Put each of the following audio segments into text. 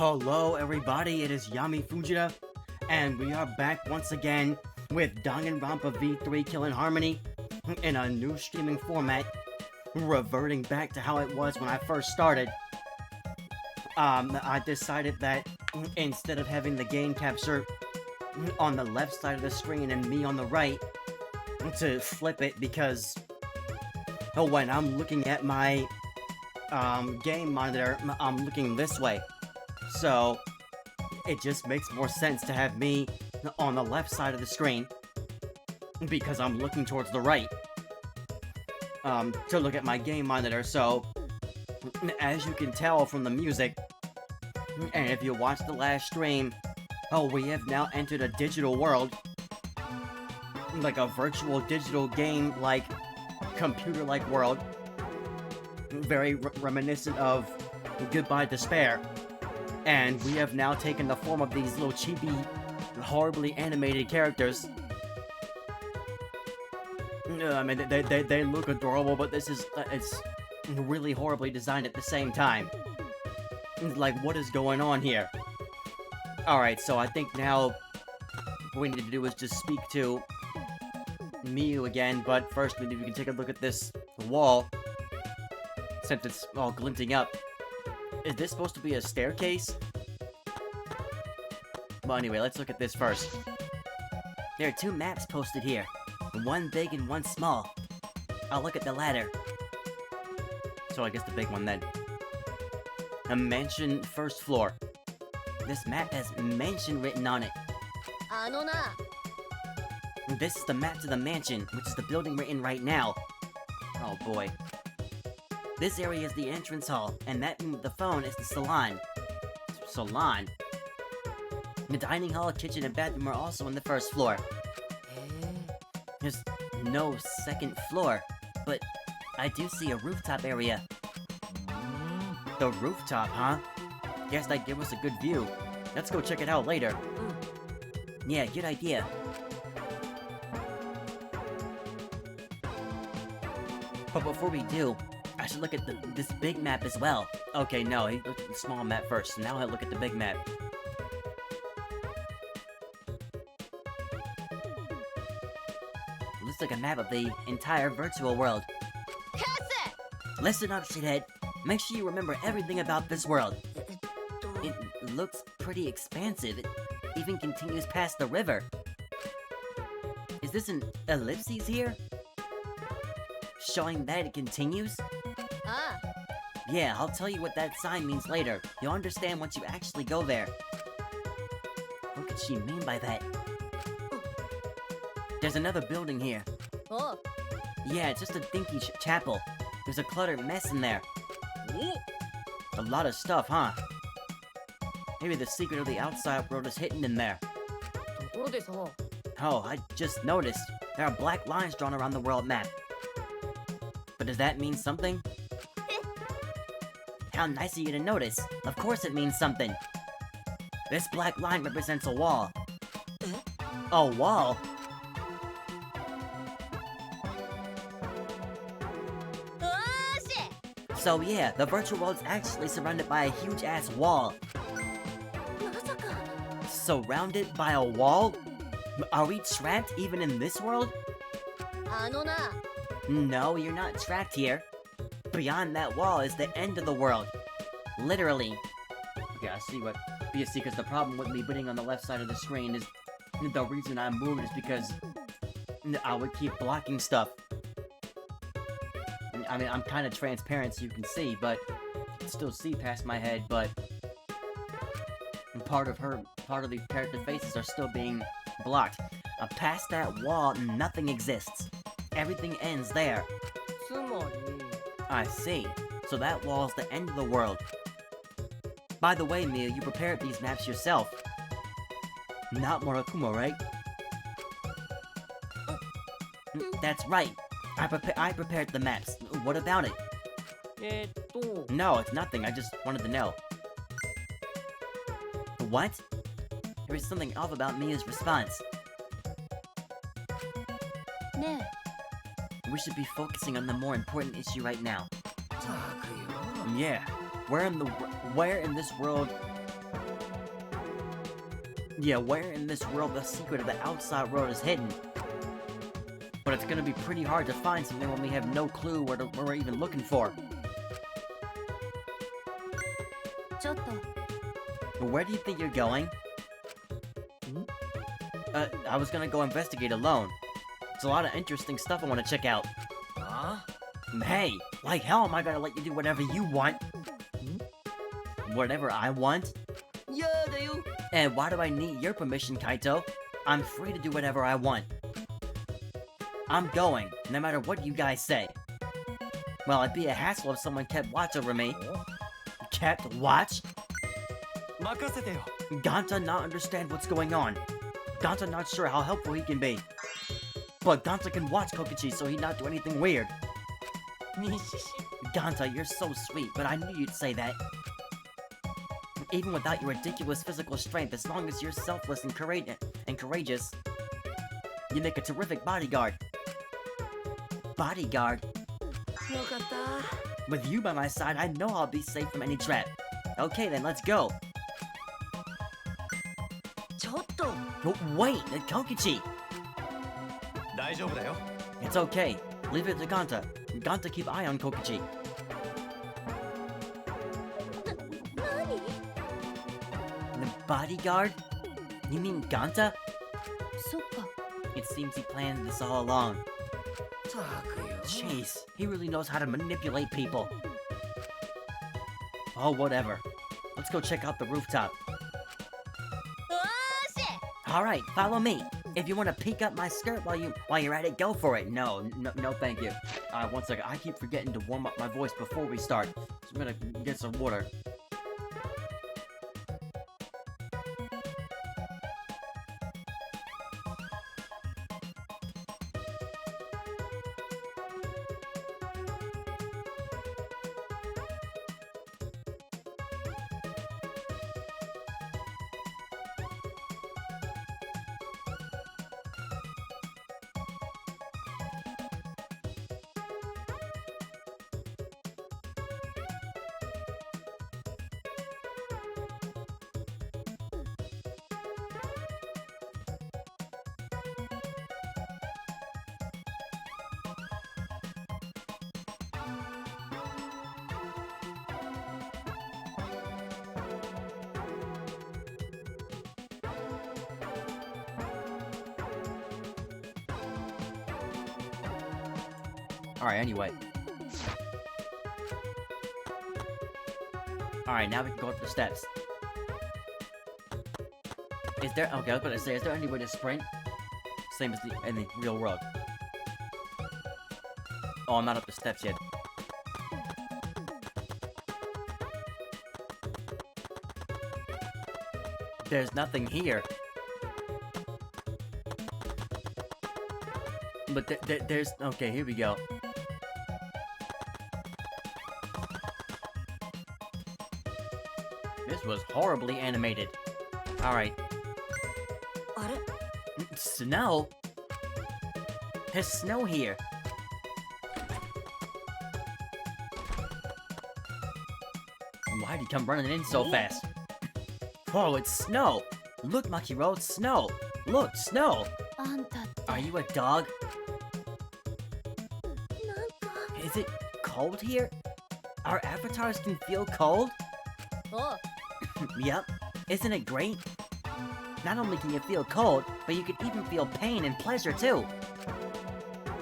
Hello everybody, it is Yami Fujita, and we are back once again with Danganronpa V3 Kill in Harmony in a new streaming format, reverting back to how it was when I first started. I decided that instead of having the game capture on the left side of the screen and me on the right, to flip it because when I'm looking at my game monitor, I'm looking this way. So, it just makes more sense to have me on the left side of the screen, because I'm looking towards the right, to look at my game monitor. So, as you can tell from the music, and if you watched the last stream, we have now entered a digital world, like a virtual digital game, like, computer-like world, very reminiscent of Goodbye Despair. And we have now taken the form of these little chibi, horribly animated characters. I mean, they look adorable, but this is, it's really horribly designed at the same time. Like, what is going on here? Alright, so I think now what we need to do is just speak to Miyu again, but first we can take a look at this wall, since it's all glinting up. Is this supposed to be a staircase? Well, anyway, let's look at this first. There are two maps posted here. One big and one small. I'll look at the latter. So I guess the big one then. A mansion first floor. This map has mansion written on it. This is the map to the mansion, which is the building we're in right now. Oh boy. This area is the entrance hall, and that room with the phone is the salon. Salon? The dining hall, kitchen, and bathroom are also on the first floor. There's no second floor, but I do see a rooftop area. The rooftop, huh? Guess that'd give us a good view. Let's go check it out later. Yeah, good idea. But before we do, I should look at this big map as well. Okay, no, he looked at the small map first, so now I look at the big map. Looks like a map of the entire virtual world. Listen up, shithead. Make sure you remember everything about this world. It looks pretty expansive. It even continues past the river. Is this an ellipses here? Showing that it continues? Yeah, I'll tell you what that sign means later. You'll understand once you actually go there. What could she mean by that? There's another building here. Oh. Yeah, it's just a dinky chapel. There's a cluttered mess in there. A lot of stuff, huh? Maybe the secret of the outside world is hidden in there. Oh, I just noticed. There are black lines drawn around the world map. But does that mean something? How nice of you to notice. Of course it means something. This black line represents a wall. A wall? So yeah, the virtual world's actually surrounded by a huge-ass wall. Surrounded by a wall? Are we trapped even in this world? No, you're not trapped here. Beyond that wall is the end of the world. Literally. Okay, I see what... You see, because the problem with me being on the left side of the screen is... The reason I moved is because... I would keep blocking stuff. I mean, I'm kind of transparent so you can see, but... You can still see past my head, but... Part of these character faces are still being blocked. Past that wall, nothing exists. Everything ends there. I see. So that wall's the end of the world. By the way, Miyu, you prepared these maps yourself. Not Murakumo, right? That's right. I prepared the maps. What about it? No, it's nothing. I just wanted to know. What? There is something off about Miyu's response. We should be focusing on the more important issue right now. Yeah. Where in this world Yeah, where in this world the secret of the outside world is hidden? But it's gonna be pretty hard to find something when we have no clue what we're even looking for. ちょっと But where do you think you're going? I was gonna go investigate alone. There's a lot of interesting stuff I want to check out. Huh? Hey, like hell am I gonna let you do whatever you want? Whatever I want? やだよ And why do I need your permission, Kaito? I'm free to do whatever I want. I'm going, no matter what you guys say. Well, it'd be a hassle if someone kept watch over me. Kept watch? 任せてよ Ganta not understand what's going on. Ganta not sure how helpful he can be. But Ganta can watch Kokichi so he not do anything weird. にしし Ganta, you're so sweet, but I knew you'd say that. Even without your ridiculous physical strength, as long as you're selfless and courageous, you make a terrific bodyguard. Bodyguard? よかった With you by my side, I know I'll be safe from any trap. Okay then, let's go. ちょっと Oh, wait, Kokichi! 大丈夫だよ It's okay. Leave it to Ganta. Ganta keep eye on Kokichi. 何 The bodyguard? You mean Ganta? そっか It seems he planned this all along. たくよ Jeez, he really knows how to manipulate people. Oh, whatever. Let's go check out the rooftop. おーし Alright, follow me. If you want to peek up my skirt while you're at it, go for it. No, thank you. One second. I keep forgetting to warm up my voice before we start. So I'm gonna get some water. Alright, anyway. Alright, now we can go up the steps. Is there... Okay, I was gonna say, is there any way to sprint? Same as in the real world. Oh, I'm not up the steps yet. There's nothing here. But there's... Okay, here we go. This was horribly animated. Alright. あれ Snow? There's snow here. Why'd he come running in so fast? Oh, it's snow! Look, Makiro, it's snow! Look, snow! あんたって Are you a dog? なんか Is it cold here? Our avatars can feel cold? おう Yep. Isn't it great? Not only can you feel cold, but you can even feel pain and pleasure too.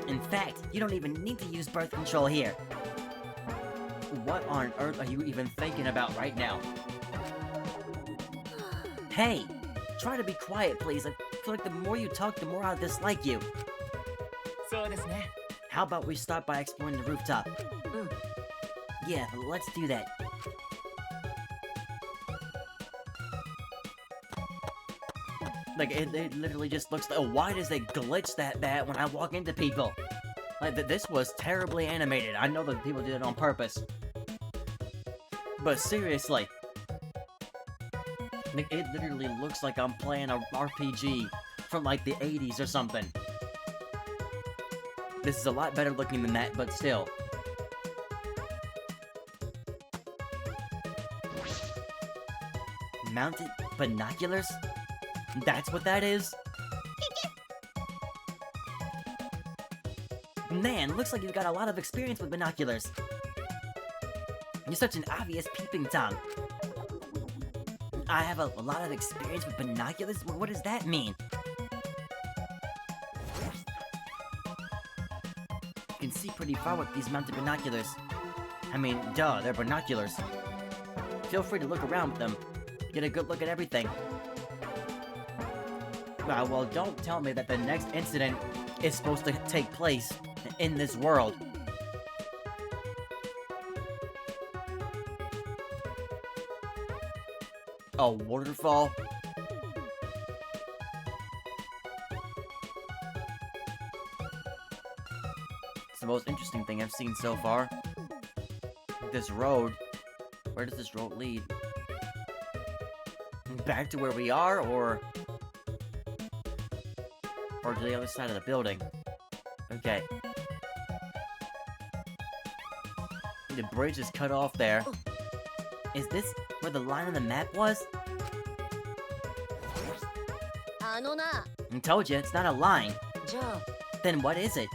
In fact, you don't even need to use birth control here. What on earth are you even thinking about right now? Hey! Try to be quiet, please. I feel like the more you talk, the more I dislike you. そうですね How about we start by exploring the rooftop? Yeah, let's do that. Like, it literally just looks like... Oh, why does it glitch that bad when I walk into people? Like, this was terribly animated. I know that people did it on purpose. But seriously. Like, it literally looks like I'm playing a RPG from, like, the 80s or something. This is a lot better looking than that, but still. Mounted binoculars? That's what that is? Man, looks like you've got a lot of experience with binoculars. You're such an obvious peeping Tom. I have a lot of experience with binoculars? What does that mean? You can see pretty far with these mounted binoculars. I mean, duh, they're binoculars. Feel free to look around with them. Get a good look at everything. Well, don't tell me that the next incident is supposed to take place in this world. A waterfall? It's the most interesting thing I've seen so far. This road. Where does this road lead? Back to where we are, or to the other side of the building? Okay. The bridge is cut off there. Is this where the line on the map was? あのな、 I told you, it's not a line. じゃあ Then what is it?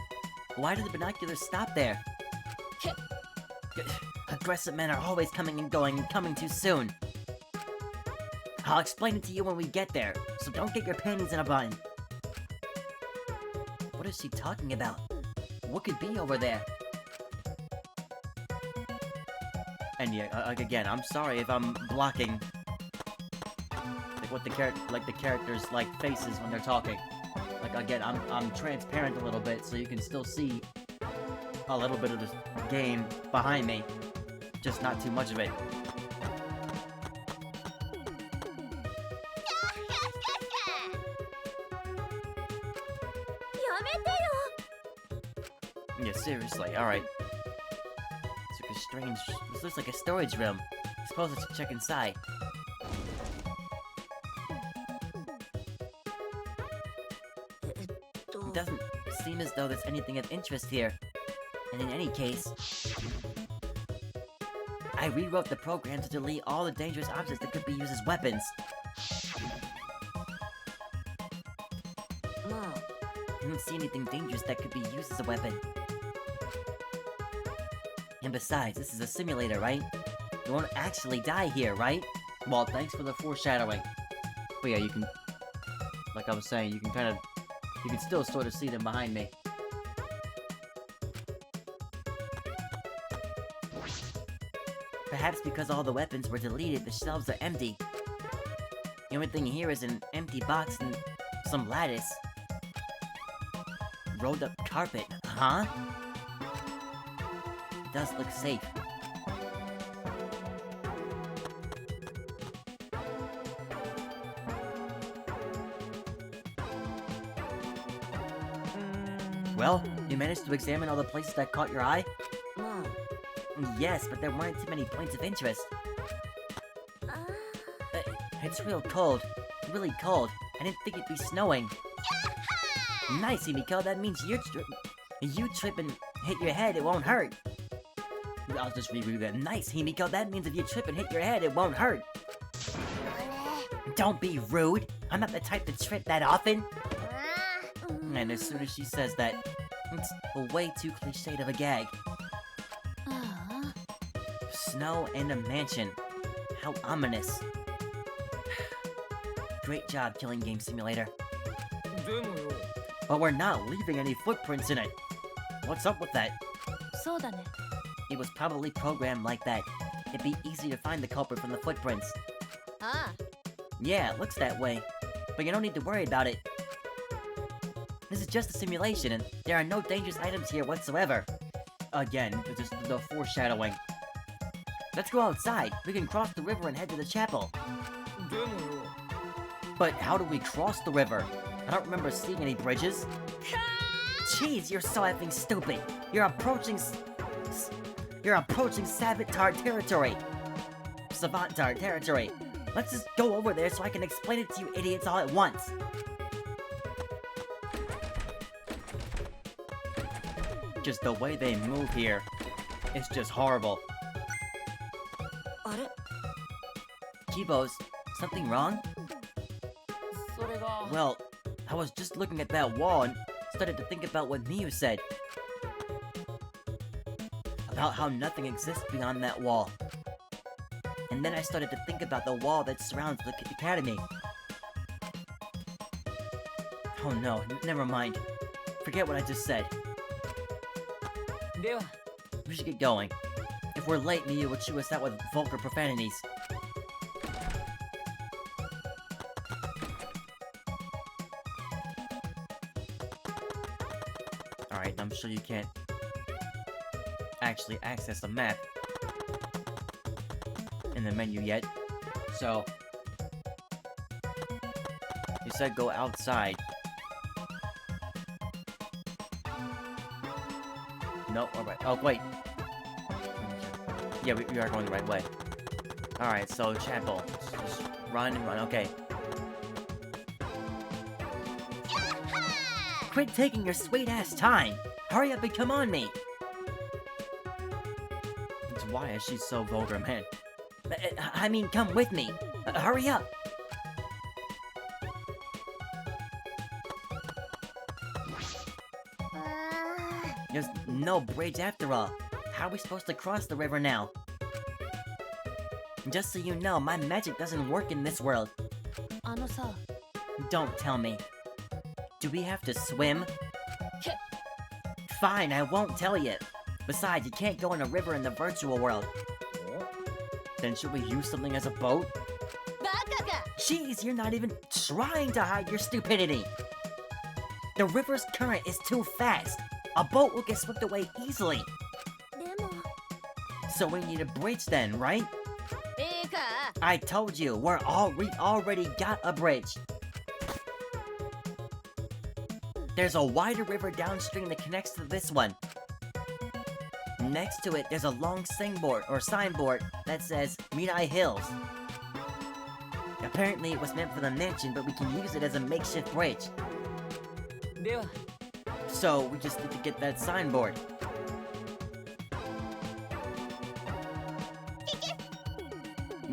Why do the binoculars stop there? Aggressive men are always coming and going and coming too soon. I'll explain it to you when we get there, so don't get your panties in a bun. What is she talking about? What could be over there? And yeah, again, I'm sorry if I'm blocking like what the characters like faces when they're talking. Like again, I'm transparent a little bit so you can still see a little bit of the game behind me, just not too much of it. Yeah, seriously, alright. It's like a strange... This looks like a storage room. I suppose I should check inside. It doesn't seem as though there's anything of interest here. And in any case... I rewrote the program to delete all the dangerous objects that could be used as weapons. まあ I don't see anything dangerous that could be used as a weapon. And besides, this is a simulator, right? You won't actually die here, right? Well, thanks for the foreshadowing. But yeah, you can... Like I was saying, you can kind of... You can still sort of see them behind me. Perhaps because all the weapons were deleted, the shelves are empty. The only thing here is an empty box and some lattice. Rolled up carpet, huh? It does look safe. Well, you managed to examine all the places that caught your eye? ま Yes, but there weren't too many points of interest. あ It's real cold. Really cold. I didn't think it'd be snowing. Nice, Himiko. That means you trip and hit your head, it won't hurt. I'll just reread that. Nice, Himiko. That means if you trip and hit your head, it won't hurt. Don't be rude. I'm not the type to trip that often. あ And as soon as she says that, it's a way too cliched of a gag. あ Snow in a mansion. How ominous. Great job, Killing Game Simulator. でもよ But we're not leaving any footprints in it. What's up with that? そうだね It was probably programmed like that. It'd be easy to find the culprit from the footprints. あ Yeah, it looks that way. But you don't need to worry about it. This is just a simulation, and there are no dangerous items here whatsoever. Again, just the foreshadowing. Let's go outside. We can cross the river and head to the chapel. でもよ But how do we cross the river? I don't remember seeing any bridges. Jeez, you're so effing stupid. You're approaching Savitar territory. Savantar territory. Let's just go over there so I can explain it to you idiots all at once. Just the way they move here. It's just horrible. あれ Chibos, something wrong? それ Well, I was just looking at that wall and started to think about what Miyu said. About how nothing exists beyond that wall. And then I started to think about the wall that surrounds the academy. Oh no, never mind. Forget what I just said. では We should get going. If we're late, Miyu will chew us out with vulgar profanities. Alright, I'm sure you can't actually access the map in the menu yet. So, you said go outside. No, alright. Oh, wait. Yeah, we are going the right way. Alright, so chapel. Just run and run, okay. Quit taking your sweet-ass time! Hurry up and come on me! It's why is she so vulgar, man? I mean, come with me! Hurry up! There's no bridge after all. How are we supposed to cross the river now? Just so you know, my magic doesn't work in this world. あのさ Don't tell me. Do we have to swim? Fine, I won't tell you. Besides, you can't go in a river in the virtual world. Then should we use something as a boat? バカか Jeez, you're not even trying to hide your stupidity! The river's current is too fast. A boat will get swept away easily. でも So we need a bridge then, right? いいか I told you, we already got a bridge. There's a wider river downstream that connects to this one. Next to it, there's a long signboard that says Mirai Hills. Apparently it was meant for the mansion, but we can use it as a makeshift bridge. では So we just need to get that signboard.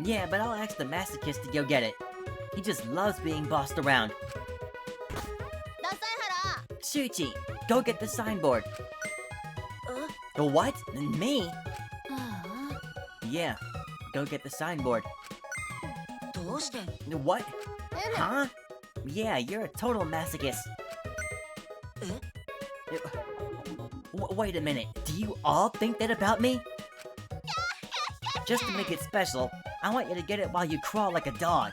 Yeah, but I'll ask the masochist to go get it. He just loves being bossed around. ダサい Shuichi, go get the signboard. 原 The what? Me? あ Yeah, go get the signboard. あどうして What? え Huh? Yeah, you're a total masochist. え Wait a minute, do you all think that about me? Just to make it special, I want you to get it while you crawl like a dog.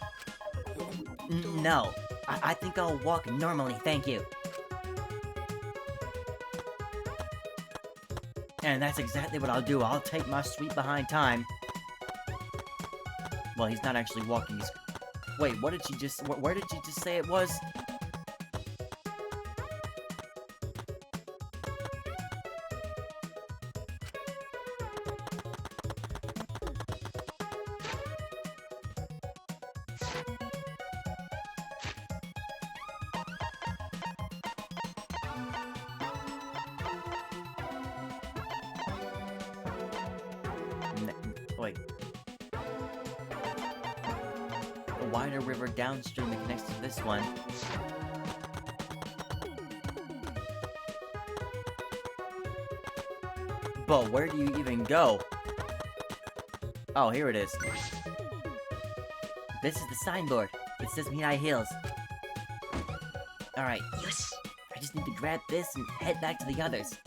No, I think I'll walk normally, thank you. And that's exactly what I'll do. I'll take my sweet behind time. Well, he's not actually walking. He's... Wait, what did she just... Where did you just say it was? Wait. A wider river downstream that connects to this one. But where do you even go? Oh, here it is. This is the signboard. It says Mirai Hills. Alright. Yes. I just need to grab this and head back to the others.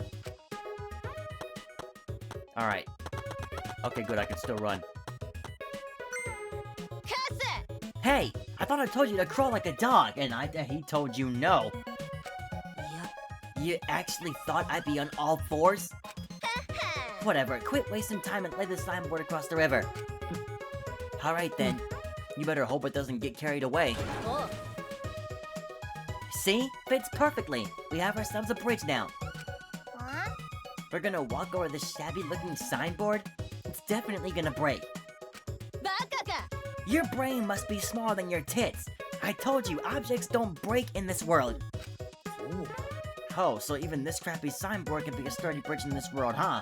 Alright. Okay, good, I can still run. カス Hey! I thought I told you to crawl like a dog, and he told you no. いや You actually thought I'd be on all fours? Whatever, quit wasting time and lay the signboard across the river. Alright then. You better hope it doesn't get carried away. おう See? Fits perfectly. We have ourselves a bridge now. あ We're gonna walk over this shabby-looking signboard? It's definitely gonna break. バカか Your brain must be smaller than your tits. I told you, objects don't break in this world. Oh, so even this crappy signboard can be a sturdy bridge in this world, huh?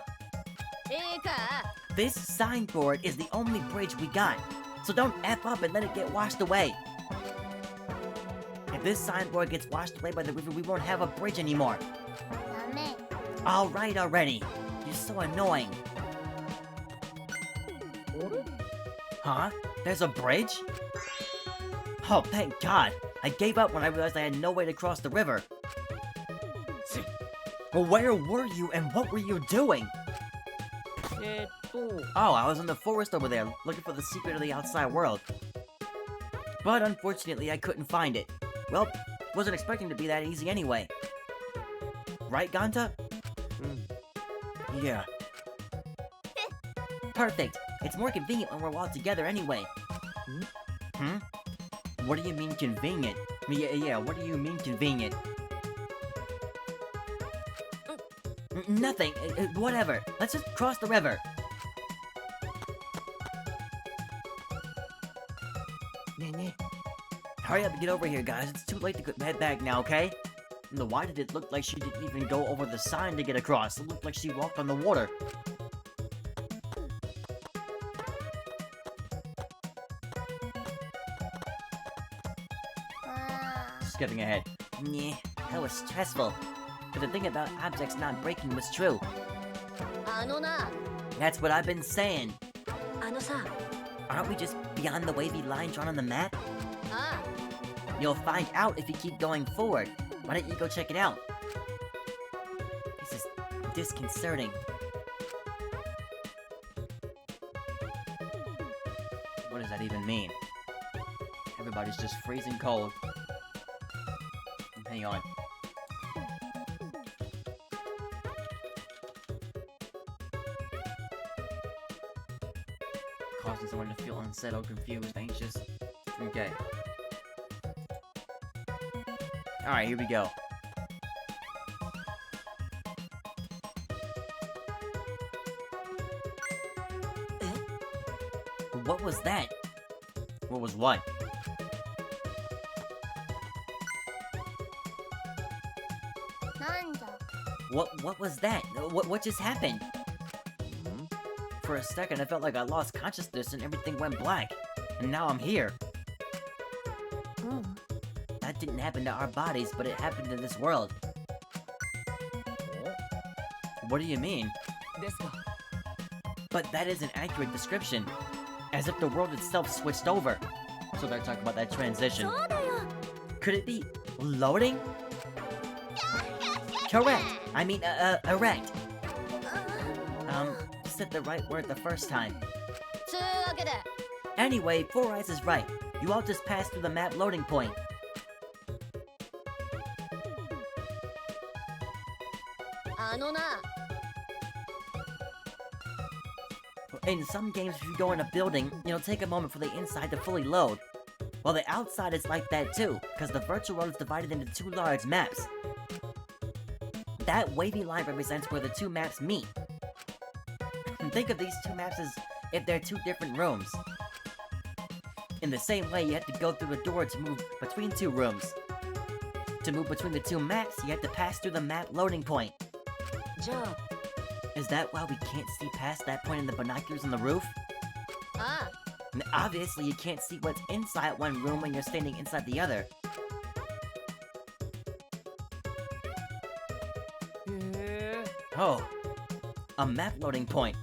いいか This signboard is the only bridge we got. So don't F up and let it get washed away. If this signboard gets washed away by the river, we won't have a bridge anymore. ダメ。 Alright already. You're so annoying. Huh? There's a bridge? Oh, thank God. I gave up when I realized I had no way to cross the river. Well, where were you and what were you doing? Oh, I was in the forest over there, looking for the secret of the outside world. But unfortunately, I couldn't find it. Well, wasn't expecting to be that easy anyway. Right, Ganta? Yeah. Perfect. It's more convenient when we're all together anyway. Hmm? What do you mean convenient? Yeah, what do you mean convenient? Nothing. Whatever. Let's just cross the river. Hurry up and get over here, guys. It's too late to head back now, okay? And why did it look like she didn't even go over the sign to get across? It looked like she walked on the water. Skipping ahead. Yeah, that was stressful. But the thing about objects not breaking was true. あのな。 That's what I've been saying. あのさ。 Aren't we just beyond the wavy line drawn on the map? あ You'll find out if you keep going forward. Why don't you go check it out? This is disconcerting. What does that even mean? Everybody's just freezing cold. Hang on. Causing someone to feel unsettled, confused, anxious. Okay. Alright, here we go. What was that? What was what? なんじゃ。 What was that? What just happened? For a second, I felt like I lost consciousness and everything went black. And now I'm here. うん。 That didn't happen to our bodies, but it happened to this world. What do you mean? ですか But that is an accurate description. As if the world itself switched over. So they're talking about that transition. そうだよ。 Could it be loading? Correct. I mean, erect. Said the right word the first time. つうわけで。 Anyway, Four Eyes is right. You all just passed through the map loading point. あのな。 In some games, if you go in a building, it'll take a moment for the inside to fully load. Well, the outside is like that too, because the virtual world is divided into two large maps. That wavy line represents where the two maps meet. Think of these two maps as if they're two different rooms. In the same way, you have to go through a door to move between two rooms. To move between the two maps, you have to pass through the map loading point. じゃあ。 Is that why we can't see past that point in the binoculars on the roof? あ And obviously, you can't see what's inside one room when you're standing inside the other. へえ Oh. A map loading point.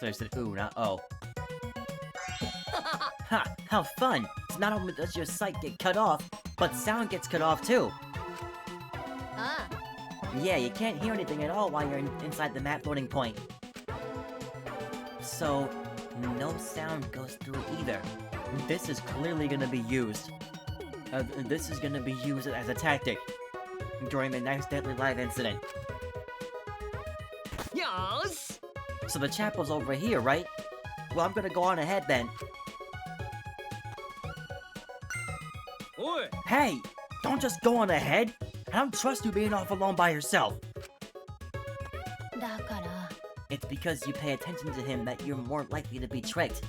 So I said ooh, not oh. Ha! How fun! So not only does your sight get cut off, but sound gets cut off too. あ。 Yeah, you can't hear anything at all while you're inside the map loading point. So, no sound goes through either. This is clearly gonna be used. This is gonna be used as a tactic during the next Deadly Live incident. よーし So the chapel's over here, right? Well, I'm gonna go on ahead then. おい Hey! Don't just go on ahead! I don't trust you being off alone by yourself! だから。 It's because you pay attention to him that you're more likely to be tricked.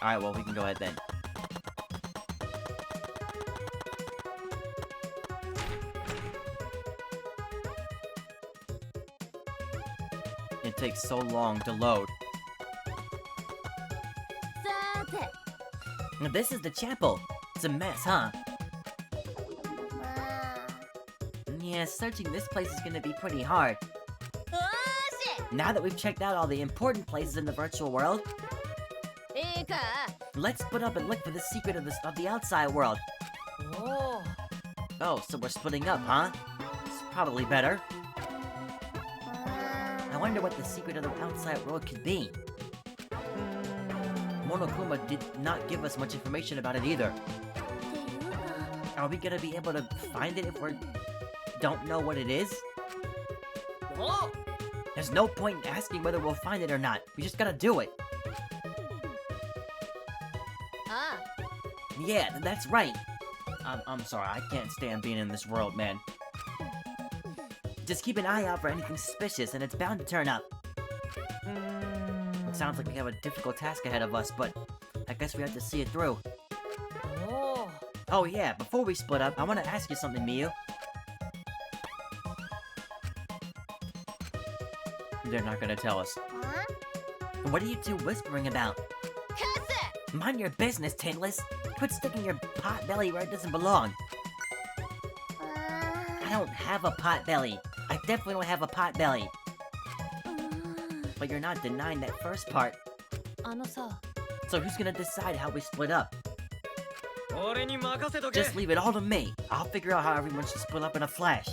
Alright, well, we can go ahead then. It takes so long to load. This is the chapel. It's a mess, huh? Yeah, searching this place is gonna be pretty hard. よー Now that we've checked out all the important places in the virtual world, しいいか let's split up and look for the secret of the outside world. おお Oh, so we're splitting up, huh? It's probably better. I wonder what the secret of the outside world could be. Monokuma did not give us much information about it either. っていうか Are we gonna be able to find it if we don't know what it is? お There's no point in asking whether we'll find it or not. We just gotta do it. あ Yeah, that's right. I'm sorry, I can't stand being in this world, man. Just keep an eye out for anything suspicious, and it's bound to turn up. It sounds like we have a difficult task ahead of us, but I guess we have to see it through. お Oh yeah, before we split up, I want to ask you something, Miyu. They're not gonna tell us. あ What are you two whispering about? カス Mind your business, Tintless. Quit sticking your pot belly where it doesn't belong. I don't have a pot belly. I definitely don't have a pot belly. But you're not denying that first part. あのさ So who's gonna decide how we split up? 俺に任せとけ Just leave it all to me. I'll figure out how everyone should split up in a flash.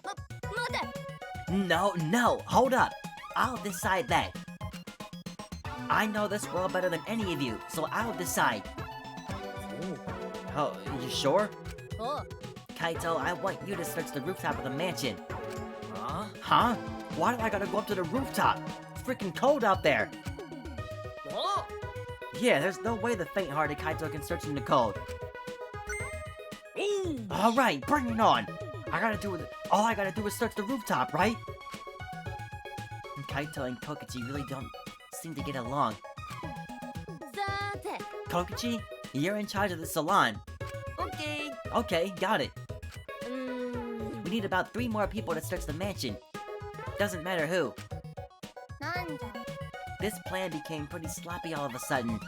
待て No, hold up. I'll decide that. I know this world better than any of you, so I'll decide. Oh, you sure? おう Kaito, I want you to search the rooftop of the mansion. あ Huh? Why do I gotta go up to the rooftop? It's freaking cold out there. お Yeah, there's no way the faint-hearted Kaito can search in the cold. お Alright, bring it on! All I gotta do is search the rooftop, right? And Kaito and Kokichi really don't seem to get along. さーて Kokichi, you're in charge of the salon. オッケ Okay, got it. ー We need about 3 more people to search the mansion. Doesn't matter who. なんじゃ This plan became pretty sloppy all of a sudden.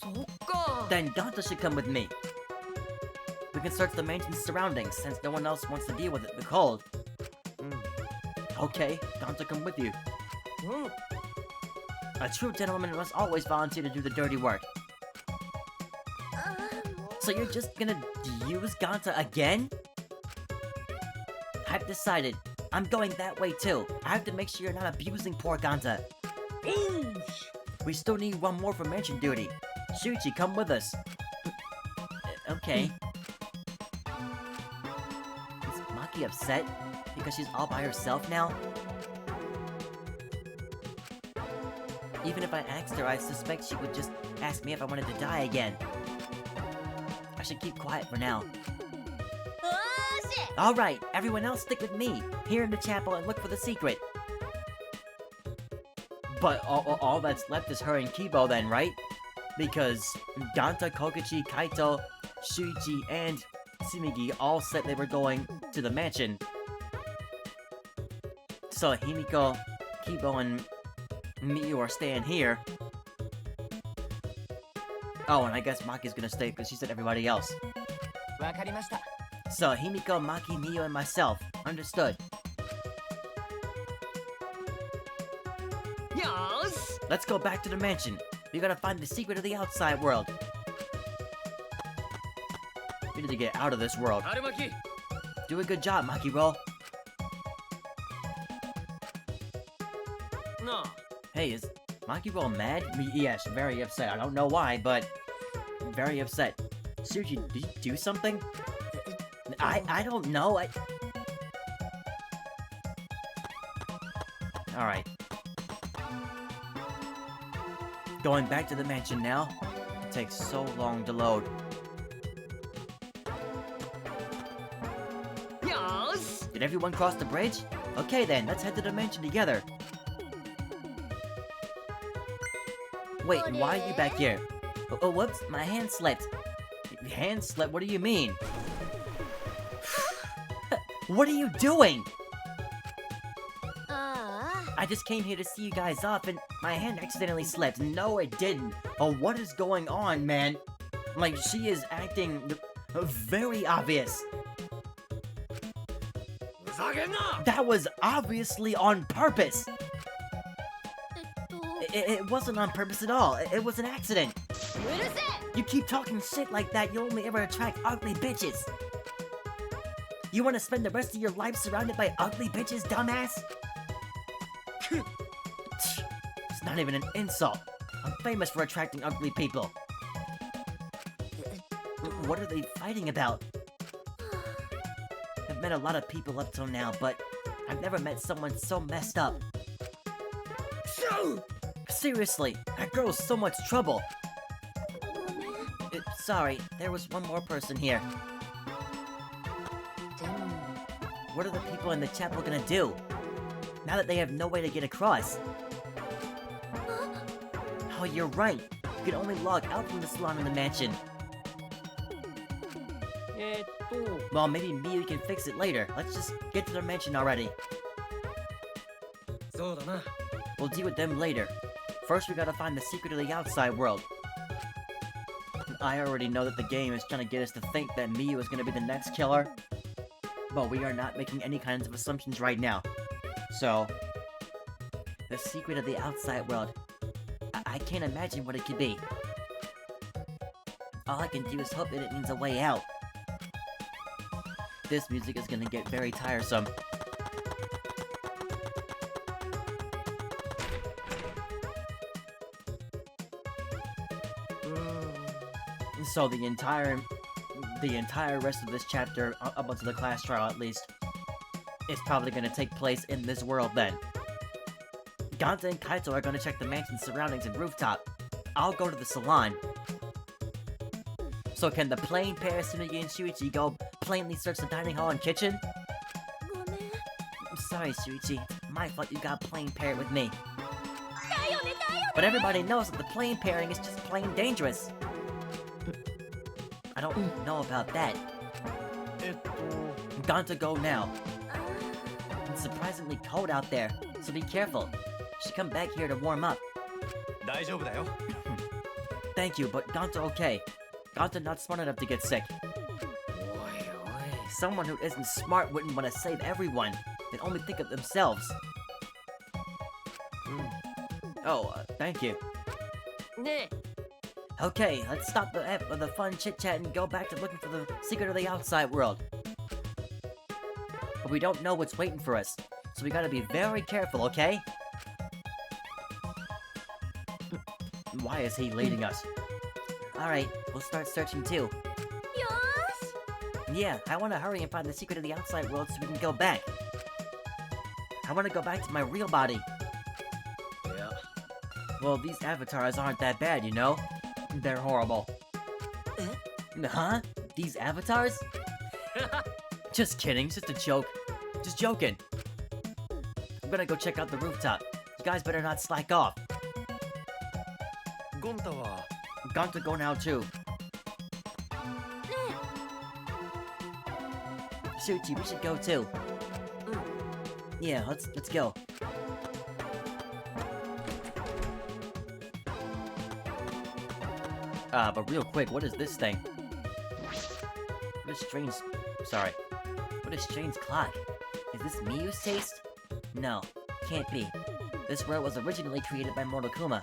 そっか Then Ganta should come with me. We can search the mansion's surroundings, since no one else wants to deal with the cold. Okay, Ganta come with you. うん A true gentleman must always volunteer to do the dirty work. あーもう So you're just gonna use Ganta again? I've decided. I'm going that way too. I have to make sure you're not abusing poor Ganta. おう We still need one more for mansion duty. Shuichi, come with us. Okay. Is Maki upset? Because she's all by herself now? Even if I asked her, I suspect she would just ask me if I wanted to die again. I should keep quiet for now. おーし Alright, everyone else stick with me, here in the chapel and look for the secret. But all that's left is her and Kibo then, right? Because Ganta, Kokichi, Kaito, Shuichi, and Tsurugi all said they were going to the mansion. So Himiko, Kibo, and Miyu are staying here. Oh, and I guess Maki's gonna stay because she said everybody else. わかりました So Himiko, Maki, Miyu, and myself. Understood. よーし Let's go back to the mansion. We gotta find the secret of the outside world. We need to get out of this world. 春巻き Do a good job, Maki Roll. なあ Hey, is Maki Roll mad? Yes, very upset. I don't know why, but very upset. Suji, did you do something? I don't know. Alright. Going back to the mansion now. It takes so long to load. よーし Did everyone cross the bridge? Okay then, let's head to the mansion together. Wait, why are you back here? Oh, whoops, my hand slipped. Hand slipped? What do you mean? What are you doing? ああ I just came here to see you guys off and My hand accidentally slipped. No, it didn't. Oh, what is going on, man? Like, she is acting very obvious. That was obviously on purpose. えっと It wasn't on purpose at all. It was an accident. うるせえ You keep talking shit like that, you'll only ever attract ugly bitches. You want to spend the rest of your life surrounded by ugly bitches, dumbass? It's not even an insult. I'm famous for attracting ugly people. What are they fighting about? I've met a lot of people up till now, but I've never met someone so messed up. Seriously, that girl's so much trouble. ごめん Sorry, there was one more person here. でも What are the people in the chapel gonna do? Now that they have no way to get across. Oh, you're right. You can only log out from the salon in the mansion. えーっと Well, maybe Miyu can fix it later. Let's just get to the mansion already. そうだな We'll deal with them later. First, we gotta find the secret of the outside world. I already know that the game is trying to get us to think that Miyu is gonna be the next killer. But we are not making any kinds of assumptions right now. So, the secret of the outside world. I can't imagine what it could be. All I can do is hope that it means a way out. This music is gonna get very tiresome. So the entire rest of this chapter, up until the class trial at least, is probably gonna take place in this world then. Ganta and Kaito are gonna check the mansion's surroundings and rooftop. I'll go to the salon. So can the plain pair, Tsurugi and Shuichi, go plainly search the dining hall and kitchen? ごめん I'm sorry, Shuichi. My fault you got plain paired with me. だよねだよね But everybody knows that the plain pairing is just plain dangerous. I don't know about that. えっと Ganta, go now. あ It's surprisingly cold out there, so be careful. Should come back here to warm up. 大丈夫だよ Thank you, but Ganta okay. Ganta not smart enough to get sick. おいおい Someone who isn't smart wouldn't want to save everyone. They'd only think of themselves. Oh, thank you. ね Okay, let's stop the fun chit-chat and go back to looking for the secret of the outside world. But we don't know what's waiting for us, so we gotta be very careful, okay? Why is he leading us? Alright, we'll start searching too. よーし Yeah, I wanna hurry and find the secret of the outside world so we can go back. I wanna go back to my real body. いや Well, these avatars aren't that bad, you know? They're horrible. Huh? These avatars? Just kidding, it's just a joke. Just joking. I'm gonna go check out the rooftop. You guys better not slack off. ゴンタは Ganta, go now too. Shuichi, we should go too. Yeah, let's go. But real quick, what is this thing? What a strange... Sorry. What a strange clock. Is this Miyu's taste? No, can't be. This world was originally created by Monokuma.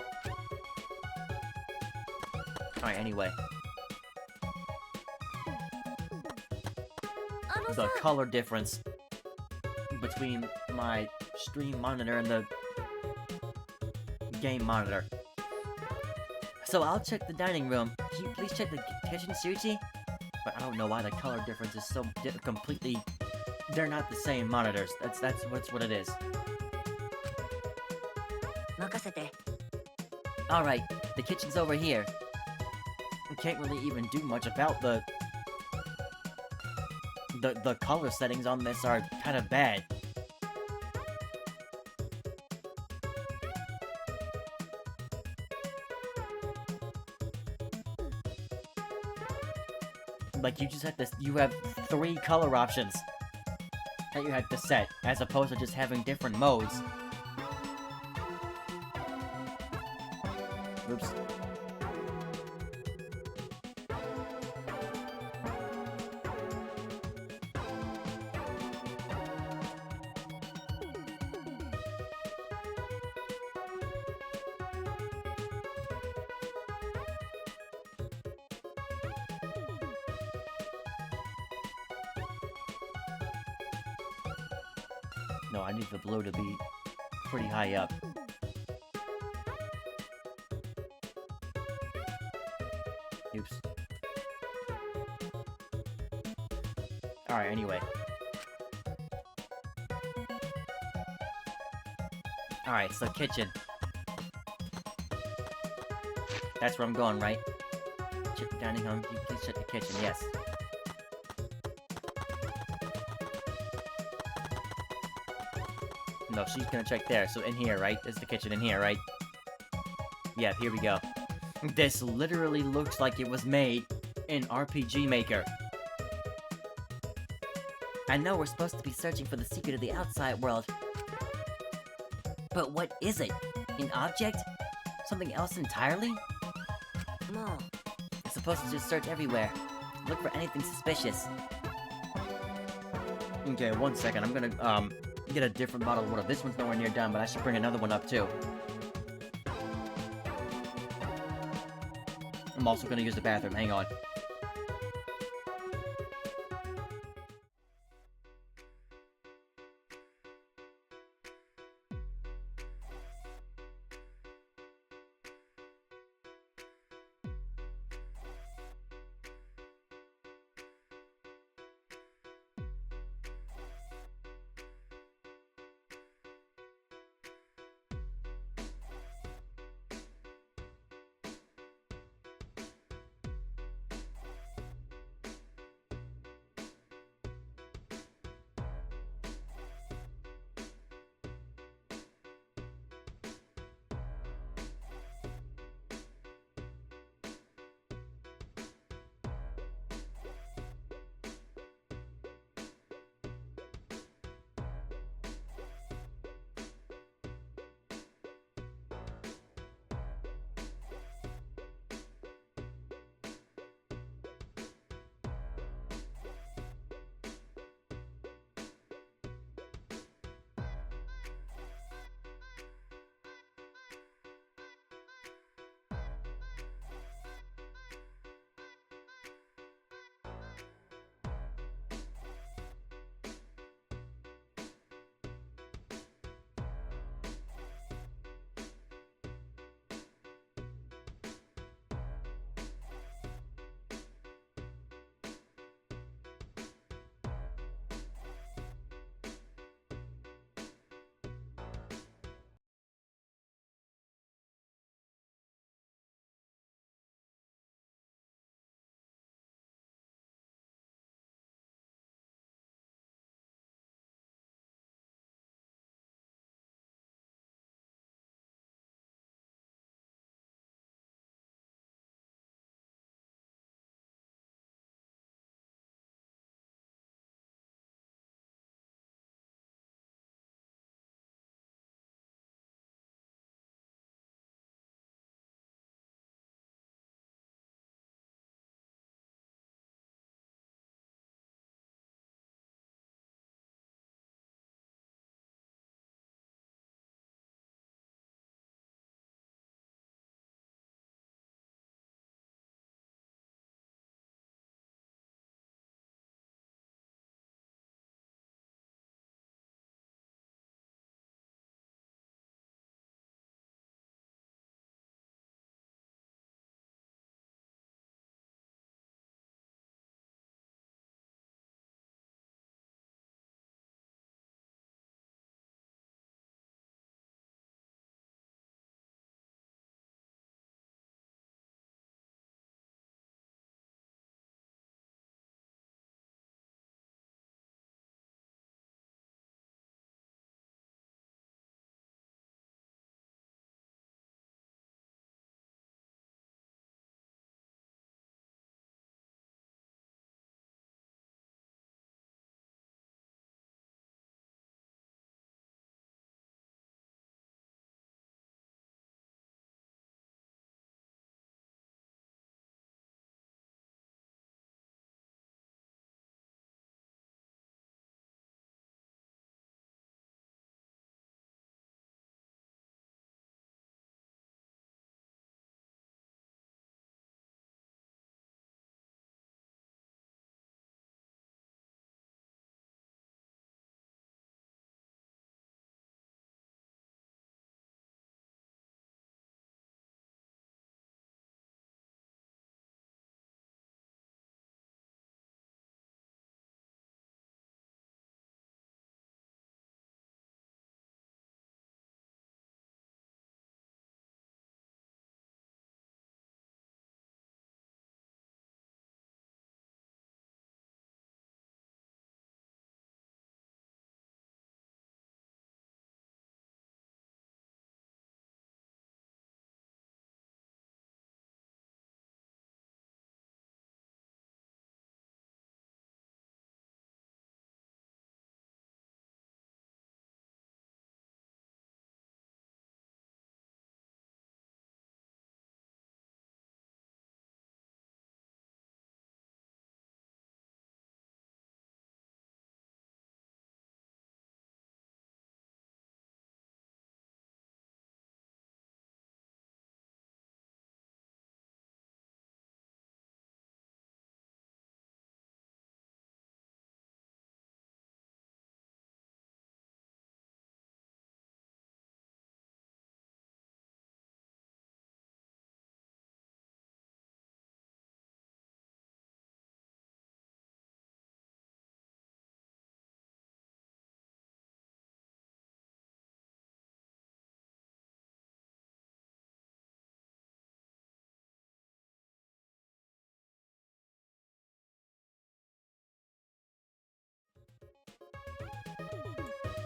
Alright, anyway. あの The さ color difference between my stream monitor and the game monitor. So I'll check the dining room. Can you please check the kitchen, Shuichi? But I don't know why the color difference is so completely... They're not the same monitors. That's what it is. 任せて Alright, the kitchen's over here. I can't really even do much about the color settings on this are kind of bad. Like, you have 3 color options that you have to set, as opposed to just having different modes. Oops. No, I need the blue to be pretty high up. Oops. Alright, anyway. Alright, so kitchen. That's where I'm going, right? Check the dining room. You please check the kitchen, yes. No, she's gonna check there. So in here, right? There's the kitchen in here, right? Yeah, here we go. This literally looks like it was made in RPG Maker. I know we're supposed to be searching for the secret of the outside world. But what is it? An object? Something else entirely? No. We're supposed to just search everywhere. Look for anything suspicious. Okay, 1 second. I'm gonna, get a different bottle of water. This one's nowhere near done, but I should bring another one up, too. I'm also gonna use the bathroom. Hang on.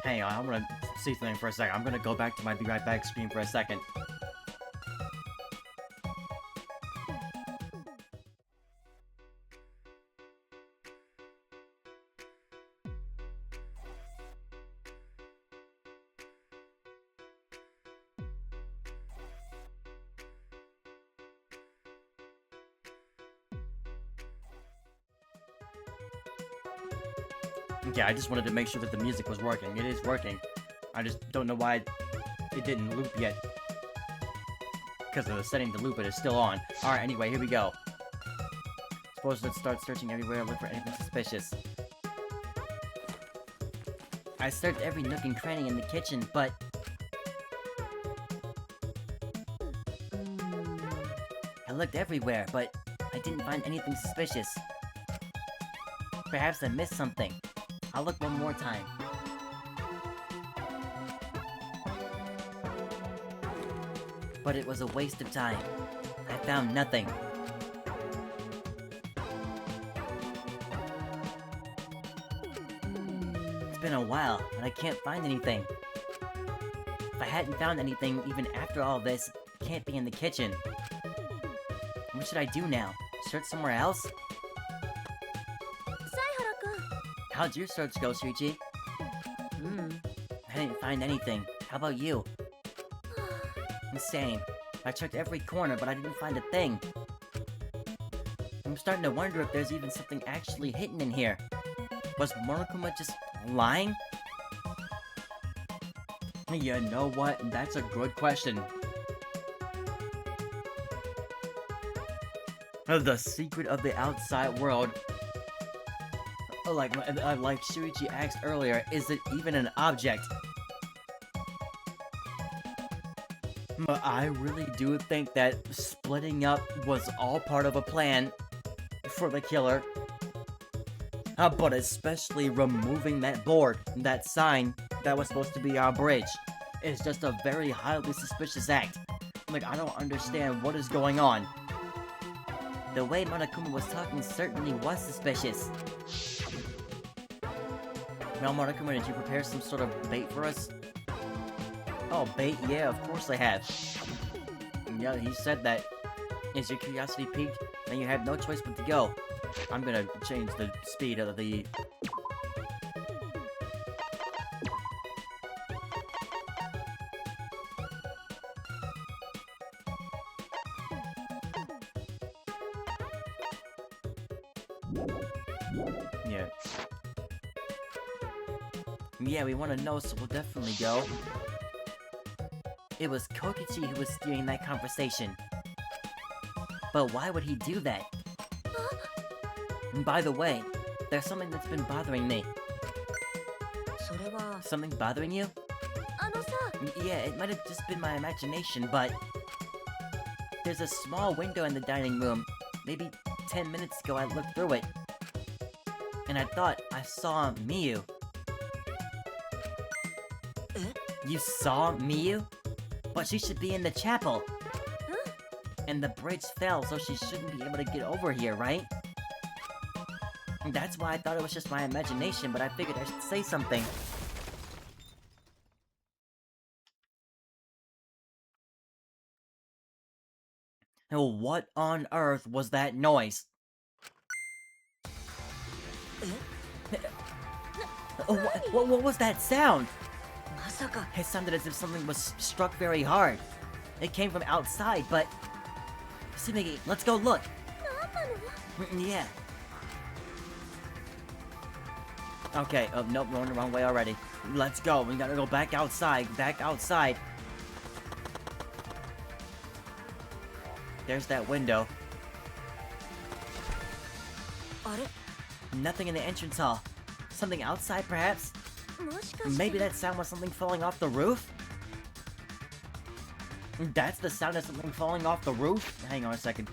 Hang on, I'm gonna see something for a second. I'm gonna go back to my be right back screen for a second. Okay, I just wanted to make sure that the music was working. It is working. I just don't know why it didn't loop yet. Because of the setting to loop it is still on. Alright, anyway, here we go. Suppose let's start searching everywhere and look for anything suspicious. I searched every nook and cranny in the kitchen, but... I looked everywhere, but I didn't find anything suspicious. Perhaps I missed something. I'll look one more time. But it was a waste of time. I found nothing. It's been a while, and I can't find anything. If I hadn't found anything even after all this, it can't be in the kitchen. What should I do now? Search somewhere else? サイハラくん How'd your search go, Shuichi? I didn't find anything. How about you? Same. I checked every corner, but I didn't find a thing. I'm starting to wonder if there's even something actually hidden in here. Was Monokuma just lying? You know what? That's a good question. The secret of the outside world. Like Shuichi asked earlier, is it even an object? But I really do think that splitting up was all part of a plan for the killer. But especially removing that board, that sign that was supposed to be our bridge, is just a very highly suspicious act. Like, I don't understand what is going on. The way Monokuma was talking certainly was suspicious. Now, Monokuma, did you prepare some sort of bait for us? Oh, bait? Yeah, of course I have. Yeah, he said that. Is your curiosity piqued? Then you have no choice but to go. I'm gonna change the speed of the... Yeah. Yeah, we want to know, so we'll definitely go. It was Kokichi who was steering that conversation. But why would he do that? And by the way, there's something that's been bothering me. それは Something bothering you? あのさ Yeah, it might have just been my imagination, but... There's a small window in the dining room. Maybe 10 minutes ago I looked through it. And I thought I saw Miyu. You saw Miyu? But she should be in the chapel. And the bridge fell, so she shouldn't be able to get over here, right? That's why I thought it was just my imagination, but I figured I should say something. What on earth was that noise? What was that sound? まさか It sounded as if something was struck very hard. It came from outside, but... Sumigi, let's go look. なんなの Yeah. Okay, oh, nope, we're on the wrong way already. Let's go, we gotta go back outside, There's that window. あれ Nothing in the entrance hall. Something outside, perhaps? もしかして Maybe that sound was something falling off the roof? That's the sound of something falling off the roof? Hang on a second.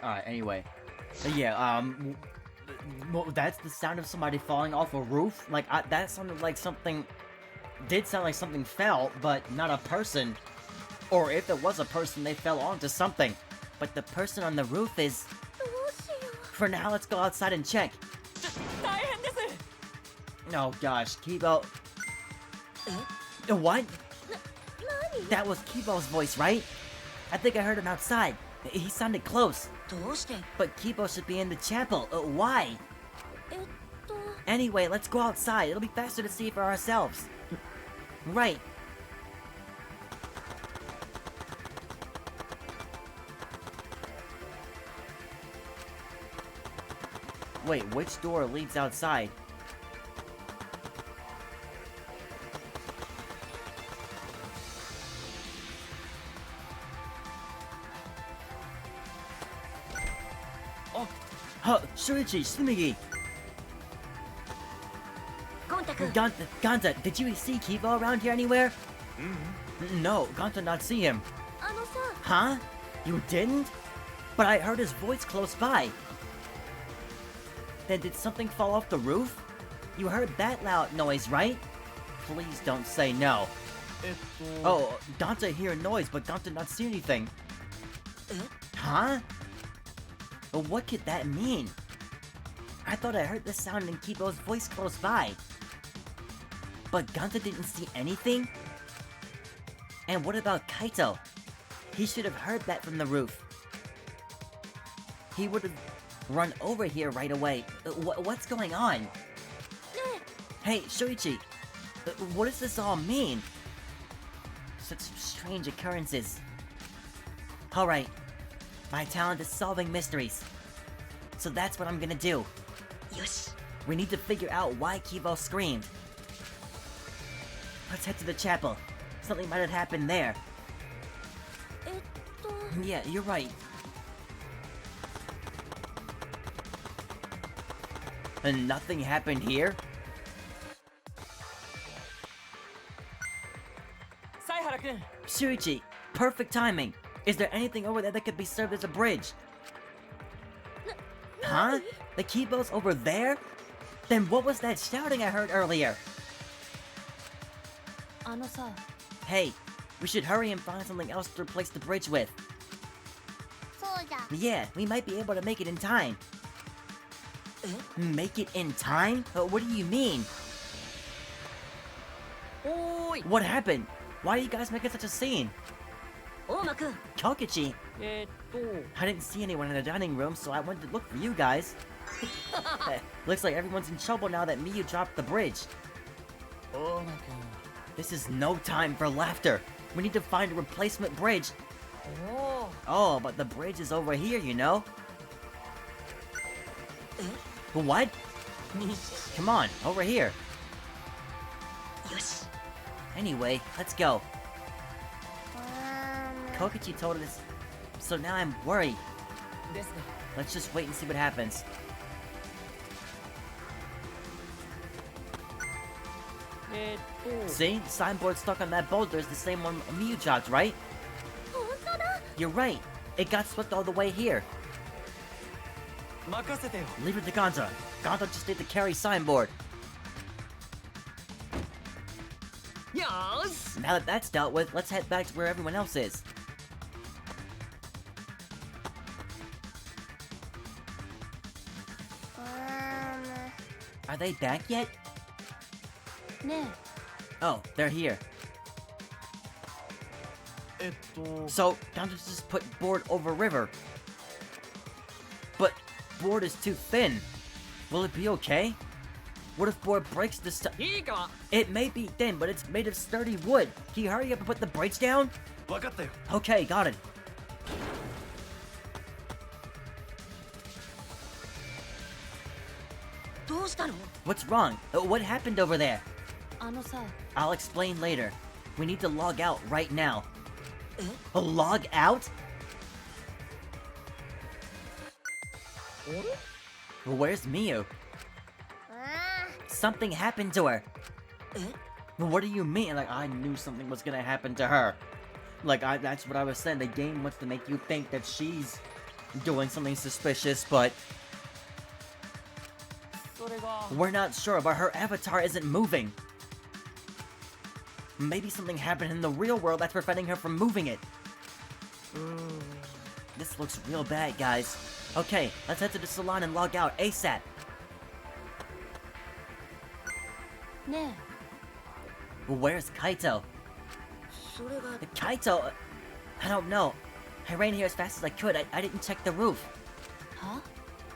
Alright, anyway. Yeah, well, that's the sound of somebody falling off a roof? Like, that sounded like something... Did sound like something fell, but not a person. Or if it was a person, they fell onto something. But the person on the roof is... どうしよ For now, let's go outside and check. 大変です Oh gosh, Kibo... う What? 何 That was Kibo's voice, right? I think I heard him outside. He sounded close. どうして But Kibo should be in the chapel. Why? えっと Anyway, let's go outside. It'll be faster to see for ourselves. Right. Wait, which door leads outside? Oh, Shuichi, Sumigi, ゴンタ君 Ganta, did you see Kibo around here anywhere? No, Ganta not see him. あのさ Huh? You didn't? But I heard his voice close by. Then did something fall off the roof? You heard that loud noise, right? Please don't say no. Oh, Ganta hear noise, but Ganta not see anything. え Huh? Well, what could that mean? I thought I heard the sound in Kibo's voice close by. But Ganta didn't see anything? And what about Kaito? He should have heard that from the roof. He would have run over here right away. What's going on? ね Hey, Shuichi, what does this all mean? Such strange occurrences. Alright, my talent is solving mysteries. So that's what I'm gonna do. えよし We need to figure out why Kibo screamed. Let's head to the chapel. Something might have happened there. えっと Yeah, you're right. And nothing happened here? 犀原君 Shuichi, perfect timing. Is there anything over there that could be served as a bridge? Huh? The Kibo's over there? Then what was that shouting I heard earlier? あのさ Hey, we should hurry and find something else to replace the bridge with. そうじゃ Yeah, we might be able to make it in time. Make it in time? What do you mean? おーい What happened? Why are you guys making such a scene? 大間君 Kokichi, えーっと I didn't see anyone in the dining room, so I went to look for you guys. Looks like everyone's in trouble now that Miyu dropped the bridge. 大間君 This is no time for laughter. We need to find a replacement bridge. おー Oh, but the bridge is over here, you know? What? Come on, over here. よし Anyway, let's go. Kokichi told us, so now I'm worried. ですが Let's just wait and see what happens. えーっと See? The signboard stuck on that boulder is the same one Miyu dropped, right? 本当だ You're right. It got swept all the way here. 任せてよ Leave it to Ganta. Ganta just need to carry signboard. よーし Now that that's dealt with, let's head back to where everyone else is. Are they back yet? ね Oh, they're here. えっと So, Ganta just put board over river. But board is too thin. Will it be okay? What if board breaks the stu- いいか It may be thin, but it's made of sturdy wood. Can you hurry up and put the bridge down? 分かったよ Okay, got it. どうしたの What's wrong? What happened over there? あのさ I'll explain later. We need to log out right now. え Log out? あれ Where's Miyu? Something happened to her. え What do you mean? Like, I knew something was gonna happen to her. Like, that's what I was saying. The game wants to make you think that she's doing something suspicious, but それが we're not sure, but her avatar isn't moving. Maybe something happened in the real world that's preventing her from moving it. This looks real bad, guys. Okay, let's head to the salon and log out ASAP. ね Where's Kaito? えそれが Kaito? I don't know. I ran here as fast as I could. I didn't check the roof. は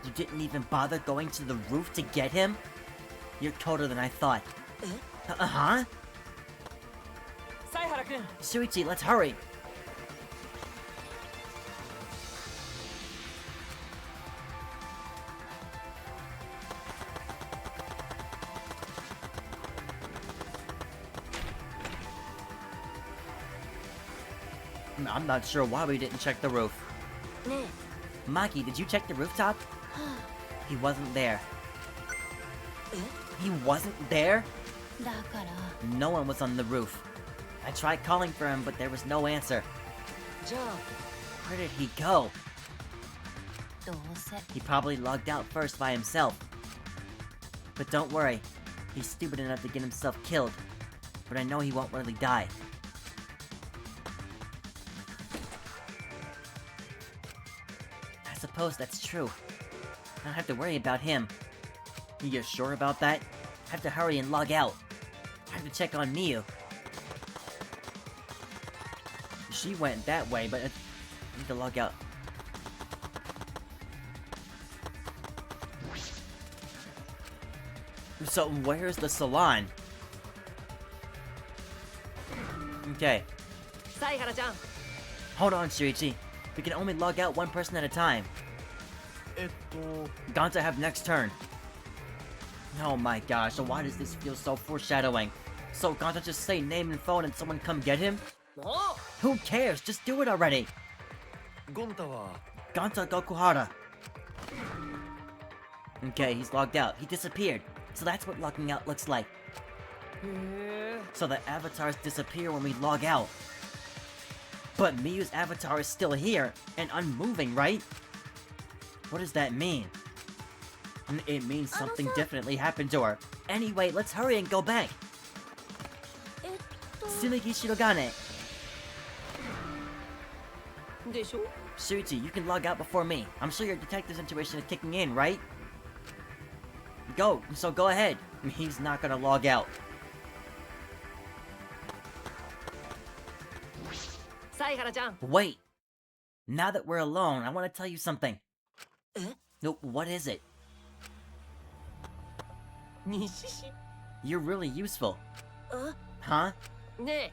You didn't even bother going to the roof to get him? You're colder than I thought. え Uh-huh? 犀原君 Shuichi, let's hurry. I'm not sure why we didn't check the roof. ね Maki, did you check the rooftop? えは He wasn't there. え He wasn't there? だから No one was on the roof. I tried calling for him, but there was no answer. じゃあ Where did he go? どうせ He probably logged out first by himself. But don't worry, he's stupid enough to get himself killed. But I know he won't really die. I suppose that's true. I don't have to worry about him. You sure about that? I have to hurry and log out. I have to check on Miyu. She went that way, but I need to log out. So, where's the salon? Okay. 犀原ちゃん Hold on, Shuichi. We can only log out one person at a time. Gonta have next turn. Oh my gosh, why does this feel so foreshadowing? So Gonta just say name and phone and someone come get him? もう Who cares? Just do it already! ゴンタは Gonta Gokuhara. Okay, he's logged out. He disappeared. So that's what logging out looks like. へえ So the avatars disappear when we log out. But Miyu's avatar is still here and unmoving, right? What does that mean? It means something definitely happened to her. Anyway, let's hurry and go back. えっと Tsunugi Shirogane. でしょ Shuichi, you can log out before me. I'm sure your detective intuition is kicking in, right? Go, so go ahead. He's not gonna log out. 犀原ちゃん Wait. Now that we're alone, I want to tell you something. え No, what is it? 西市 You're really useful. あ Huh? ね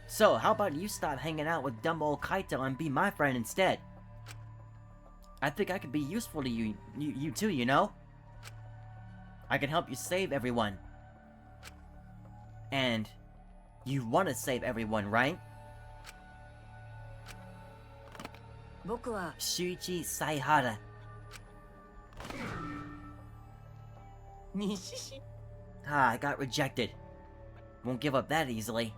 So, how about you stop hanging out with dumb old Kaito and be my friend instead? I think I could be useful to you too, you know? I can help you save everyone. And you want to save everyone, right? 僕は Shuichi Saihara. 西市 Ah, I got rejected. Won't give up that easily.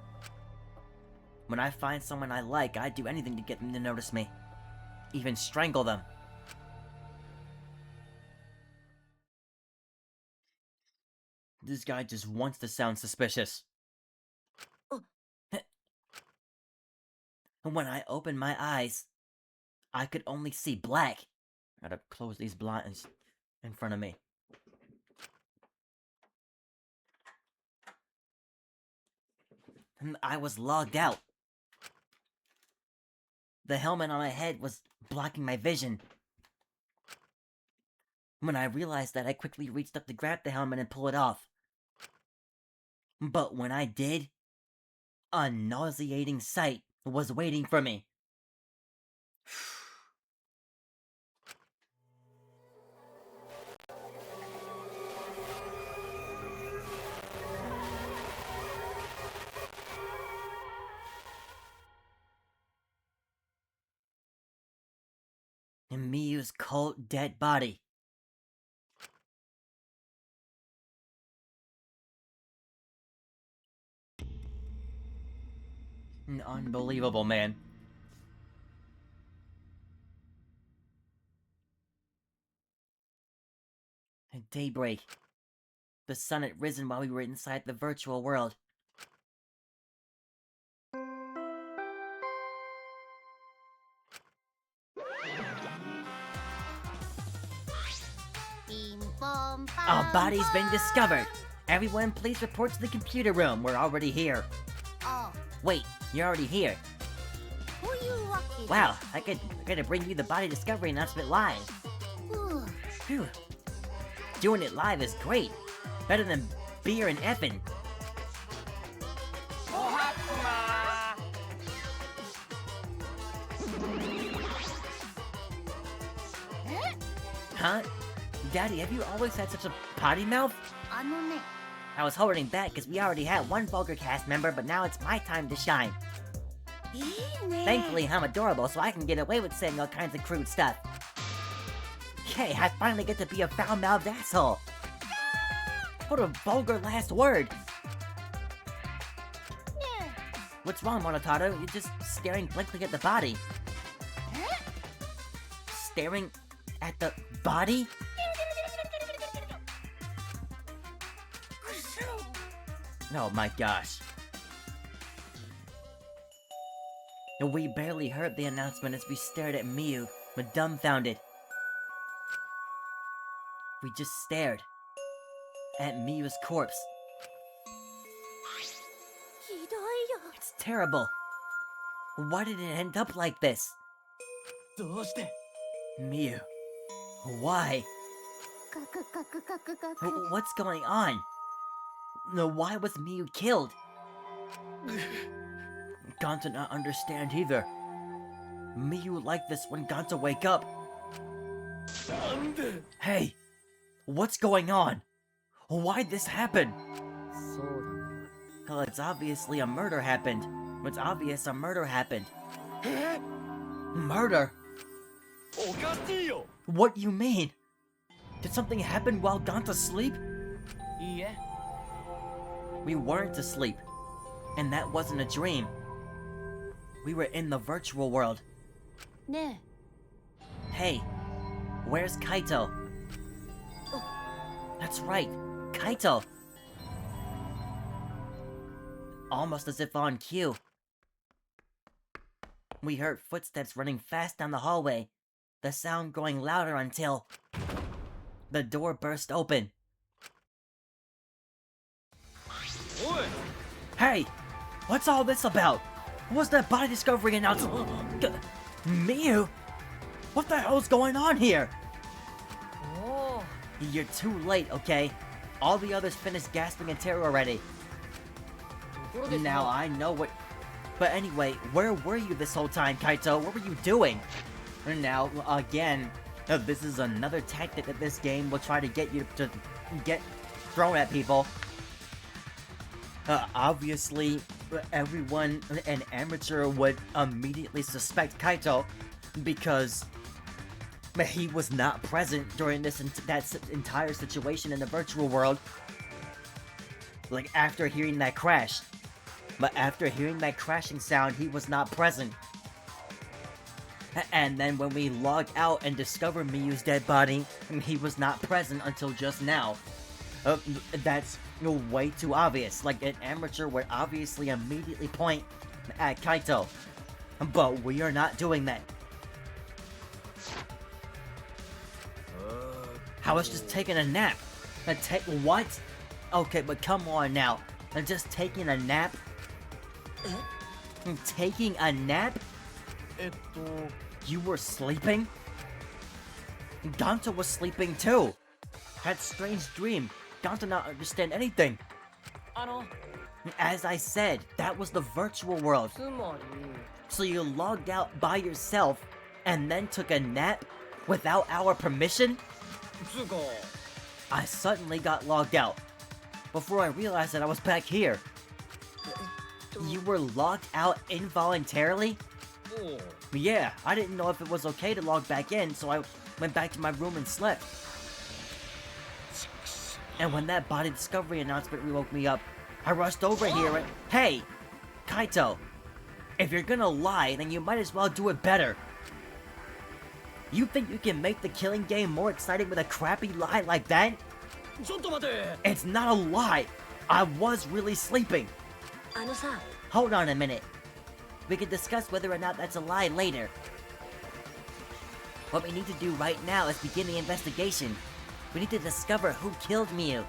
When I find someone I like, I'd do anything to get them to notice me. Even strangle them. This guy just wants to sound suspicious. And when I opened my eyes, I could only see black. I gotta close these blinds in front of me. And I was logged out. The helmet on my head was blocking my vision. When I realized that, I quickly reached up to grab the helmet and pull it off. But when I did, a nauseating sight was waiting for me. And Miyu's cold, dead body. Unbelievable, man. At daybreak. The sun had risen while we were inside the virtual world. Our body's been discovered. Everyone, please report to the computer room. We're already here. Wait, you're already here. Wow, I gotta bring you the body discovery announcement live. Phew. Doing it live is great. Better than beer and effing. Huh? Daddy, have you always had such a potty mouth? I was holding back because we already had one vulgar cast member, but now it's my time to shine. Thankfully, I'm adorable, so I can get away with saying all kinds of crude stuff. Okay, I finally get to be a foul-mouthed asshole. What a vulgar last word. What's wrong, Monotato? You're just staring blankly at the body. Staring at the body? Oh my gosh. We barely heard the announcement as we stared at Miyu, dumbfounded. We just stared at Miyu's corpse. It's terrible. Why did it end up like this? Miyu. Why? What's going on? No, why was Miyu killed? Ganta not understand either. Miyu like this when Ganta wake up. Hey, what's going on? Why'd this happen? Well, it's obviously a murder happened. It's obvious a murder happened. Murder? What you mean? Did something happen while Ganta asleep? We weren't asleep, and that wasn't a dream. We were in the virtual world. Hey, where's Kaito? That's right, Kaito! Almost as if on cue. We heard footsteps running fast down the hallway, the sound growing louder until the door burst open. Hey! What's all this about? What's that body discovery announcement? Miyu? What the hell's going on here? You're too late, okay? All the others finished gasping in terror already. Now I know what... But anyway, where were you this whole time, Kaito? What were you doing? Now, again, this is another tactic that this game will try to get you to get thrown at people. Obviously, everyone, an amateur, would immediately suspect Kaito because he was not present during that entire situation in the virtual world. Like, after hearing that crash. But after hearing that crashing sound, he was not present. And then when we log out and discover Miyu's dead body, he was not present until just now. That's way too obvious. Like, an amateur would obviously immediately point at Kaito. But we are not doing that. I was just taking a nap. What? Okay, but come on now. Just taking a nap? Taking a nap? You were sleeping? Ganta was sleeping too. Had strange dream. Ganta not understand anything. As I said, that was the virtual world. So you logged out by yourself and then took a nap without our permission? I suddenly got logged out before I realized that I was back here. You were logged out involuntarily? Yeah, I didn't know if it was okay to log back in, so I went back to my room and slept. And when that body discovery announcement woke me up, I rushed over here and... Hey! Kaito! If you're gonna lie, then you might as well do it better. You think you can make the killing game more exciting with a crappy lie like that? ちょっと待て It's not a lie! I was really sleeping! あのさ、 Hold on a minute. We can discuss whether or not that's a lie later. What we need to do right now is begin the investigation. We need to discover who killed Miu.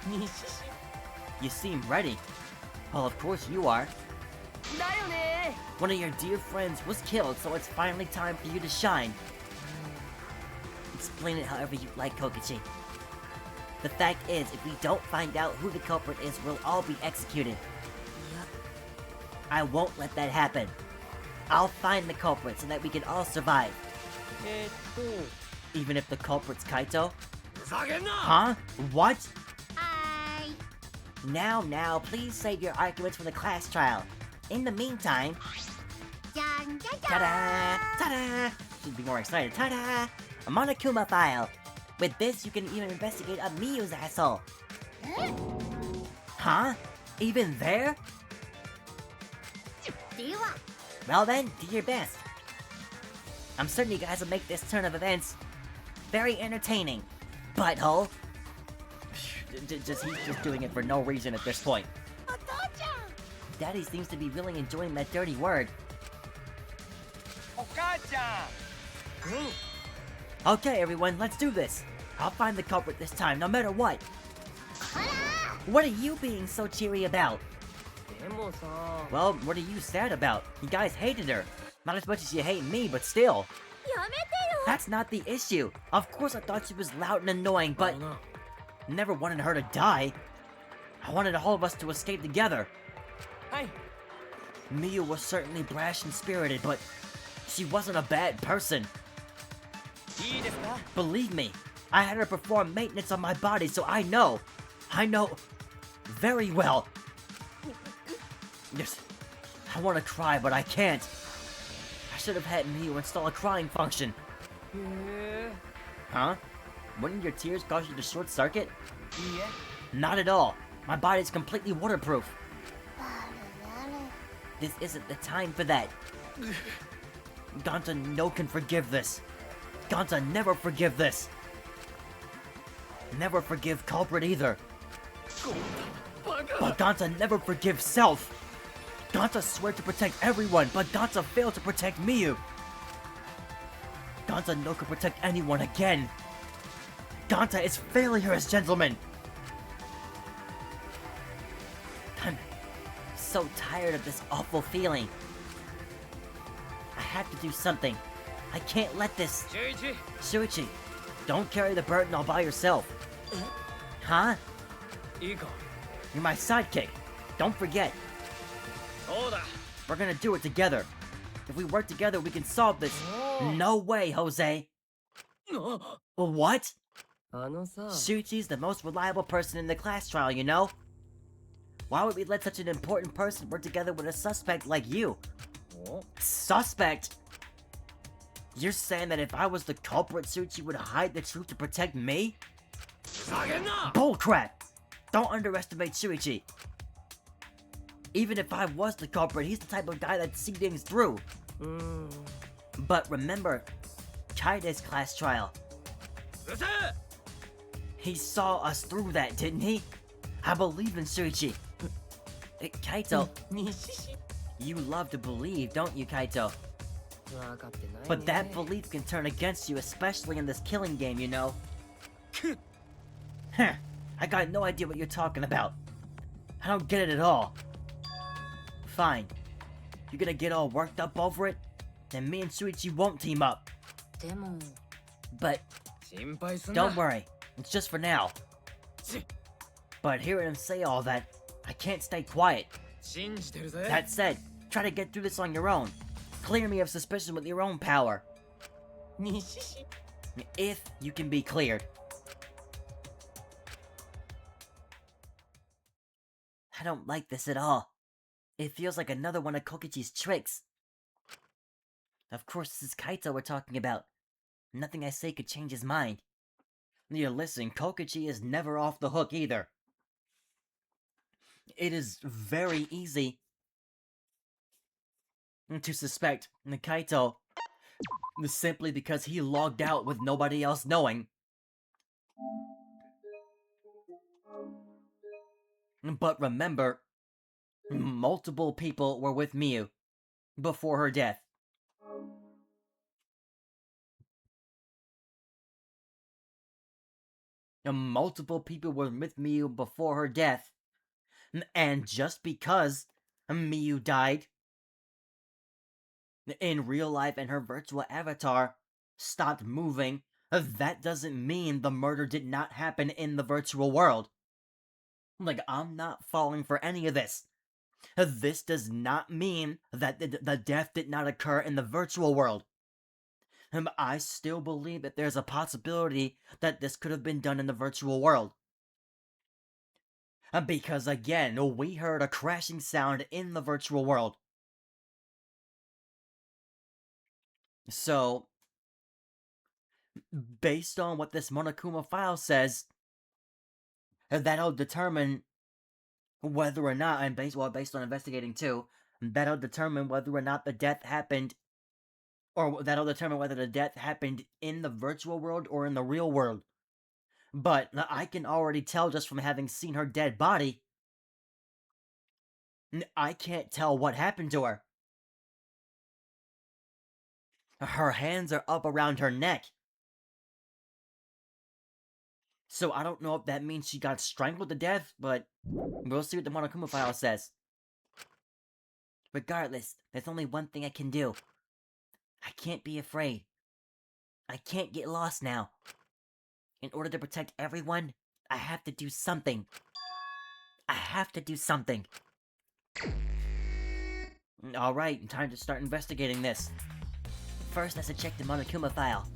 西 You seem ready. Well, of course you are. だよね One of your dear friends was killed, so it's finally time for you to shine. Explain it however you like, Kokichi. The fact is, if we don't find out who the culprit is, we'll all be executed. いや、 I won't let that happen. I'll find the culprit so that we can all survive. と Even if the culprit's Kaito? ふざけんな Huh? What? はーい。 Now, please save your arguments for the class trial. In the meantime, じゃんじゃじゃ ta-da! Ta-da! Should be more excited. Ta-da! A Monokuma file. With this, you can even investigate a Miyu's asshole. Huh? Even there? では、 Well then, do your best. I'm certain you guys will make this turn of events very entertaining. Butthole. He's just doing it for no reason at this point. お父ちゃん。 Daddy seems to be really enjoying that dirty word. お母ちゃん Okay, everyone, let's do this. I'll find the culprit this time, no matter what. ほら What are you being so cheery about? でもさ Well, what are you sad about? You guys hated her. Not as much as you hate me, but still. やめてよ。 That's not the issue. Of course I thought she was loud and annoying, but never wanted her to die. I wanted all of us to escape together. はい Miyu was certainly brash and spirited, but she wasn't a bad person. いいですか Believe me, I had her perform maintenance on my body, so I know very well. Yes, I want to cry, but I can't. I should have had Miyu install a crying function. へえ Huh? Wouldn't your tears cause you to short circuit? いいえ Not at all. My body's completely waterproof. なるなる。 This isn't the time for that. Gonta no can forgive this. Gonta never forgive this. Never forgive culprit either. バカ But Gonta never forgives self. Gonta swear to protect everyone, but Gonta failed to protect Miyu. Gonta no can protect anyone again. Gonta is failure as gentlemen. I'm so tired of this awful feeling. I have to do something. I can't let this. 中一 Shuichi, don't carry the burden all by yourself. Huh? いいか You're my sidekick. Don't forget. そうだ We're gonna do it together. If we work together, we can solve this. No way, Jose. あ Well, what? あのさ Shuichi's the most reliable person in the class trial, you know? Why would we let such an important person work together with a suspect like you? お Suspect? You're saying that if I was the culprit, Shuichi would hide the truth to protect me? ふざけんな Bullcrap! Don't underestimate Shuichi. Even if I was the culprit, he's the type of guy that'd see things through. うーん But remember, Kaide's class trial. うるせえ He saw us through that, didn't he? I believe in Shuichi. Kaito, 西 you love to believe, don't you, Kaito? 分かってないね But that belief can turn against you, especially in this killing game, you know? Huh, I got no idea what you're talking about. I don't get it at all. Fine. You're gonna get all worked up over it? Then me and Shuichi won't team up. でも、 But 心配すんな don't worry, it's just for now. ち But hearing him say all that, I can't stay quiet. 信じてるぜ That said, try to get through this on your own. Clear me of suspicion with your own power. 西 If you can be cleared. I don't like this at all. It feels like another one of Kokichi's tricks. Of course, this is Kaito we're talking about. Nothing I say could change his mind. Yeah, listen, Kokichi is never off the hook either. It is very easy to suspect Kaito Simply because he logged out with nobody else knowing. But remember, multiple people were with Miyu before her death. Multiple people were with Miyu before her death. And just because Miyu died in real life and her virtual avatar stopped moving, that doesn't mean the murder did not happen in the virtual world. Like, I'm not falling for any of this. This does not mean that the death did not occur in the virtual world. I still believe that there's a possibility that this could have been done in the virtual world. Because again, we heard a crashing sound in the virtual world. So, based on what this Monokuma file says, that'll determine whether or not, and based on investigating too, that'll determine whether or not the death happened, or that'll determine whether the death happened in the virtual world or in the real world. But I can already tell just from having seen her dead body, I can't tell what happened to her. Her hands are up around her neck. So I don't know if that means she got strangled to death, but we'll see what the Monokuma file says. Regardless, there's only one thing I can do. I can't be afraid. I can't get lost now. In order to protect everyone, I have to do something. I have to do something. Alright, time to start investigating this. First, let's check the Monokuma file.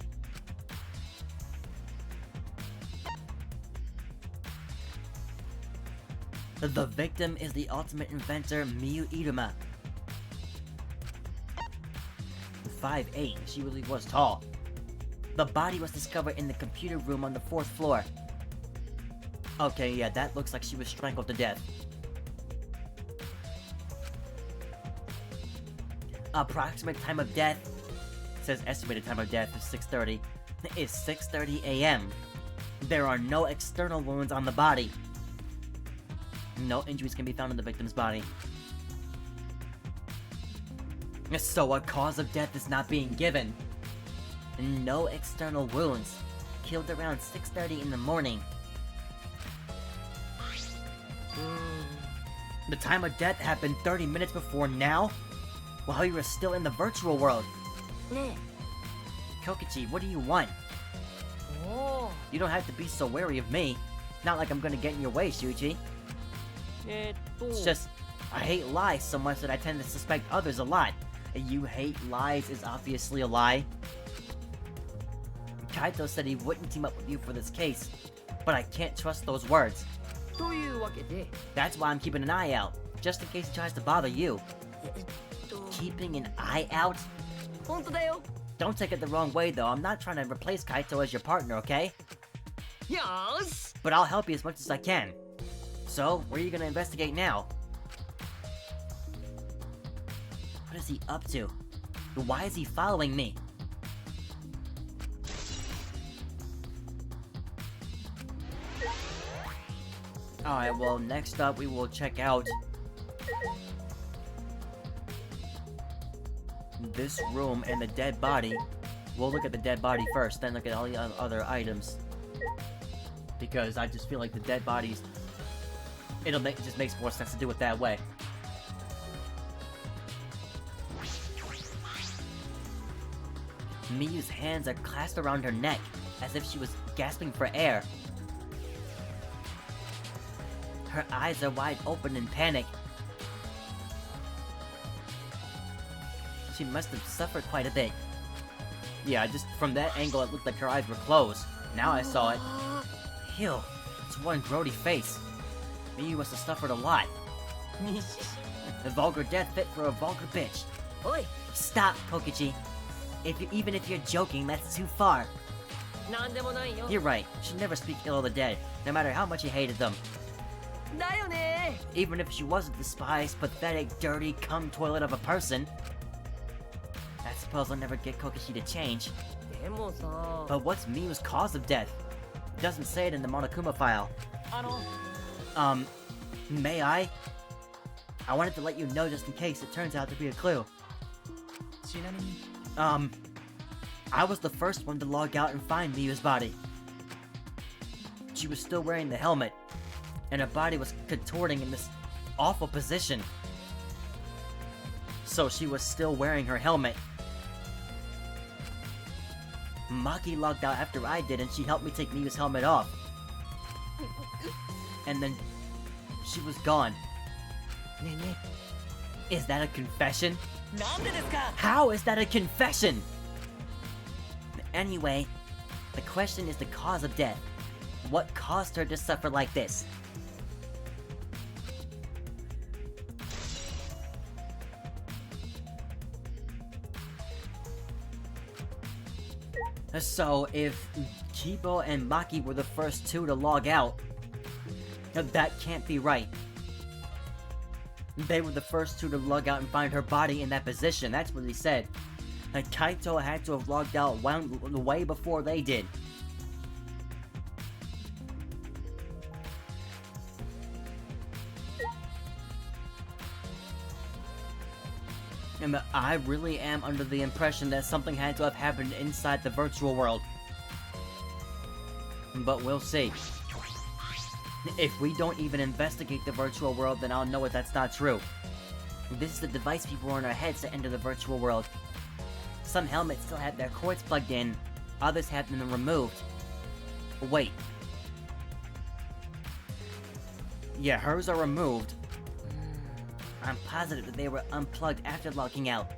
The victim is the ultimate inventor, Miyu Iruma. 5'8", she really was tall. The body was discovered in the computer room on the 4th floor. Okay, yeah, that looks like she was strangled to death. Approximate time of death, says estimated time of death is 6:30, is 6:30 a.m. There are no external wounds on the body. No injuries can be found in the victim's body. So a cause of death is not being given. No external wounds. Killed around 6:30 in the morning. The time of death happened 30 minutes before now, while you were still in the virtual world. Kokichi, what do you want? You don't have to be so wary of me. Not like I'm gonna get in your way, Shuichi. It's just, I hate lies so much that I tend to suspect others a lot. You hate lies is obviously a lie. Kaito said he wouldn't team up with you for this case, but I can't trust those words. That's why I'm keeping an eye out, just in case he tries to bother you. Keeping an eye out? Don't take it the wrong way though, I'm not trying to replace Kaito as your partner, okay? Yes. But I'll help you as much as I can. So, where are you gonna investigate now? What is he up to? Why is he following me? Alright, well, next up we will check out this room and the dead body. We'll look at the dead body first, then look at all the other items. Because I just feel like the dead bodies... it just makes more sense to do it that way. Miyu's hands are clasped around her neck, as if she was gasping for air. Her eyes are wide open in panic. She must have suffered quite a bit. Yeah, just from that angle it looked like her eyes were closed. Now I saw it. Ew, it's one grody face. Miyu must have suffered a lot. A vulgar death fit for a vulgar bitch. Oi! Stop, Kokichi. Even if you're joking, that's too far. You're right. You should never speak ill of the dead, no matter how much you hated them. Even if she was a despised, pathetic, dirty cum toilet of a person. That's suppose I'll never get Kokishi to change. でもさ But what's Miyu's cause of death? It doesn't say it in the Monokuma file. あの May I? I wanted to let you know just in case it turns out to be a clue. ちなみに I was the first one to log out and find Miyu's body. She was still wearing the helmet, and her body was contorting in this awful position. So she was still wearing her helmet. Maki logged out after I did, and she helped me take Miyu's helmet off. And then she was gone. ねえね Is that a confession? えなんでですか How is that a confession? Anyway, the question is the cause of death. What caused her to suffer like this? So, if Kibo and Maki were the first two to log out, that can't be right. They were the first two to log out and find her body in that position, that's what he said. Kaito had to have logged out way before they did. And I really am under the impression that something had to have happened inside the virtual world. But we'll see. If we don't even investigate the virtual world, then I'll know if that's not true. This is the device people wear on our heads to enter the virtual world. Some helmets still have their cords plugged in, others have them removed. Wait. Yeah, hers are removed. I'm positive that they were unplugged after logging out.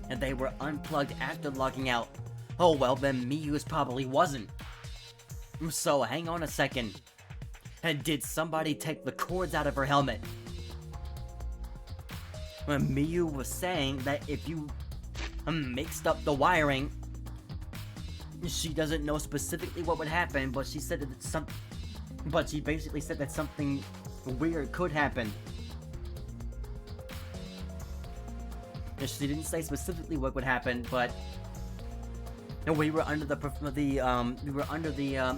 And they were unplugged after logging out. Oh well, then Miyu's probably wasn't. So, hang on a second. And did somebody take the cords out of her helmet? When Miyu was saying that if you mixed up the wiring, she doesn't know specifically what would happen, but she said that but she basically said that something weird could happen. She didn't say specifically what would happen, but we were under the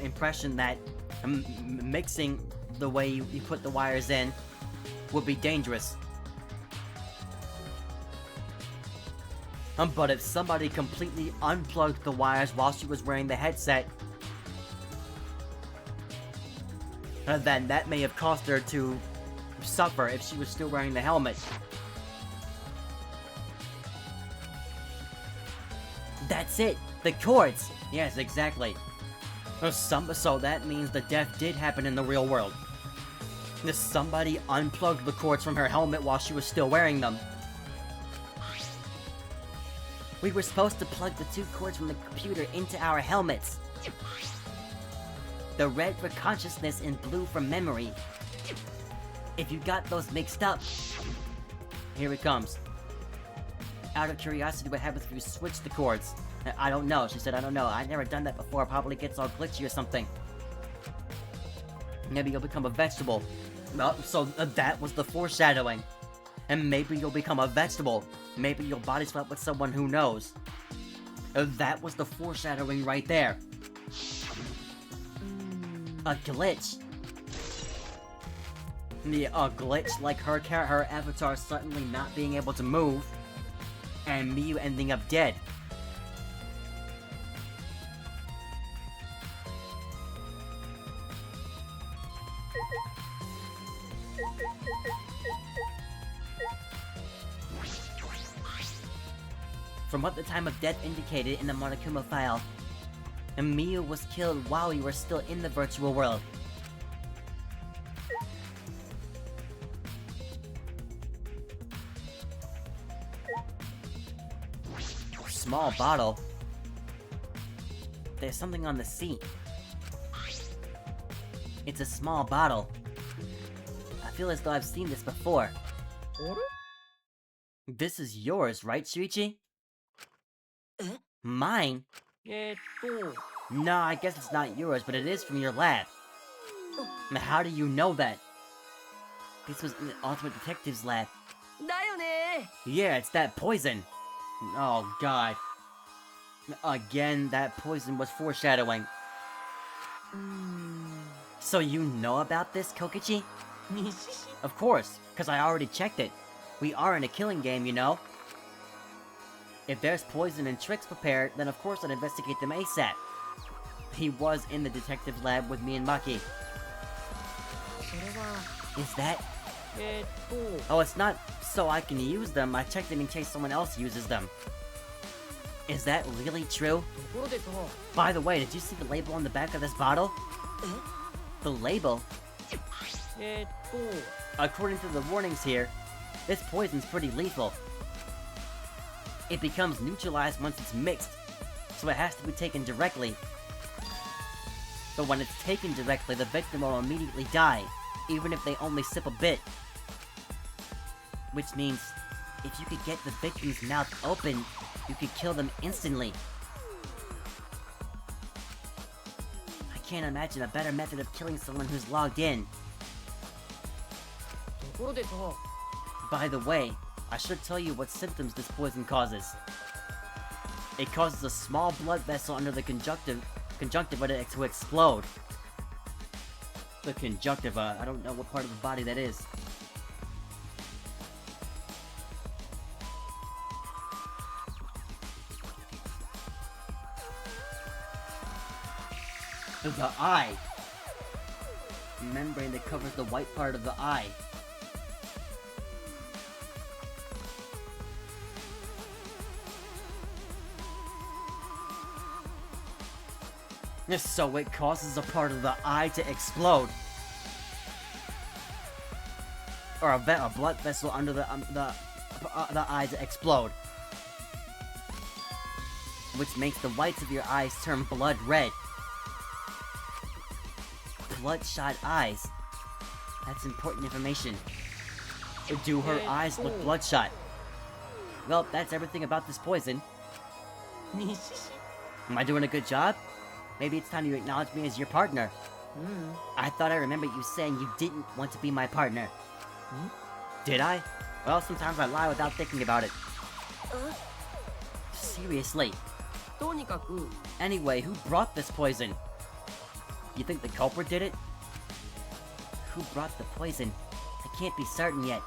impression that mixing the way you put the wires in would be dangerous. But if somebody completely unplugged the wires while she was wearing the headset, then that may have caused her to suffer if she was still wearing the helmet. That's it! The cords! Yes, exactly. So that means the death did happen in the real world. Somebody unplugged the cords from her helmet while she was still wearing them. We were supposed to plug the two cords from the computer into our helmets. The red for consciousness and blue for memory. If you got those mixed up... Here it comes. Out of curiosity, what happens if you switch the cords? I don't know, she said, I don't know. I've never done that before, probably gets all glitchy or something. Maybe you'll become a vegetable. Well, so that was the foreshadowing. And maybe you'll become a vegetable. Maybe you'll body swap with someone who knows. That was the foreshadowing right there. A glitch. Yeah, a glitch like her avatar suddenly not being able to move, and Miyu ending up dead. From what the time of death indicated in the Monokuma file, Miyu was killed while we were still in the virtual world. Small bottle. There's something on the seat. It's a small bottle. I feel as though I've seen this before. This is yours, right, Shuichi? Mine? No, I guess it's not yours, but it is from your lab. How do you know that? This was in the Ultimate Detective's lab. だよね Yeah, it's that poison. Oh god. Again, that poison was foreshadowing. So you know about this, Kokichi? 西市 Of course, because I already checked it. We are in a killing game, you know? If there's poison and tricks prepared, then of course I'd investigate them ASAP. He was in the detective lab with me and Maki. それは Is that? と Oh, it's not so I can use them. I checked it in case someone else uses them. Is that really true? ところでさ By the way, did you see the label on the back of this bottle? The label? と According to the warnings here, this poison's pretty lethal. It becomes neutralized once it's mixed, so it has to be taken directly. But when it's taken directly, the victim will immediately die, even if they only sip a bit. Which means, if you could get the victim's mouth open, you could kill them instantly. I can't imagine a better method of killing someone who's logged in. ところでさ By the way, I should tell you what symptoms this poison causes. It causes a small blood vessel under the conjunctiva to explode. The conjunctiva, I don't know what part of the body that is. The eye. Membrane that covers the white part of the eye. So it causes a part of the eye to explode. Or a blood vessel under the eye to explode. Which makes the whites of your eyes turn blood red. Bloodshot eyes. That's important information. Do her eyes look bloodshot? Well, that's everything about this poison. 西市 Am I doing a good job? Maybe it's time you acknowledge me as your partner. I thought I remembered you saying you didn't want to be my partner. Did I? Well, sometimes I lie without thinking about it. Seriously. とにかく Anyway, who brought this poison? You think the culprit did it? Who brought the poison? I can't be certain yet.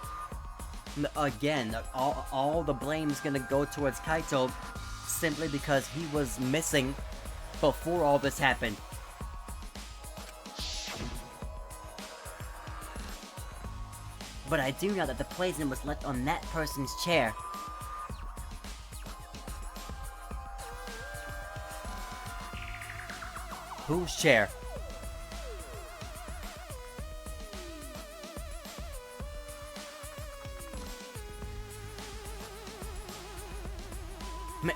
Again, all the blame's gonna go towards Kaito simply because he was missing before all this happened. But I do know that the poison was left on that person's chair. Whose chair?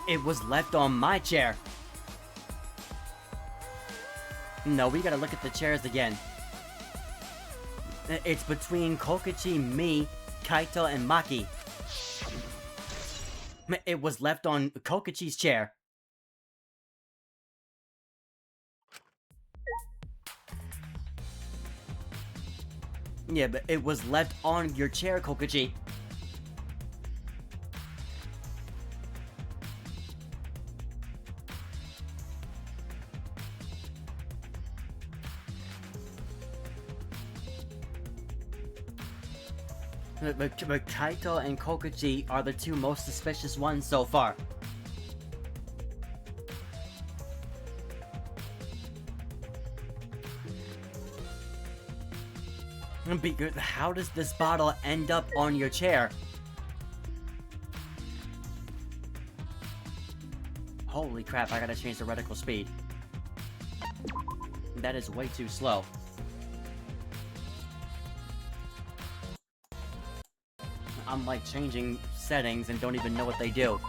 It was left on my chair. No, we gotta look at the chairs again. It's between Kokichi, me, Kaito, and Maki. It was left on Kokichi's chair. Yeah, but it was left on your chair, Kokichi. But Kaito and Kokichi are the two most suspicious ones so far. Because how does this bottle end up on your chair? Holy crap, I gotta change the reticle speed. That is way too slow. I'm like changing settings and don't even know what they do.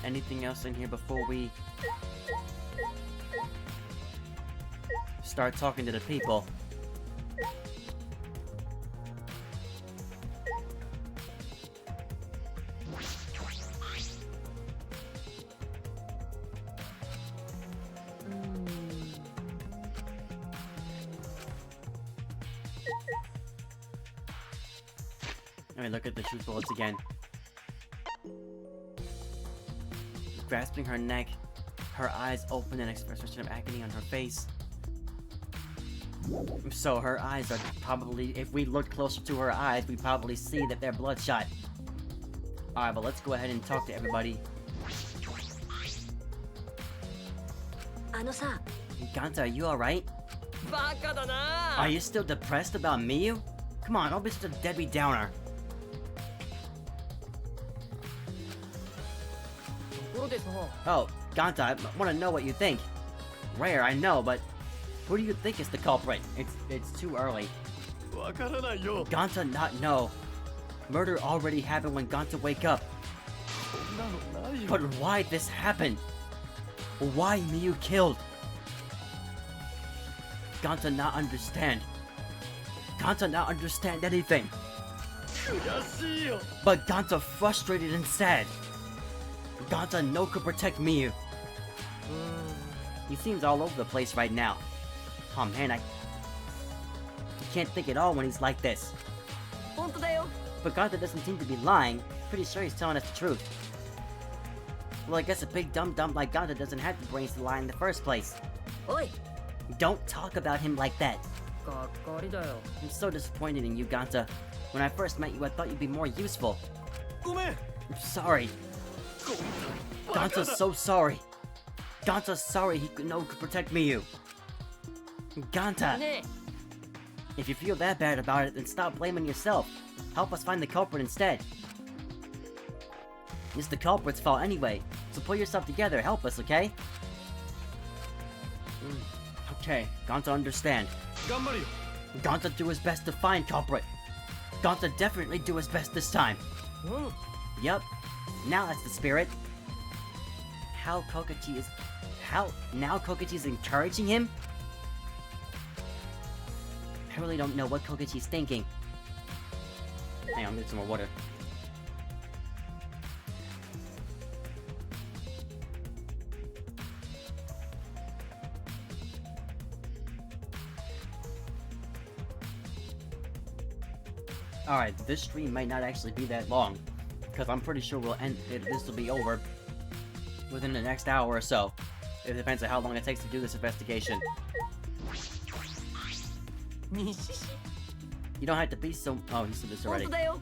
Anything else in here before we start talking to the people? Let me look at the truth bullets again. Grasping her neck, her eyes open, an expression of agony on her face. So her eyes are probably, if we look closer to her eyes, we probably see that they're bloodshot. Alright, but let's go ahead and talk to everybody. あのさ Ganta, are you alright? バカだな Are you still depressed about Miyu? Come on, don't be such a Debbie Downer. ところでさ Oh, Ganta, I want to know what you think. Rare, I know, but who do you think is the culprit? It's too early. わからないよ Ganta not know. Murder already happened when Ganta wake up. そんなのないよ But why this happened? Why Miyu killed? Ganta not understand. Ganta not understand anything. 悔しいよ But Ganta frustrated and sad. Ganta no could protect Miyu. He seems all over the place right now. Oh man, I can't think at all when he's like this. 本当だよ But Ganta doesn't seem to be lying. Pretty sure he's telling us the truth. Well, I guess a big dumb like Ganta doesn't have the brains to lie in the first place. おい Don't talk about him like that. がっかりだよ I'm so disappointed in you, Ganta. When I first met you, I thought you'd be more useful. ごめん I'm sorry. バカ Ganta's だ so sorry. Ganta's sorry he could protect Miyu. Ganta, ね if you feel that bad about it, then stop blaming yourself. Help us find the culprit instead. It's the culprit's fault anyway, so pull yourself together, help us, okay? Okay, Ganta understand. 頑張るよ Ganta do his best to find culprit. Ganta definitely do his best this time. うん Yup. Now that's the spirit. How now Kokichi's encouraging him? I really don't know what Kokichi's thinking. Hang on, get some more water. Alright, this stream might not actually be that long, because I'm pretty sure this will be over within the next hour or so. It depends on how long it takes to do this investigation. 西市 You don't have to be so... Oh, he said this 本 already. 当だよ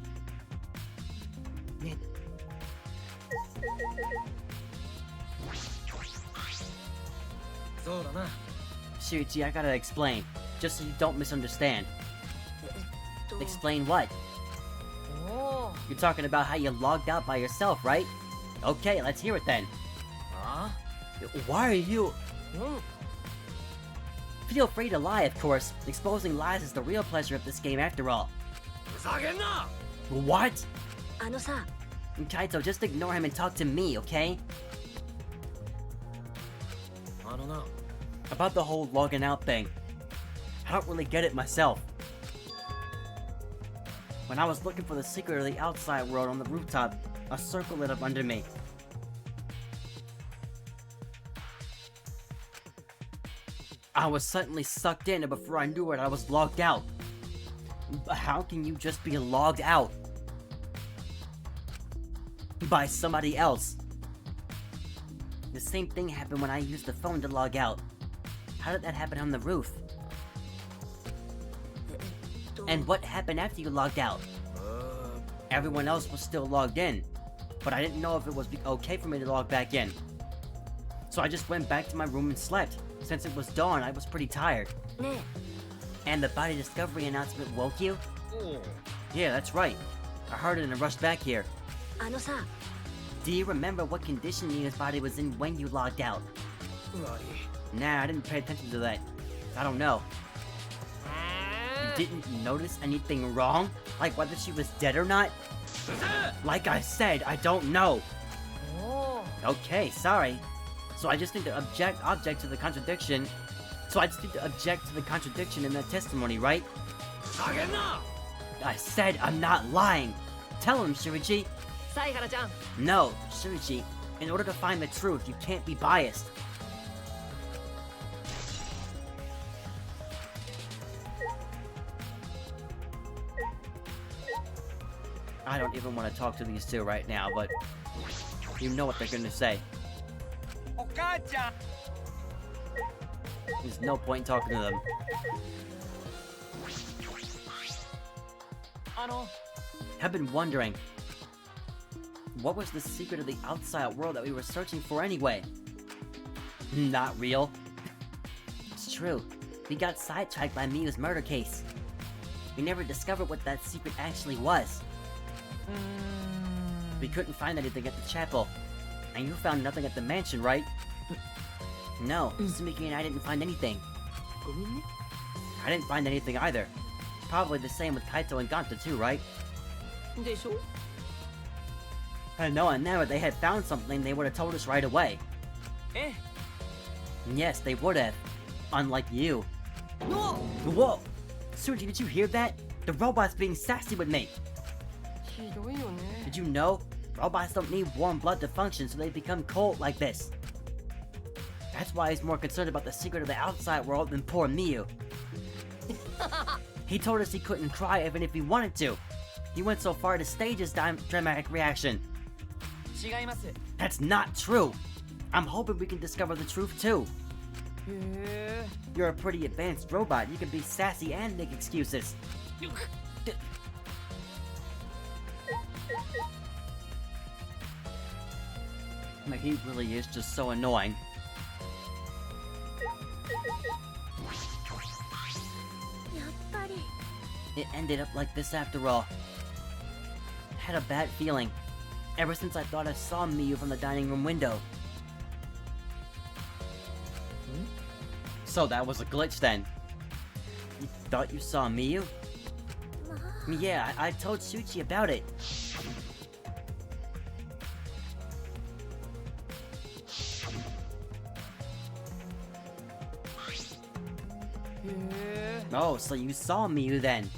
そうだな Shuichi, I gotta explain, just so you don't misunderstand. えっと Explain what? おお You're talking about how you logged out by yourself, right? Okay, let's hear it then. あ Why are you... うん Feel free to lie, of course. Exposing lies is the real pleasure of this game after all. ふざけんな What? あのさ Kaito, just ignore him and talk to me, okay? あのな About the whole logging out thing. I don't really get it myself. When I was looking for the secret of the outside world on the rooftop, a circle lit up under me. I was suddenly sucked in, and before I knew it, I was logged out. But how can you just be logged out? By somebody else. The same thing happened when I used the phone to log out. How did that happen on the roof? えっと And what happened after you logged out? Everyone else was still logged in, but I didn't know if it was okay for me to log back in. So I just went back to my room and slept. Since it was dawn, I was pretty tired. ね And the body discovery announcement woke you? おお Yeah, that's right. I heard it and I rushed back here. えあのさ Do you remember what condition Nina's body was in when you logged out? 悪い Nah, I didn't pay attention to that. I don't know. あ You didn't notice anything wrong? Like whether she was dead or not? Like I said, I don't know. おお Okay, sorry. So I just need to object to the contradiction. So I just need to object to the contradiction in that testimony, right? ふざけんな I said I'm not lying. Tell him, Shuichi. 犀原ちゃん No, Shuichi. In order to find the truth, you can't be biased. I don't even want to talk to these two right now, but you know what they're gonna say. There's no point in talking to them. I've been wondering, what was the secret of the outside world that we were searching for anyway? Not real. It's true. We got sidetracked by Miyu's murder case. We never discovered what that secret actually was. We couldn't find anything at the chapel. And you found nothing at the mansion, right? No, Sumiki and I didn't find anything. I didn't find anything either. Probably the same with Kaito and Ganta too, right? And knowing now if they had found something, they would have told us right away. Yes, they would have. Unlike you. Whoa! Suji, did you hear that? The robot's being sassy with me! Did you know? Robots don't need warm blood to function, so they become cold like this. That's why he's more concerned about the secret of the outside world than poor Miyu. He told us he couldn't cry even if he wanted to. He went so far to stage his dramatic reaction. That's not true! I'm hoping we can discover the truth too. You're a pretty advanced robot. You can be sassy and make excuses. Like, he really is just so annoying. It ended up like this after all. I had a bad feeling. Ever since I thought I saw Miyu from the dining room window. So that was a glitch then. You thought you saw Miyu? Yeah, I told Shuichi about it. Oh, so you saw Miyu then?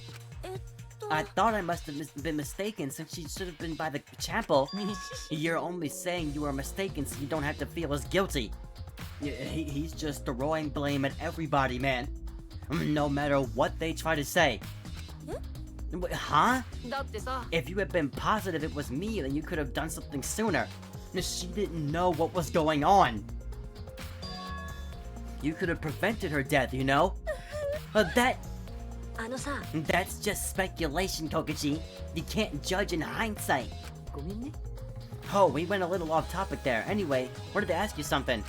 I thought I must have been mistaken since she should have been by the chapel. You're only saying you were mistaken so you don't have to feel as guilty. He's just throwing blame at everybody, man. No matter what they try to say. Huh? If you had been positive it was me, then you could have done something sooner. She didn't know what was going on. You could have prevented her death, you know? That's just speculation, Kokichi. You can't judge in hindsight. Oh, we went a little off topic there. Anyway, wanted to ask you something.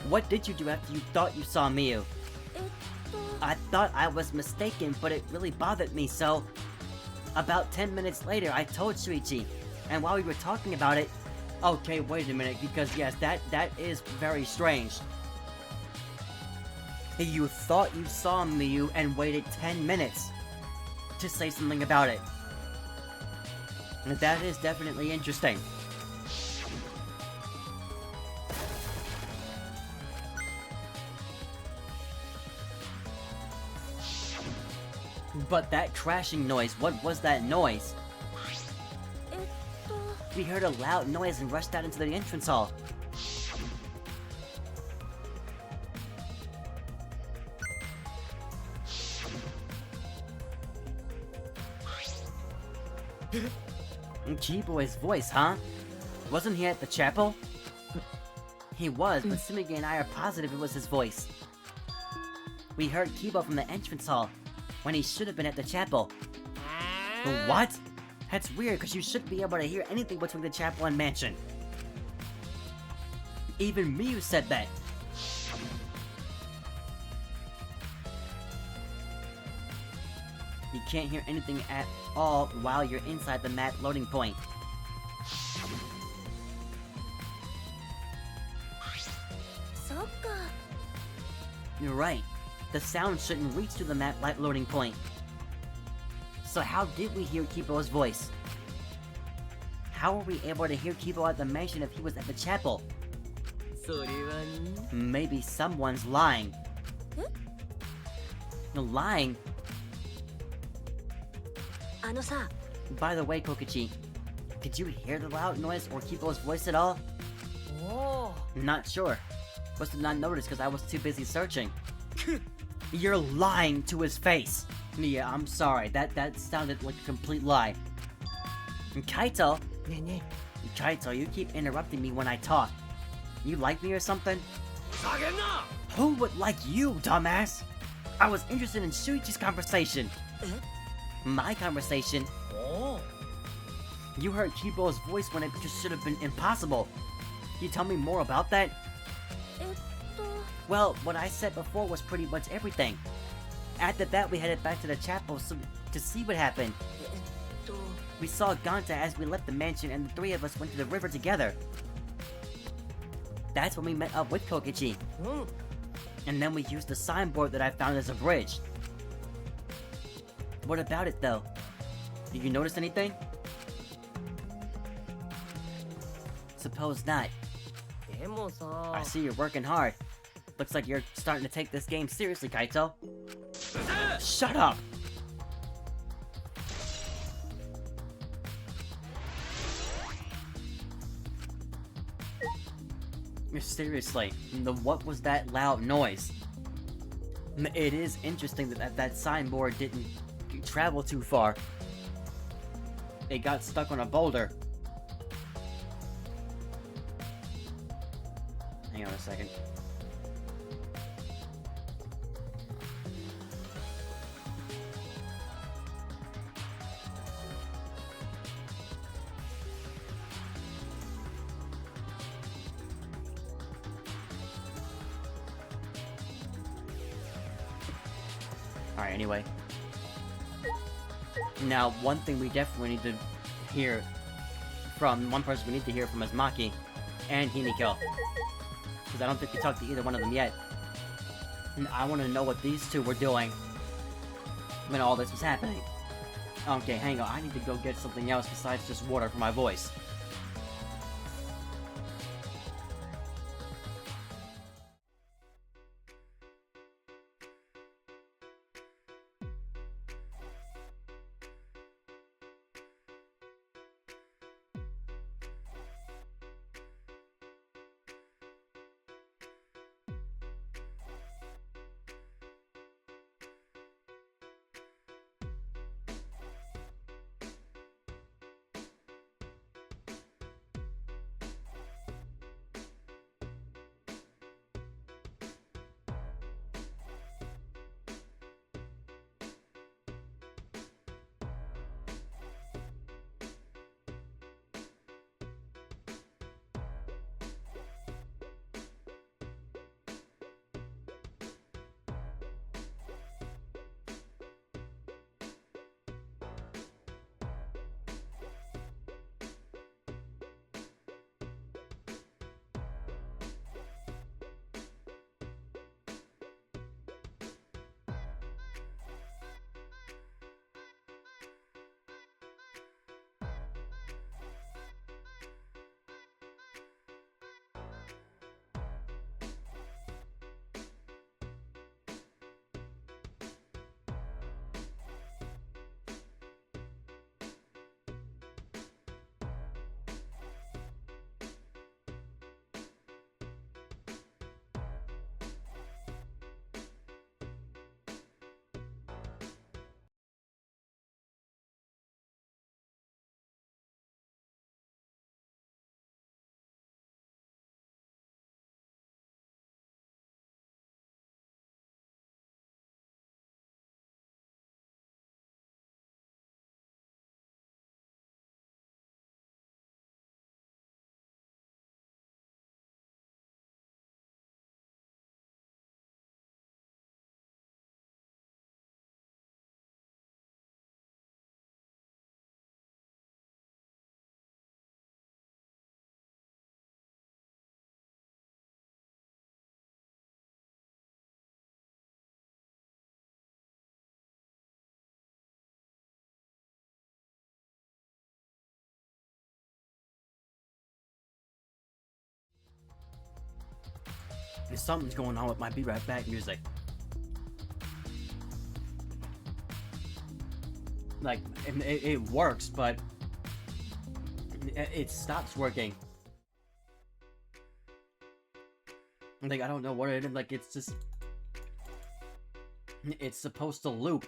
What did you do after you thought you saw Miyu? I thought I was mistaken, but it really bothered me, so... About 10 minutes later, I told Shuichi. And while we were talking about it... Okay, wait a minute, because yes, that is very strange. You thought you saw Miyu and waited 10 minutes to say something about it. That is definitely interesting. But that crashing noise, what was that noise? We heard a loud noise and rushed out into the entrance hall. Kibo's voice, huh? Wasn't he at the chapel? He was, but Sumigi and I are positive it was his voice. We heard Kibo from the entrance hall, when he should have been at the chapel. What? That's weird, because you shouldn't be able to hear anything between the chapel and mansion. Even Miyu said that. You can't hear anything at all while you're inside the map loading point. You're right. The sound shouldn't reach to the map loading point. So how did we hear Kibo's voice? How were we able to hear Kibo at the mansion if he was at the chapel? Maybe someone's lying. Lying? By the way, Kokichi, did you hear the loud noise or Kibo's voice at all? Not sure. Must have not noticed because I was too busy searching. You're lying to his face. Yeah, I'm sorry. That sounded like a complete lie. Kaito? ねえね Kaito, you keep interrupting me when I talk. You like me or something? ふざけんな Who would like you, dumbass? I was interested in Shuichi's conversation. え My conversation? おお You heard Kibo's voice when it just should have been impossible. Can you tell me more about that? えっと Well, what I said before was pretty much everything. After that, we headed back to the chapel to see what happened. えっと We saw Ganta as we left the mansion, and the three of us went to the river together. That's when we met up with Kokichi. うん And then we used the signboard that I found as a bridge. What about it, though? Did you notice anything? Suppose not. でもさ I see you're working hard. Looks like you're starting to take this game seriously, Kaito. うぜ Shut up! Seriously, what was that loud noise? It is interesting that that signboard didn't travel too far. It got stuck on a boulder. Hang on a second. Alright, anyway. Now, one thing we definitely need to hear from, one person we need to hear from is Maki and Himiko. Because I don't think we talked to either one of them yet. And I want to know what these two were doing when all this was happening. Okay, hang on, I need to go get something else besides just water for my voice. Something's going on with my Be Right Back music. Like, it works, but it stops working. Like, I don't know what it is, like, it's just... It's supposed to loop.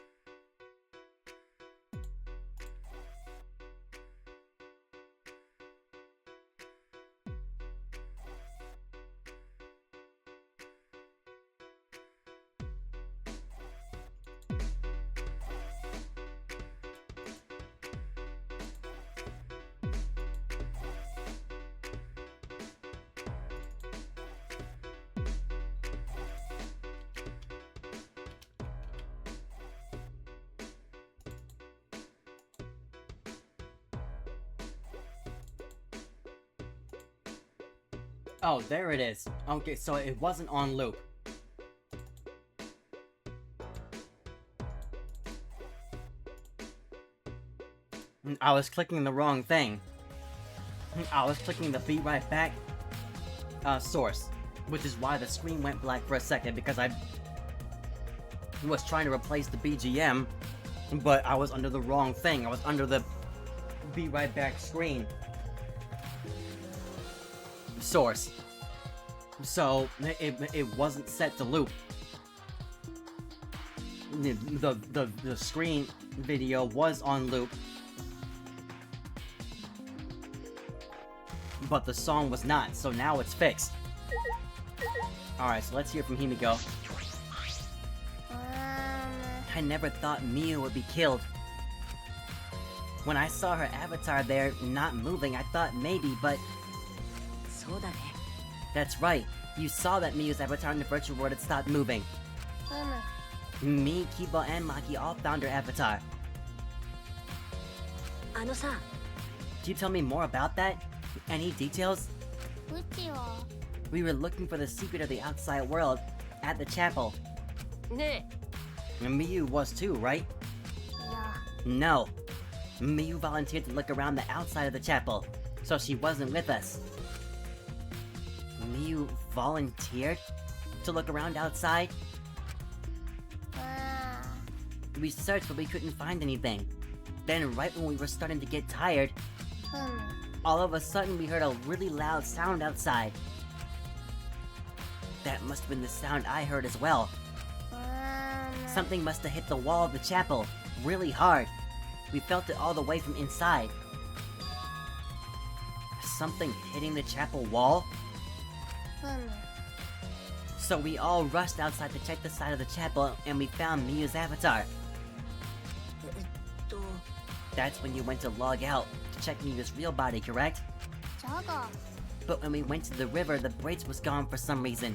Oh, there it is. Okay, so it wasn't on loop. I was clicking the wrong thing. I was clicking the Be Right Back source, which is why the screen went black for a second, because I was trying to replace the BGM, but I was under the wrong thing. I was under the Be Right Back screen source. So, it wasn't set to loop. The screen video was on loop, but the song was not, so now it's fixed. Alright, so let's hear from Himiko. I never thought Miu would be killed. When I saw her avatar there, not moving, I thought maybe, but... そうだね That's right. You saw that Miu's avatar in the virtual world had stopped moving. Me, Kiba, and Maki all found her avatar. あのさ Can you tell me more about that? Any details? うちは We were looking for the secret of the outside world at the chapel. ね Miu was too, right? いや No. Miu volunteered to look around the outside of the chapel, so she wasn't with us. Miu volunteered to look around outside? あ We searched, but we couldn't find anything. Then, right when we were starting to get tired, ーふむ all of a sudden we heard a really loud sound outside. That must have been the sound I heard as well. Something must have hit the wall of the chapel, really hard. We felt it all the way from inside. Something hitting the chapel wall? ふむ So we all rushed outside to check the side of the chapel, and we found Miu's avatar. と That's when you went to log out to check Miu's real body, correct? じゃが But when we went to the river, the bridge was gone for some reason.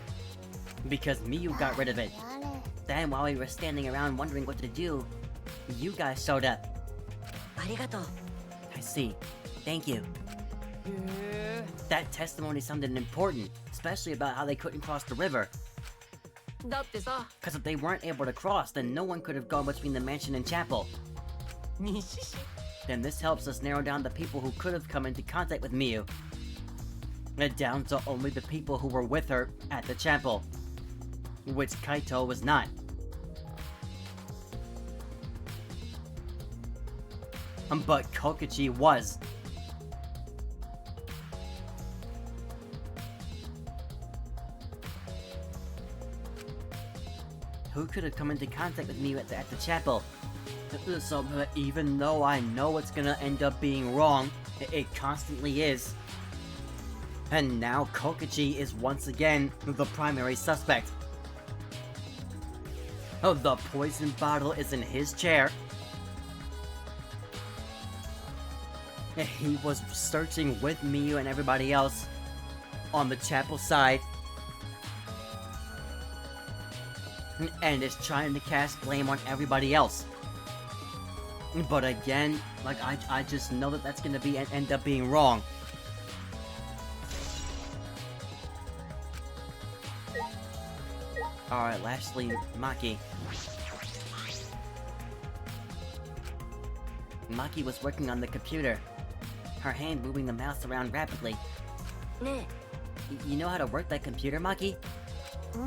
Because Miu got rid of it. やれ Then while we were standing around wondering what to do, you guys showed up. ありがとう I see. Thank you. へ That testimony sounded important, especially about how they couldn't cross the river. えだってさ Because if they weren't able to cross, then no one could have gone between the mansion and chapel. 西市 Then this helps us narrow down the people who could have come into contact with Miu. Down to only the people who were with her at the chapel. Which Kaito was not. But Kokichi was. Who could have come into contact with me at the chapel? So, even though I know it's gonna end up being wrong, it constantly is. And now Kokichi is once again the primary suspect. Oh, the poison bottle is in his chair. He was searching with Miu and everybody else on the chapel side. And is trying to cast blame on everybody else. But again, like, I just know that that's gonna be end up being wrong. Alright, lastly, Maki. Maki was working on the computer, her hand moving the mouse around rapidly. ね You know how to work that computer, Maki? えう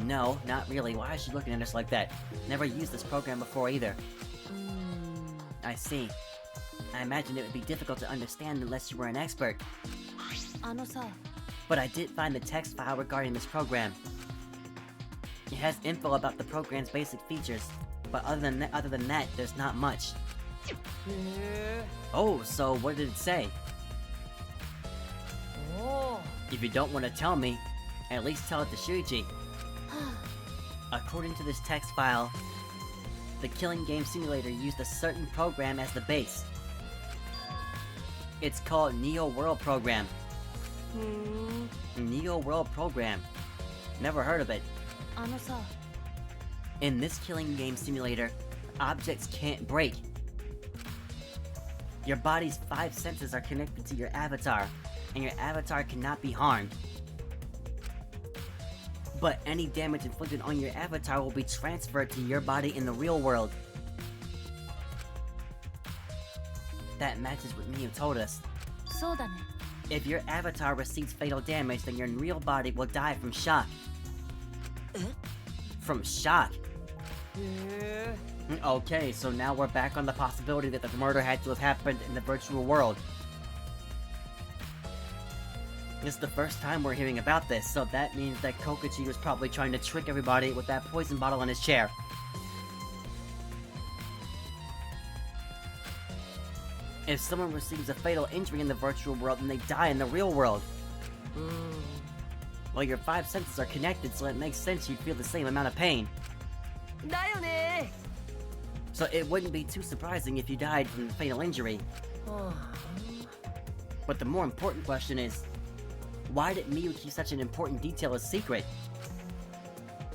ん No, not really. Why is she looking at us like that? Never used this program before either. うーん I see. I imagine it would be difficult to understand unless you were an expert. あのさ But I did find the text file regarding this program. It has info about the program's basic features, but other than that, there's not much. へえ Oh, so what did it say? おお If you don't want to tell me, at least tell it to Shuichi. は According to this text file, the killing game simulator used a certain program as the base. It's called Neo World Program. ふーん Neo World Program. Never heard of it. あのさ In this killing game simulator, objects can't break. Your body's 5 senses are connected to your avatar, and your avatar cannot be harmed. But any damage inflicted on your avatar will be transferred to your body in the real world. That matches what Miu told us. そうだね。 If your avatar receives fatal damage, then your real body will die from shock. From shock? へえ Okay, so now we're back on the possibility that the murder had to have happened in the virtual world. This is the first time we're hearing about this, so that means that Kokichi was probably trying to trick everybody with that poison bottle in his chair. If someone receives a fatal injury in the virtual world, then they die in the real world. うん Well, your 5 senses are connected, so it makes sense you'd feel the same amount of pain. だよね So it wouldn't be too surprising if you died from the fatal injury. は But the more important question is, why did Miu keep such an important detail a secret?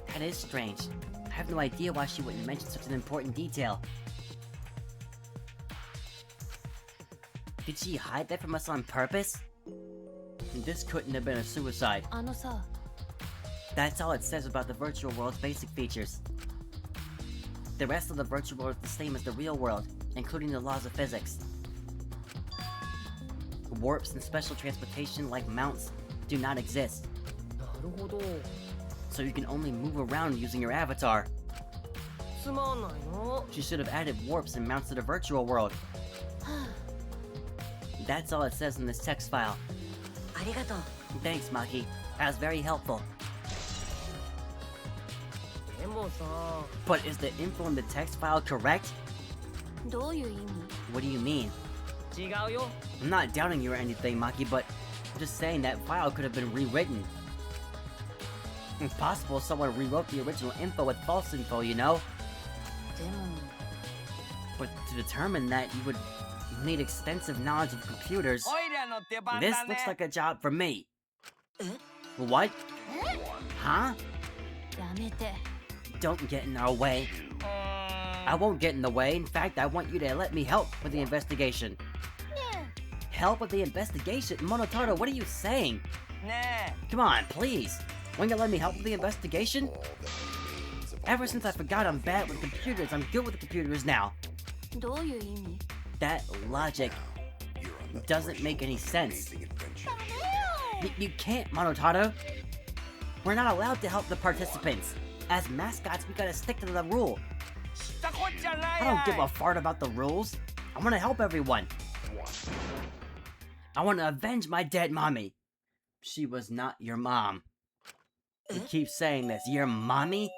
That is strange. I have no idea why she wouldn't mention such an important detail. Did she hide that from us on purpose? This couldn't have been a suicide. あのさ、 That's all it says about the virtual world's basic features. The rest of the virtual world is the same as the real world, including the laws of physics. Warps and special transportation like mounts do not exist, なるほど so you can only move around using your avatar. つまんないの She should have added warps and mounts to the virtual world. That's all it says in this text file. ありがとう Thanks, Maki. That was very helpful. でもさ But is the info in the text file correct? どういう意味？ What do you mean? 違うよ I'm not doubting you or anything, Maki, but I'm just saying that file could have been rewritten. It's possible someone rewrote the original info with false info, you know? でも But to determine that, you would need extensive knowledge of computers. おいらの出番 This だね looks like a job for me. え What? Huh? やめて。 Don't get in our way. I won't get in the way. In fact, I want you to let me help with the investigation. Help with the investigation? Monotaro, what are you saying? ね Come on, please. Won't you let me help with the investigation? Ever since I forgot I'm bad with computers, I'm good with computers now. どういう意味？ That logic doesn't make any sense. You can't, Monotaro. We're not allowed to help the participants. As mascots, we gotta stick to the rule. え知ったこっちゃない I don't give a fart about the rules. I wanna help everyone. I wanna avenge my dead mommy. She was not your mom. You keep saying this. Your mommy?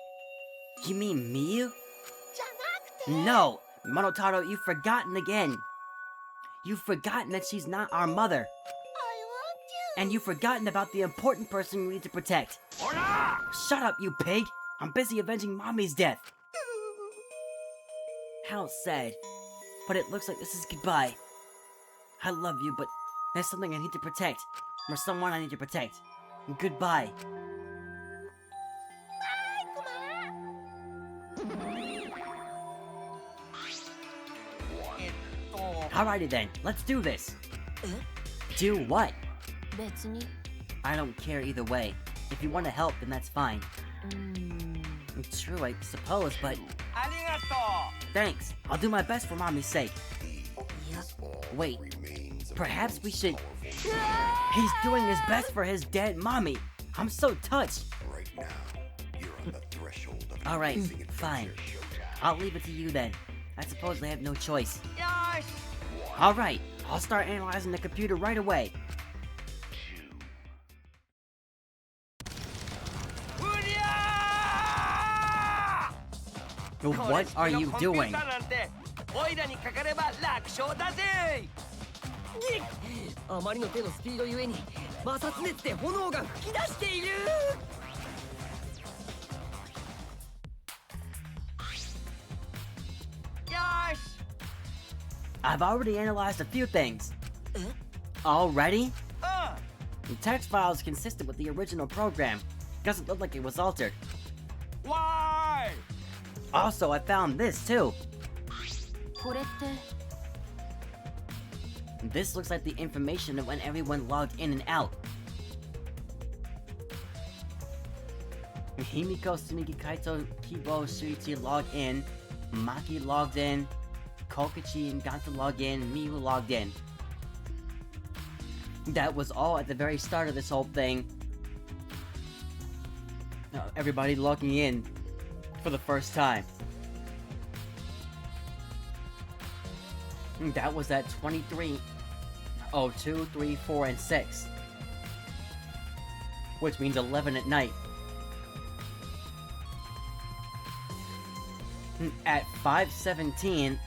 You mean Miu? No! Monotaro, you've forgotten again. You've forgotten that she's not our mother. And you've forgotten about the important person we need to protect. ほら Shut up, you pig! I'm busy avenging mommy's death. How sad. But it looks like this is goodbye. I love you, but there's something I need to protect. Or someone I need to protect. Goodbye. Alrighty then, let's do this. Do what? 別に。 I don't care either way. If you want to help, then that's fine. うーん。 True, I suppose, but ありがと thanks. I'll do my best for mommy's sake. ういや Wait, perhaps we should... He's doing his best for his dead mommy. I'm so touched. Right now, you're on the threshold of Alright, facing fine. adventure, Showtime. I'll leave it to you then. I suppose they have no choice. よーし Alright, I'll start analyzing the computer right away. うりゃー What are you これ式のコンピュ doing? ーターなんておいらにかかれば楽勝だぜぎっあまりの手のスピードゆえに摩擦熱で炎が噴き出しているよーし I've already analyzed a few things. Already? う The text file is consistent with the original program. Doesn't look like it was altered. んわーい Also, I found this too. これって。This looks like the information of when everyone logged in and out. Himiko, Sumiki, Kaito, Kibo, Shuichi logged in, Maki logged in, Kokichi and Ganta logged in, Miyu logged in. That was all at the very start of this whole thing. Everybody logging in for the first time. That was at 23, 2, 3, 4, and 6. Which means 11 at night. At 5:17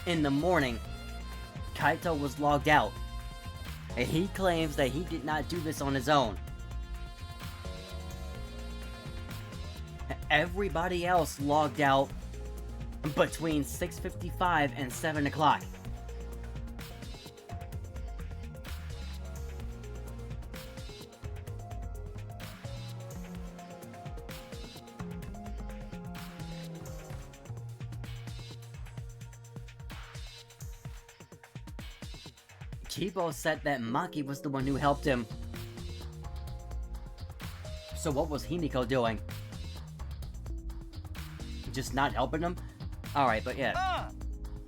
in the morning, Kaito was logged out. And he claims that he did not do this on his own. Everybody else logged out between 6:55 and 7 o'clock. Kibo said that Maki was the one who helped him. So what was Himiko doing? Just not helping him? Alright, but yeah.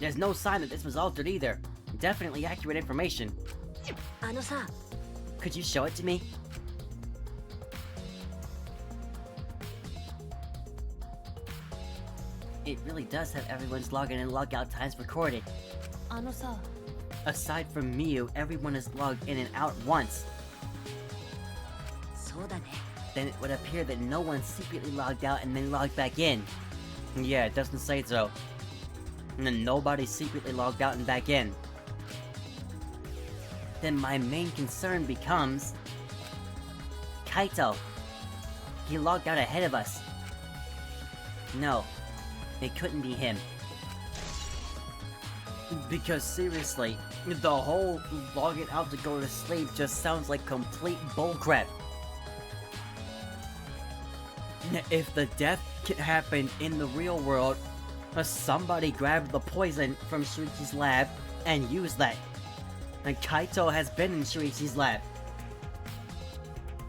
There's no sign that this was altered either. Definitely accurate information. あのさ、 Could you show it to me? It really does have everyone's login and logout times recorded. あのさ、 Aside from Miyu, everyone is logged in and out once. そうだね。 Then it would appear that no one secretly logged out and then logged back in. Yeah, it doesn't say so. And then nobody secretly logged out and back in. Then my main concern becomes... Kaito. He logged out ahead of us. No, it couldn't be him. Because seriously, the whole logging out to go to sleep just sounds like complete bullcrap. If the death happened in the real world, somebody grabbed the poison from Shuichi's lab and used that. And Kaito has been in Shuichi's lab.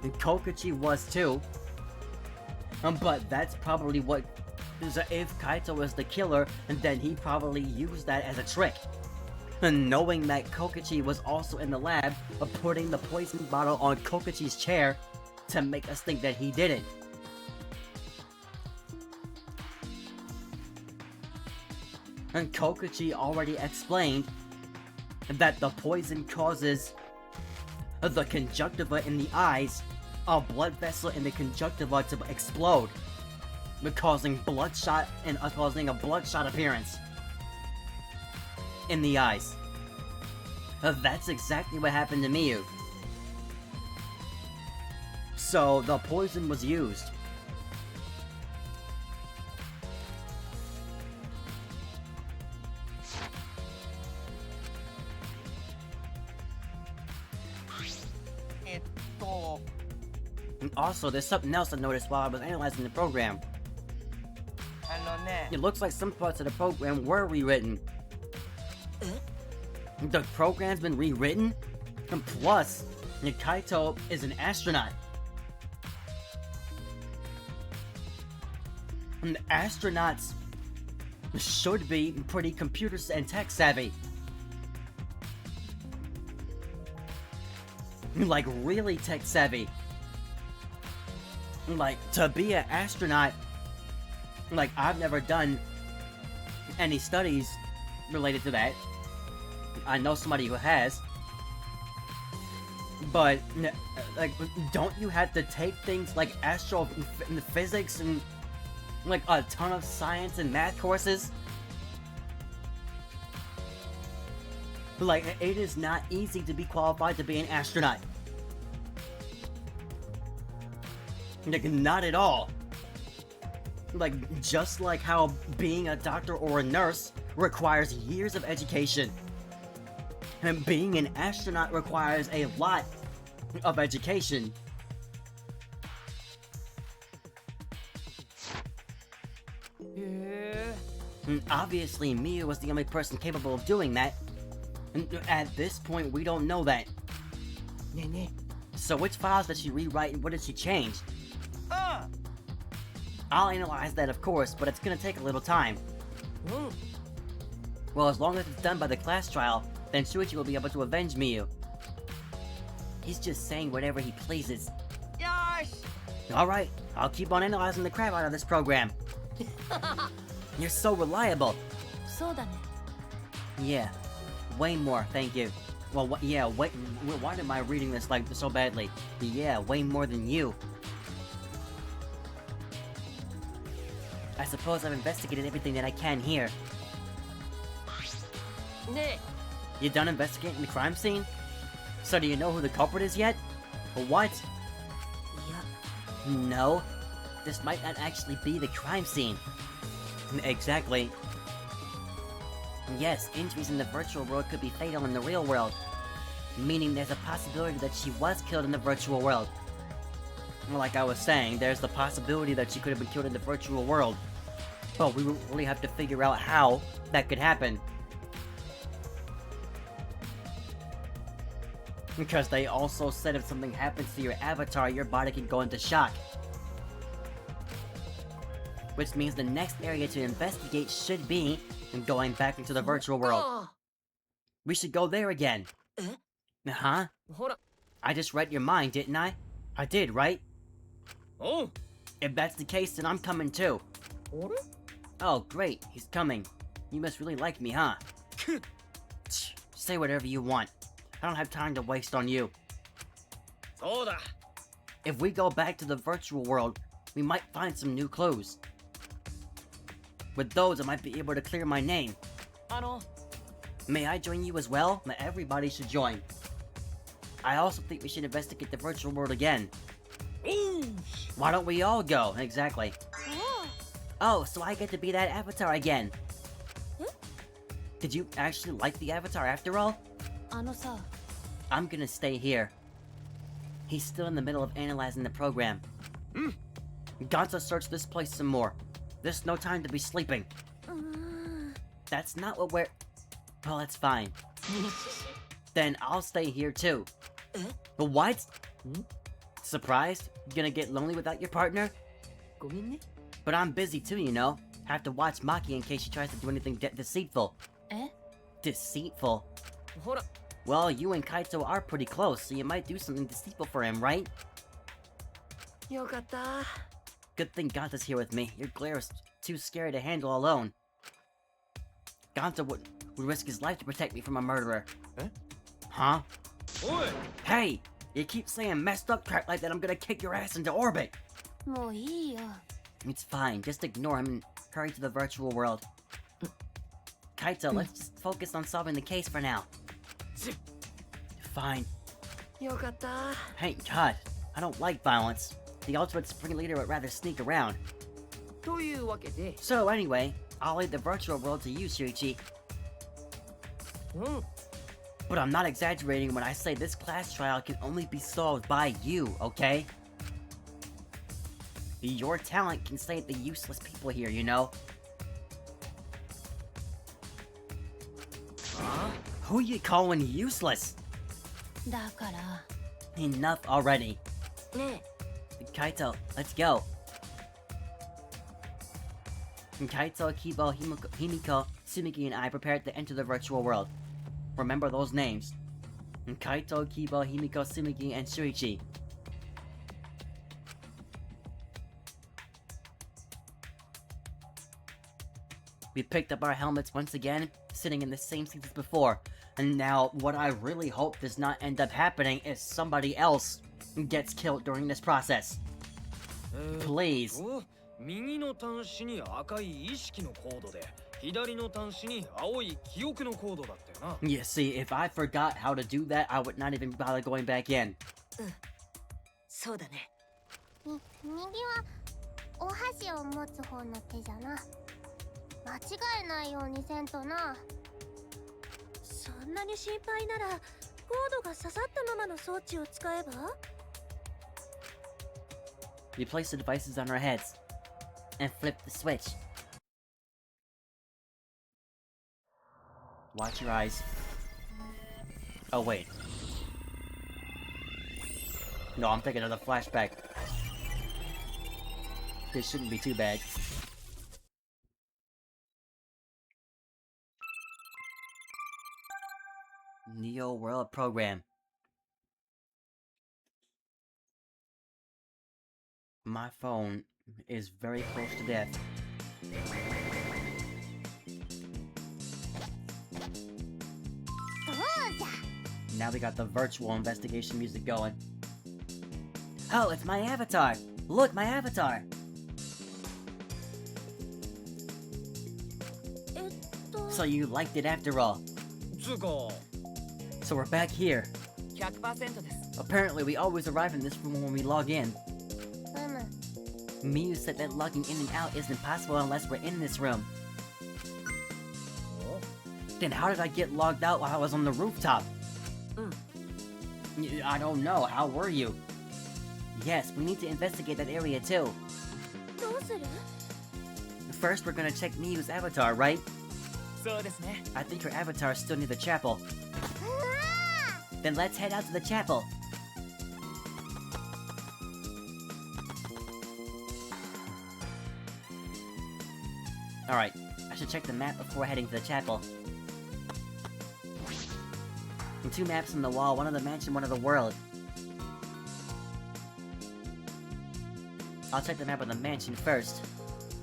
And Kokichi was too. But that's probably what... So if Kaito was the killer, then he probably used that as a trick. And knowing that Kokichi was also in the lab, putting the poison bottle on Kokichi's chair to make us think that he did it. And Kokichi already explained that the poison causes the conjunctiva in the eyes, a blood vessel in the conjunctiva to explode, causing bloodshot and causing a bloodshot appearance in the eyes. That's exactly what happened to Miyu. So the poison was used. And also, there's something else I noticed while I was analyzing the program. It looks like some parts of the program were rewritten. The program's been rewritten? And plus, Kaito is an astronaut. And astronauts should be pretty computer and tech savvy. Like, really tech savvy. Like, to be an astronaut, like, I've never done any studies related to that. I know somebody who has. But, like, don't you have to take things like astrophysics and, like, a ton of science and math courses? Like, it is not easy to be qualified to be an astronaut. Like, not at all. Like, just like how being a doctor or a nurse requires years of education. And being an astronaut requires a lot of education. And obviously, Miyu was the only person capable of doing that. At this point, we don't know that. ねえね So which files did she rewrite and what did she change? えあ I'll analyze that, of course, but it's gonna take a little time. あうん Well, as long as it's done by the class trial, then Shuichi will be able to avenge Miyu. He's just saying whatever he pleases. よーし Alright, I'll keep on analyzing the crap out of this program. You're so reliable. そうだね Yeah, way more, thank you. Well, yeah, wait, why am I reading this like so badly? Yeah, way more than you. I suppose I've investigated everything that I can here. ね You done investigating the crime scene? So do you know who the culprit is yet? What? えいや No. This might not actually be the crime scene. Exactly. Yes, injuries in the virtual world could be fatal in the real world. Meaning there's a possibility that she was killed in the virtual world. Well, like I was saying, there's the possibility that she could have been killed in the virtual world. But we really have to figure out how that could happen. Because they also said if something happens to your avatar, your body can go into shock. Which means the next area to investigate should be going back into the virtual world. あ We should go there again. え Huh? ほら I just read your mind, didn't I? I did, right? おう If that's the case, then I'm coming too. あれ Oh, great, he's coming. You must really like me, huh? Say whatever you want. I don't have time to waste on you. そうだ If we go back to the virtual world, we might find some new clues. With those, I might be able to clear my name. あの May I join you as well? Everybody should join. I also think we should investigate the virtual world again. おう Why don't we all go? Exactly. お Oh, so I get to be that avatar again. Huh? Did you actually like the avatar after all? あのさ I'm gonna stay here. He's still in the middle of analyzing the program. Gonzo, search this place some more. There's no time to be sleeping. うーん That's not what we're... Well, that's fine. Then I'll stay here too. Eh? But what? Hmm? Surprised? You gonna get lonely without your partner? ごめんね But I'm busy too, you know. Have to watch Maki in case she tries to do anything deceitful. え Deceitful? ほら Well, you and Kaito are pretty close, so you might do something deceitful for him, right? よかった Good thing Gonta's here with me. Your glare is too scary to handle alone. Gonta would risk his life to protect me from a murderer. Eh? Huh? おい Hey! You keep saying messed up crap like that, I'm gonna kick your ass into orbit! もういいよ It's fine, just ignore him and hurry to the virtual world. Kaito, let's just focus on solving the case for now. Fine. よかった Thank God. I don't like violence. The ultimate spring leader would rather sneak around. というわけで So anyway, I'll leave the virtual world to you, Shuichi. うん But I'm not exaggerating when I say this class trial can only be solved by you, okay? Your talent can save the useless people here, you know? Who you calling useless? だから Enough already. ね Kaito, let's go. Kaito, Kibo, Himiko, Tsumiki, and I prepared to enter the virtual world. Remember those names. Kaito, Kibo, Himiko, Tsumiki, and Shuichi. We picked up our helmets once again, sitting in the same seats as before. And now, what I really hope does not end up happening is somebody else gets killed during this process. Please. お右の端子に赤い意識のコードで左の端子に青い記憶のコードだったよな You see, if I forgot how to do that, I would not even bother going back in. そうだね右はお箸を持つ方の手じゃな間違えないようにせんとなそんなに心配ならコードが刺さったままの装置を使えば We place the devices on our heads and flip the switch. Watch your eyes. Oh, wait. No, I'm thinking of the flashback. This shouldn't be too bad. Neo World Program. My phone is very close to death. Now we got the virtual investigation music going. Oh, it's my avatar! Look, my avatar! えっと So you liked it after all. つうか So we're back here. 100% です Apparently we always arrive in this room when we log in. うむ Miyu said that logging in and out isn't possible unless we're in this room. Then how did I get logged out while I was on the rooftop? I don't know, how were you? Yes, we need to investigate that area too. どうする First, we're gonna check Miyu's avatar, right? そうですね I think her avatar is still near the chapel. Then let's head out to the chapel. Alright, I should check the map before heading to the chapel. And 2 maps on the wall, one of the mansion, one of the world. I'll check the map of the mansion first.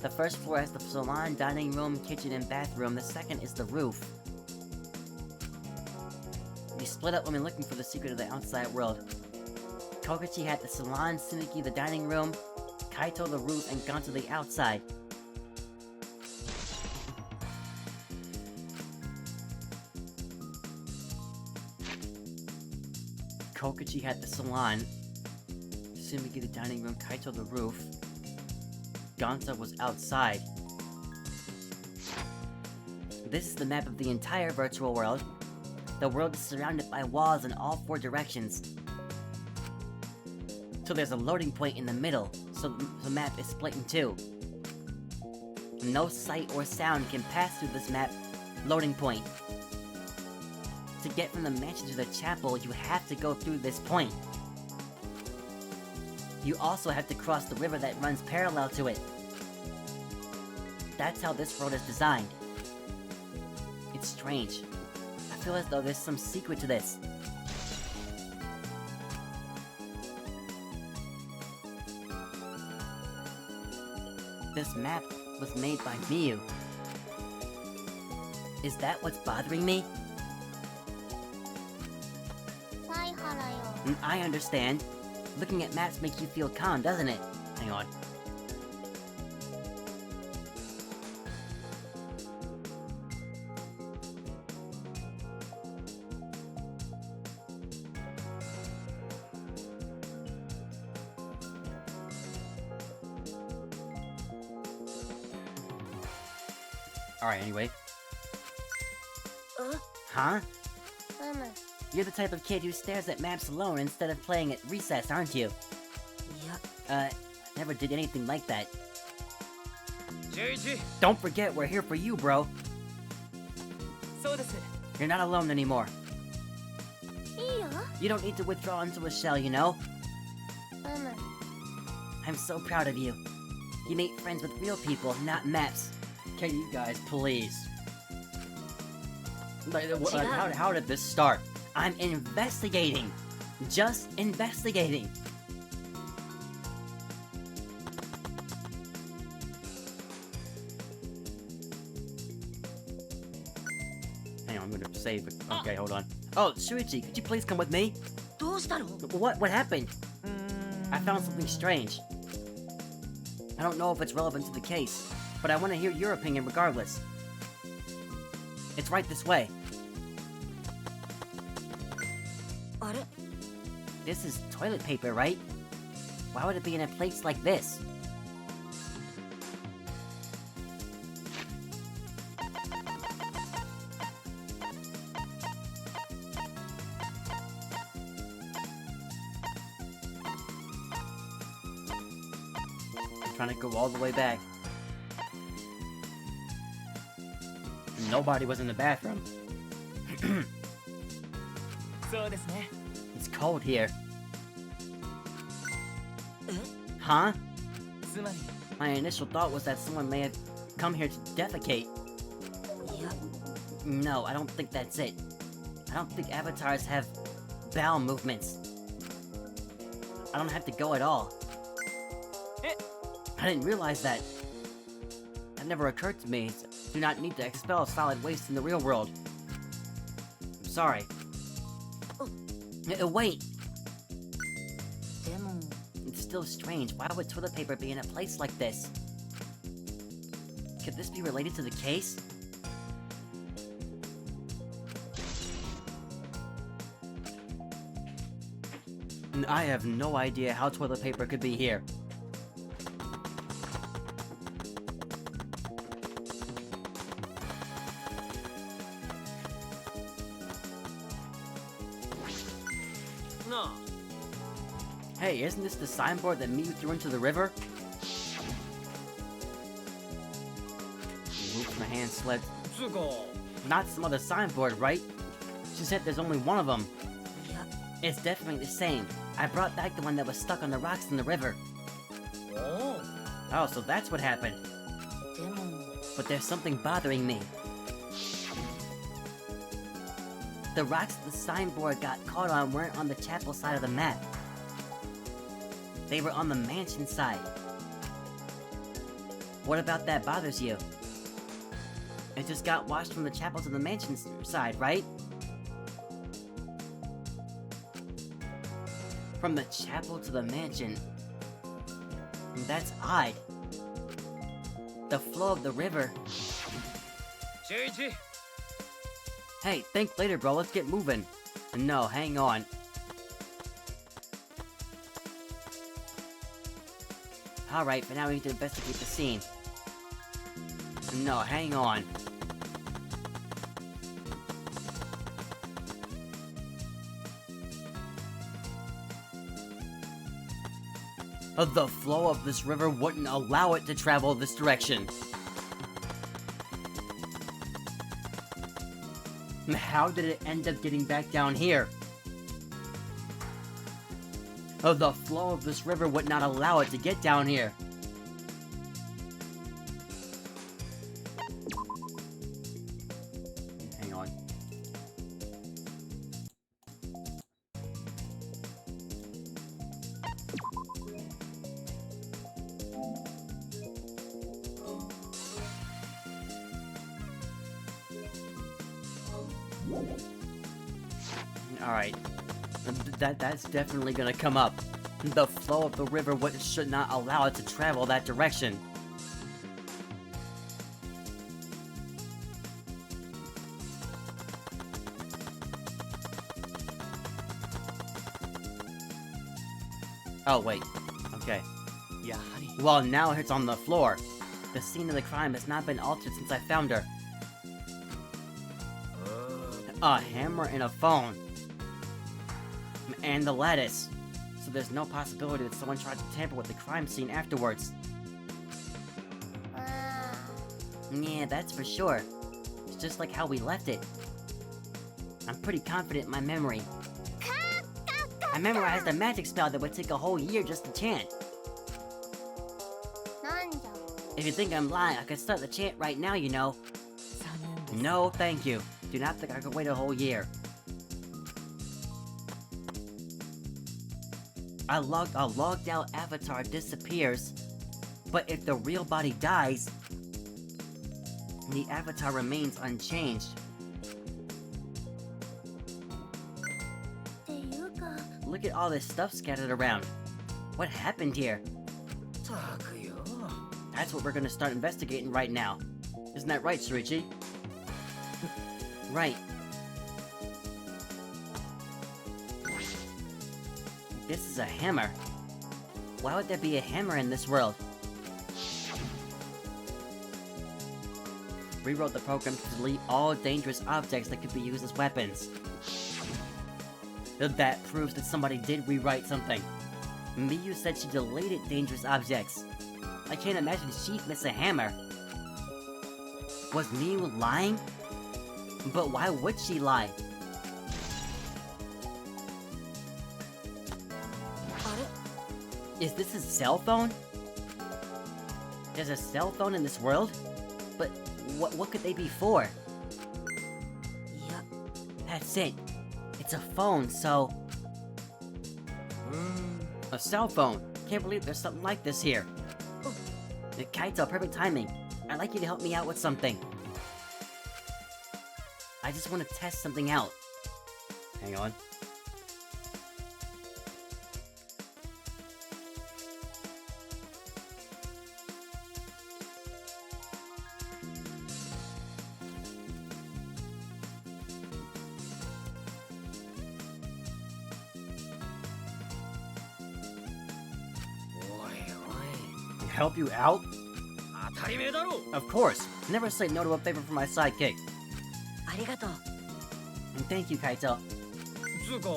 The first floor has the salon, dining room, kitchen, and bathroom. The second is the roof. We split up when we're looking for the secret of the outside world. Kokichi had the salon, Tsunuki the dining room, Kaito the roof, and Gonto the outside. Kokichi had the salon, Tsunuki the dining room, Kaito the roof. Gonto was outside. This is the map of the entire virtual world. The world is surrounded by walls in all 4 directions. So there's a loading point in the middle, so the map is split in 2. No sight or sound can pass through this map loading point. To get from the mansion to the chapel, you have to go through this point. You also have to cross the river that runs parallel to it. That's how this road is designed. It's strange. I feel as though there's some secret to this. This map was made by Miyu. Is that what's bothering me? サイハラよ I understand. Looking at maps makes you feel calm, doesn't it? Hang on. Alright, anyway. あ Huh? うむ You're the type of kid who stares at maps alone instead of playing at recess, aren't you? いや Never did anything like that. 11 Don't forget, we're here for you, bro. そうです You're not alone anymore. いいよ You don't need to withdraw into a shell, you know? うむ I'm so proud of you. You made friends with real people, not maps. Can you guys please? How did this start? I'm investigating. Just investigating. Hang on, I'm gonna save it. Okay, hold on. Oh, Shuichi, could you please come with me? どうしたの What happened? I found something strange. I don't know if it's relevant to the case, but I want to hear your opinion regardless. It's right this way. あれ This is toilet paper, right? Why would it be in a place like this? I'm trying to go all the way back. Nobody was in the bathroom. そうですね。 It's cold here. え Huh? つまり My initial thought was that someone may have come here to defecate. いや No, I don't think that's it. I don't think avatars have bowel movements. I don't have to go at all. Eh. I didn't realize that. That never occurred to me. Do not need to expel solid waste in the real world. I'm sorry. Oh. Wait! でも It's still strange. Why would toilet paper be in a place like this? Could this be related to the case? I have no idea how toilet paper could be here. Na. Hey, isn't this the signboard that Miyu threw into the river? Oops, my hand slipped. つうか Not some other signboard, right? She said there's only one of them. いや It's definitely the same. I brought back the one that was stuck on the rocks in the river. お Oh, so that's what happened. でも But there's something bothering me. The rocks the signboard got caught on weren't on the chapel side of the map. They were on the mansion side. What about that bothers you? It just got washed from the chapel to the mansion side, right? From the chapel to the mansion. That's odd. The flow of the river. 週一 Hey, think later, bro. Let's get moving. No, hang on. Alright, but now we need to investigate the scene. No, hang on. The flow of this river wouldn't allow it to travel this direction. How did it end up getting back down here? The flow of this river would not allow it to get down here. Hang on. Alright. That's definitely gonna come up. The flow of the river should not allow it to travel that direction. Oh, wait. Okay. やはり Well, now it's on the floor. The scene of the crime has not been altered since I found her. A hammer and a phone. And the lattice. So there's no possibility that someone tried to tamper with the crime scene afterwards. うーん Yeah, that's for sure. It's just like how we left it. I'm pretty confident in my memory. I memorized a magic spell that would take a whole year just to chant. なんじゃ If you think I'm lying, I could start the chant right now, you know. 残念です No, thank you. Do not think I could wait a whole year. A logged out avatar disappears, but if the real body dies, the avatar remains unchanged. っていうか Look at all this stuff scattered around. What happened here? たくよ That's what we're gonna start investigating right now. Isn't that right, Shuichi? Right. This is a hammer. Why would there be a hammer in this world? Rewrote the program to delete all dangerous objects that could be used as weapons. That proves that somebody did rewrite something. Miyu said she deleted dangerous objects. I can't imagine she'd miss a hammer. Was Miyu lying? But why would she lie? Is this a cell phone? There's a cell phone in this world? But what could they be for? いや That's it. It's a phone, so... A cell phone. Can't believe there's something like this here. Kaito, perfect timing. I'd like you to help me out with something. I just want to test something out. Hang on. Help you out? 当たり前だろ Of course. Never say no to a favor from my sidekick. ありがとう And thank you, Kaito. つうか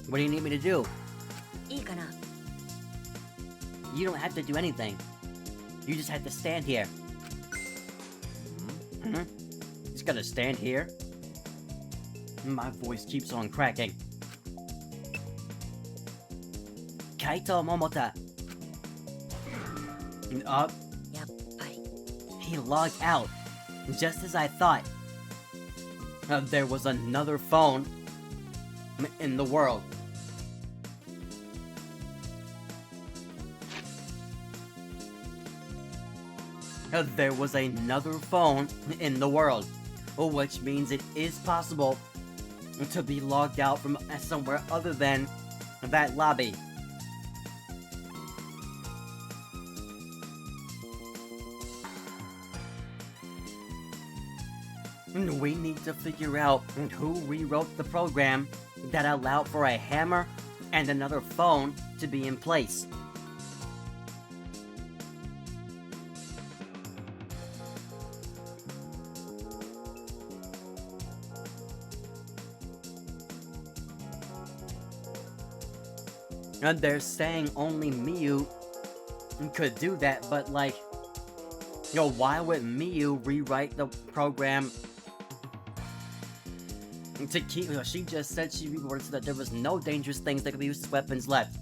What do you need me to do? いいかな You don't have to do anything. You just have to stand here. Hmm? Just gotta stand here? My voice keeps on cracking. Kaito Momota. Up. やっぱり He logged out. Just as I thought. There was another phone in the world. There was another phone in the world, which means it is possible to be logged out from somewhere other than that lobby. We need to figure out who rewrote the program that allowed for a hammer and another phone to be in place. And they're saying only Miyu could do that, but like, why would Miyu rewrite the program to keep? She just said she rewrote so that there was no dangerous things that could be used as weapons left,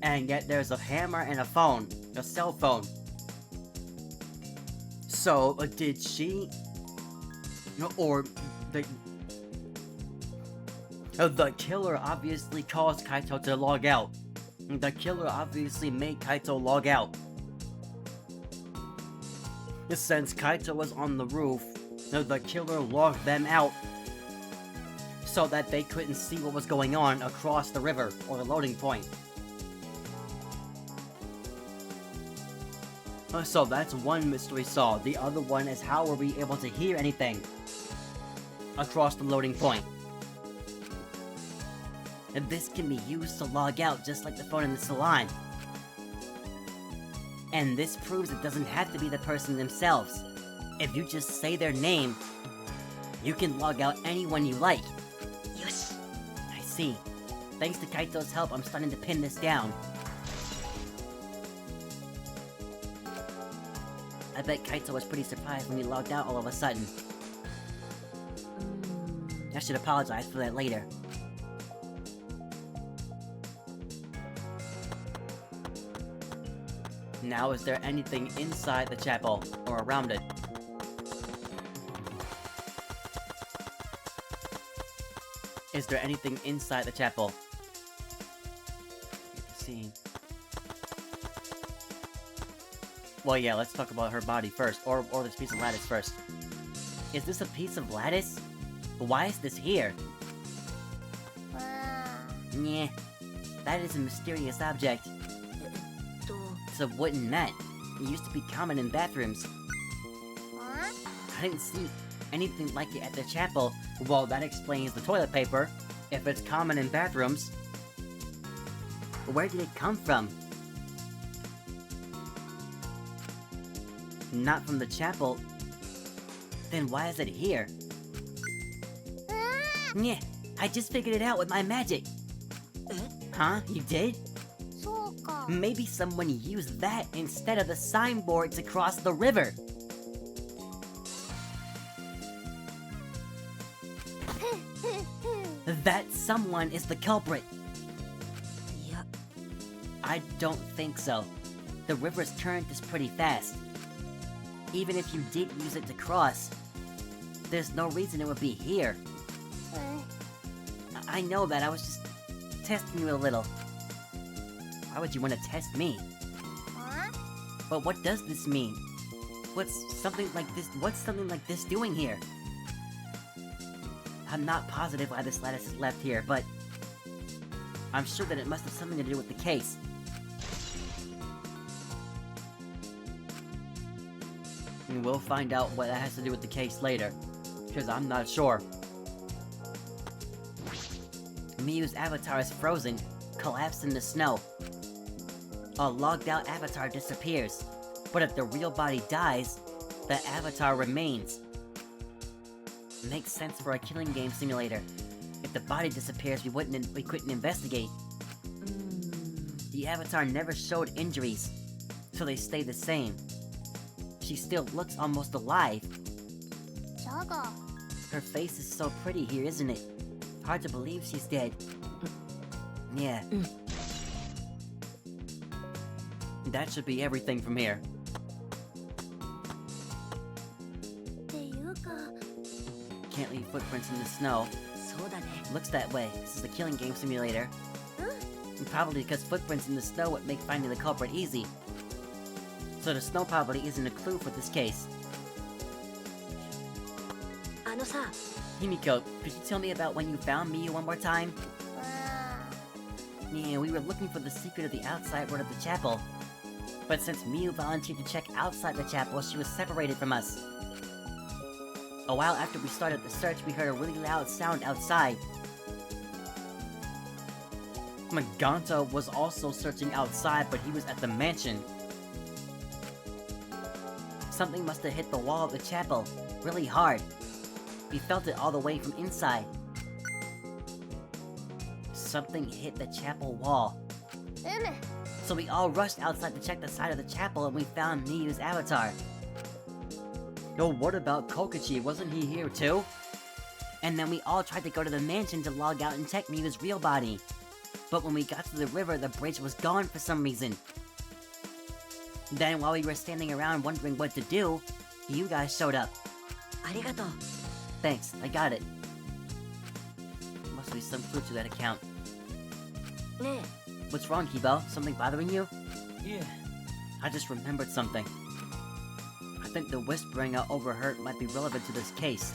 and yet there's a hammer and a phone, a cell phone. So did she, or the killer obviously caused Kaito to log out. The killer obviously made Kaito log out. Since Kaito was on the roof, the killer logged them out so that they couldn't see what was going on across the river or the loading point. So that's one mystery solved. The other one is, how were we able to hear anything across the loading point? And this can be used to log out just like the phone in the salon. And this proves it doesn't have to be the person themselves. If you just say their name, you can log out anyone you like. よし I see. Thanks to Kaito's help, I'm starting to pin this down. I bet Kaito was pretty surprised when he logged out all of a sudden. I should apologize for that later. Now, is there anything inside the chapel or around it? Is there anything inside the chapel? See. Well, yeah, let's talk about her body first, or this piece of lattice first. Is this a piece of lattice? Why is this here? Nyeh. That is a mysterious object. えっと It's a wooden mat. It used to be common in bathrooms. I didn't see anything like it at the chapel. Well, that explains the toilet paper, if it's common in bathrooms. Where did it come from? Not from the chapel. Then why is it here? Yeah, I just figured it out with my magic. Huh? You did? そうか Maybe someone used that instead of the signboard to cross the river. That someone is the culprit. いや I don't think so. The river's current is pretty fast. Even if you did use it to cross, there's no reason it would be here. I know that, I was just testing you a little. Why would you want to test me? Huh? But what does this mean? What's something like this doing here? I'm not positive why this lattice is left here, but I'm sure that it must have something to do with the case. And we'll find out what that has to do with the case later, because I'm not sure. Miyu's avatar is frozen, collapsed in the snow. A logged-out avatar disappears, but if the real body dies, the avatar remains. Makes sense for a killing game simulator. If the body disappears, we couldn't investigate. The avatar never showed injuries, so they stay the same. She still looks almost alive. Jaga. Her face is so pretty here, isn't it? Hard to believe she's dead. Yeah. That should be everything from here. っていうか Can't leave footprints in the snow. そうだね Looks that way. This is a killing game simulator. And probably because footprints in the snow would make finding the culprit easy. So the snow probably isn't a clue for this case. あのさ Himiko, could you tell me about when you found Miyu one more time? う Yeah, we were looking for the secret of the outside ward of the chapel. But since Miyu volunteered to check outside the chapel, she was separated from us. A while after we started the search, we heard a really loud sound outside. Maganta was also searching outside, but he was at the mansion. Something must have hit the wall of the chapel, really hard. We felt it all the way from inside. Something hit the chapel wall. うむ So we all rushed outside to check the side of the chapel and we found Miyu's avatar. Yo, what about Kokichi? Wasn't he here too? And then we all tried to go to the mansion to log out and check Miyu's real body. But when we got to the river, the bridge was gone for some reason. Then while we were standing around wondering what to do, you guys showed up. ありがとう Thanks, I got it. Must be some clue to that account. ね What's wrong, Kibo? Something bothering you? Yeah. I just remembered something. I think the whispering I overheard might be relevant to this case.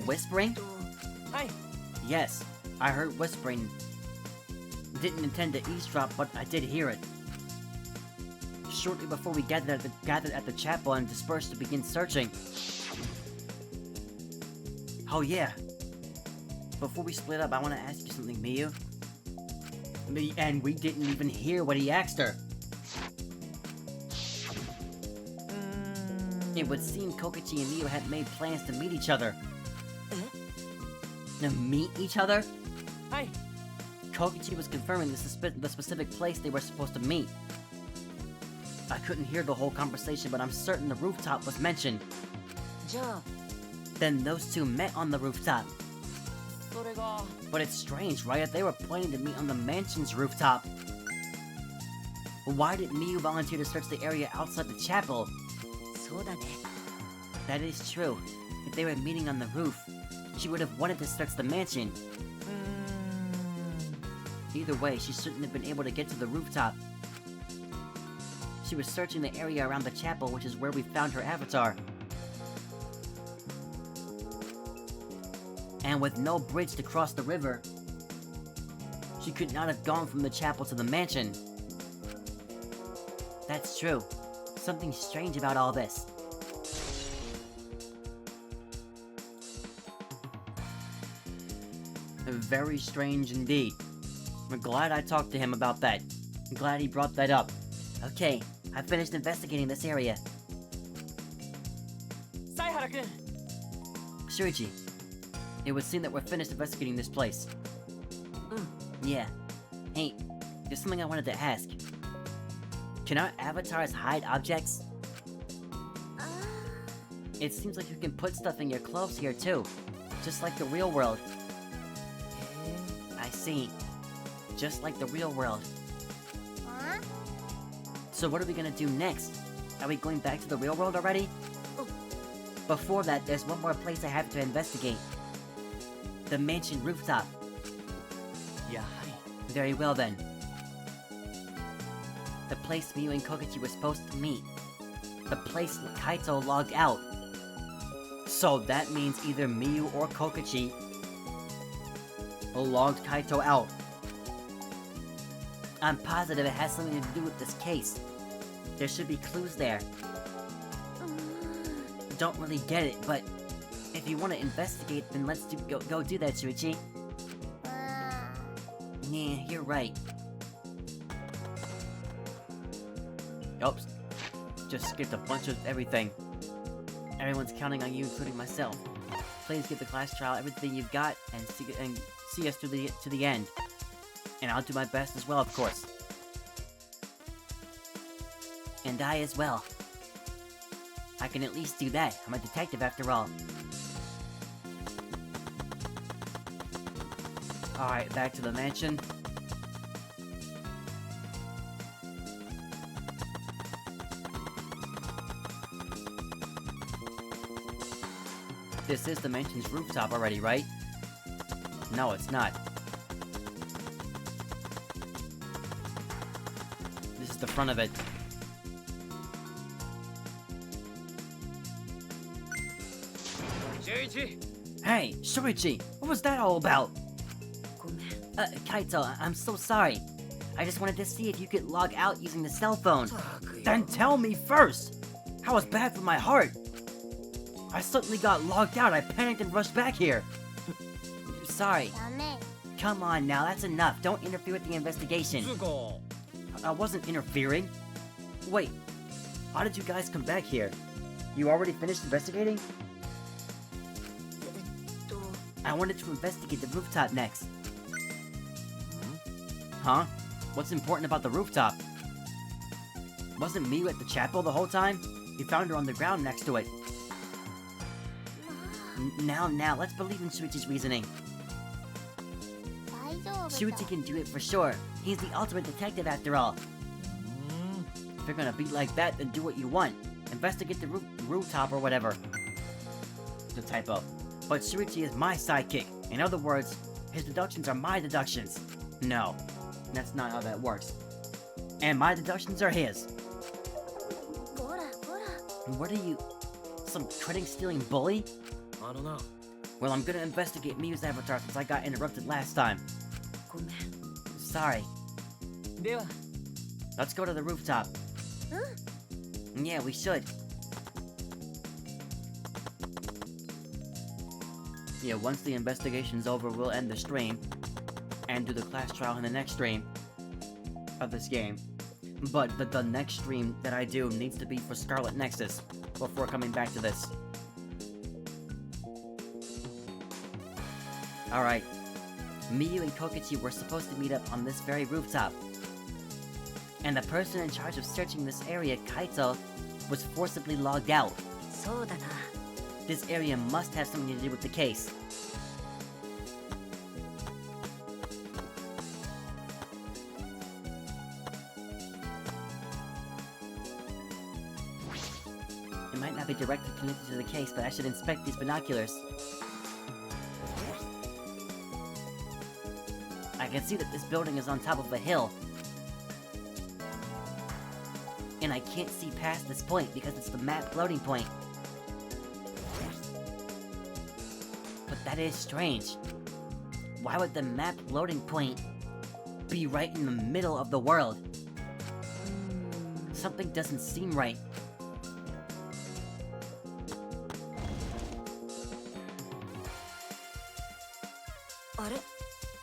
Whispering? えと Hi. Yes, I heard whispering. Didn't intend to eavesdrop, but I did hear it. Shortly before we gathered at the chapel and dispersed to begin searching. Oh yeah. Before we split up, I want to ask you something, Miyu. And we didn't even hear what he asked her. It would seem Kokichi and Miyu had made plans to meet each other. To meet each other? Hi. Kokichi was confirming the specific place they were supposed to meet. I couldn't hear the whole conversation, but I'm certain the rooftop was mentioned. じゃあ Then those two met on the rooftop. それが But it's strange, right? They were planning to meet on the mansion's rooftop. Why did Miyu volunteer to search the area outside the chapel? そうだね That is true. If they were meeting on the roof, she would have wanted to search the mansion. Either way, she shouldn't have been able to get to the rooftop. She was searching the area around the chapel, which is where we found her avatar. And with no bridge to cross the river, she could not have gone from the chapel to the mansion. That's true. Something strange about all this. Very strange indeed. I'm glad I talked to him about that. I'm glad he brought that up. Okay, I finished investigating this area. 犀原君 Shuichi, it would seem that we're finished investigating this place. Yeah. Hey, there's something I wanted to ask. Can our avatars hide objects? あ It seems like you can put stuff in your clothes here too. Just like the real world. I see. Just like the real world. So what are we gonna do next? Are we going back to the real world already? Before that, there's one more place I have to investigate. The mansion rooftop. やは Very well then. The place Miyu and Kokichi were supposed to meet. The place Kaito logged out. So that means either Miyu or Kokichi logged Kaito out. I'm positive it has something to do with this case. There should be clues there. Don't really get it, but if you want to investigate, then let's go do that, Shuichi. Yeah, you're right. Oops. Just skipped a bunch of everything. Everyone's counting on you, including myself. Please give the class trial everything you've got and see us to the end. And I'll do my best as well, of course. And I as well. I can at least do that. I'm a detective after all. Alright, back to the mansion. This is the mansion's rooftop already, right? No, it's not. This is the front of it. Hey, Shuichi! What was that all about? ごめん Kaito, I'm so sorry. I just wanted to see if you could log out using the cell phone. Then tell me first! How was bad for my heart? I suddenly got logged out. I panicked and rushed back here. Sorry. ダメ Come on now, that's enough. Don't interfere with the investigation. つうか I wasn't interfering. Wait, how did you guys come back here? You already finished investigating? と I wanted to investigate the rooftop next. Huh? What's important about the rooftop? Wasn't Miyu at the chapel the whole time? You found her on the ground next to it. Now, let's believe in Shuichi's reasoning. 大丈夫だ Shuichi can do it for sure. He's the ultimate detective after all. If you're gonna be like that, then do what you want. Investigate the rooftop or whatever. The typo. But Shuichi is my sidekick. In other words, his deductions are my deductions. No, that's not how that works. And my deductions are his. ほらほら What are you... some credit-stealing bully? あのな Well, I'm gonna investigate Miyu's avatar since I got interrupted last time. ごめん Sorry. では Let's go to the rooftop. Yeah, we should. Yeah, once the investigation's over, we'll end the stream. And do the class trial in the next stream of this game. But the next stream that I do needs to be for Scarlet Nexus before coming back to this. Alright. Miyu and Kokichi were supposed to meet up on this very rooftop. And the person in charge of searching this area, Kaito, was forcibly logged out. そうだな This area must have something to do with the case. It might not be directly connected to the case, but I should inspect these binoculars. I can see that this building is on top of a hill. And I can't see past this point because it's the map floating point. But that is strange. Why would the map loading point be right in the middle of the world? Something doesn't seem right.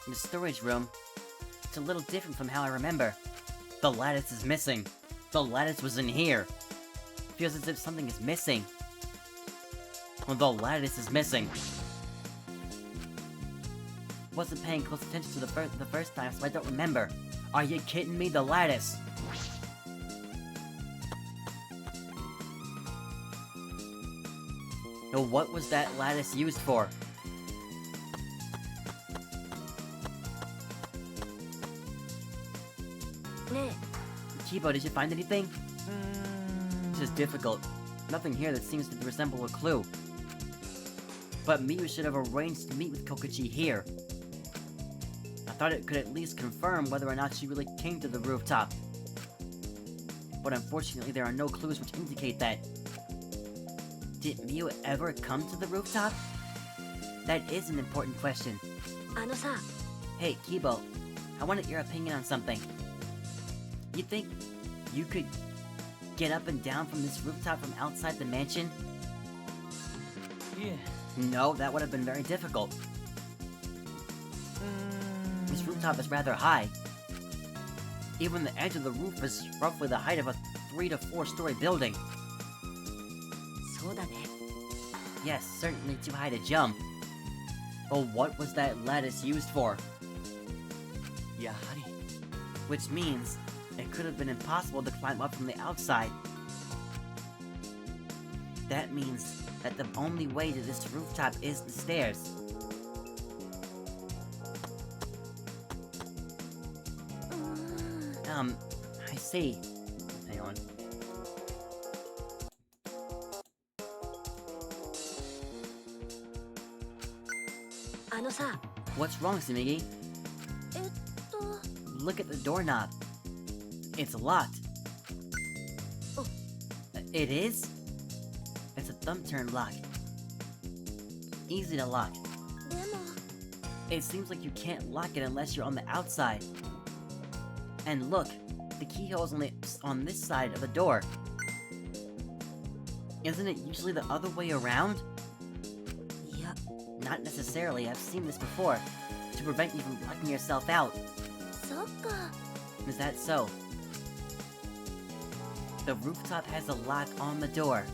The storage room. It's a little different from how I remember. The lattice is missing. The lattice was in here. Feels as if something is missing. Well, the lattice is missing. Wasn't paying close attention to the first time, so I don't remember. Are you kidding me? The lattice. Now, what was that lattice used for? Kibo, did you find anything? This is difficult. Nothing here that seems to resemble a clue. But Miyu should have arranged to meet with Kokichi here. I thought it could at least confirm whether or not she really came to the rooftop. But unfortunately, there are no clues which indicate that. Did Miyu ever come to the rooftop? That is an important question. あのさ、 Hey, Kibo, I wanted your opinion on something. You think you could get up and down from this rooftop from outside the mansion? いえ No, that would have been very difficult. This rooftop is rather high. Even the edge of the roof is roughly the height of a 3 to 4 story building. そうだね。 Yes, certainly too high to jump. But what was that lattice used for? やはり Which means it could have been impossible to climb up from the outside. That means that the only way to this rooftop is the stairs. I see. Hang on. What's wrong, Sumigi? えっと Look at the doorknob. It's locked. Oh. It is? It's a thumb turn lock. Easy to lock. でも It seems like you can't lock it unless you're on the outside. And look, the keyhole's on this side of the door. Isn't it usually the other way around? いや、 Not necessarily, I've seen this before. To prevent you from locking yourself out. そっか Is that so? The rooftop has a lock on the door.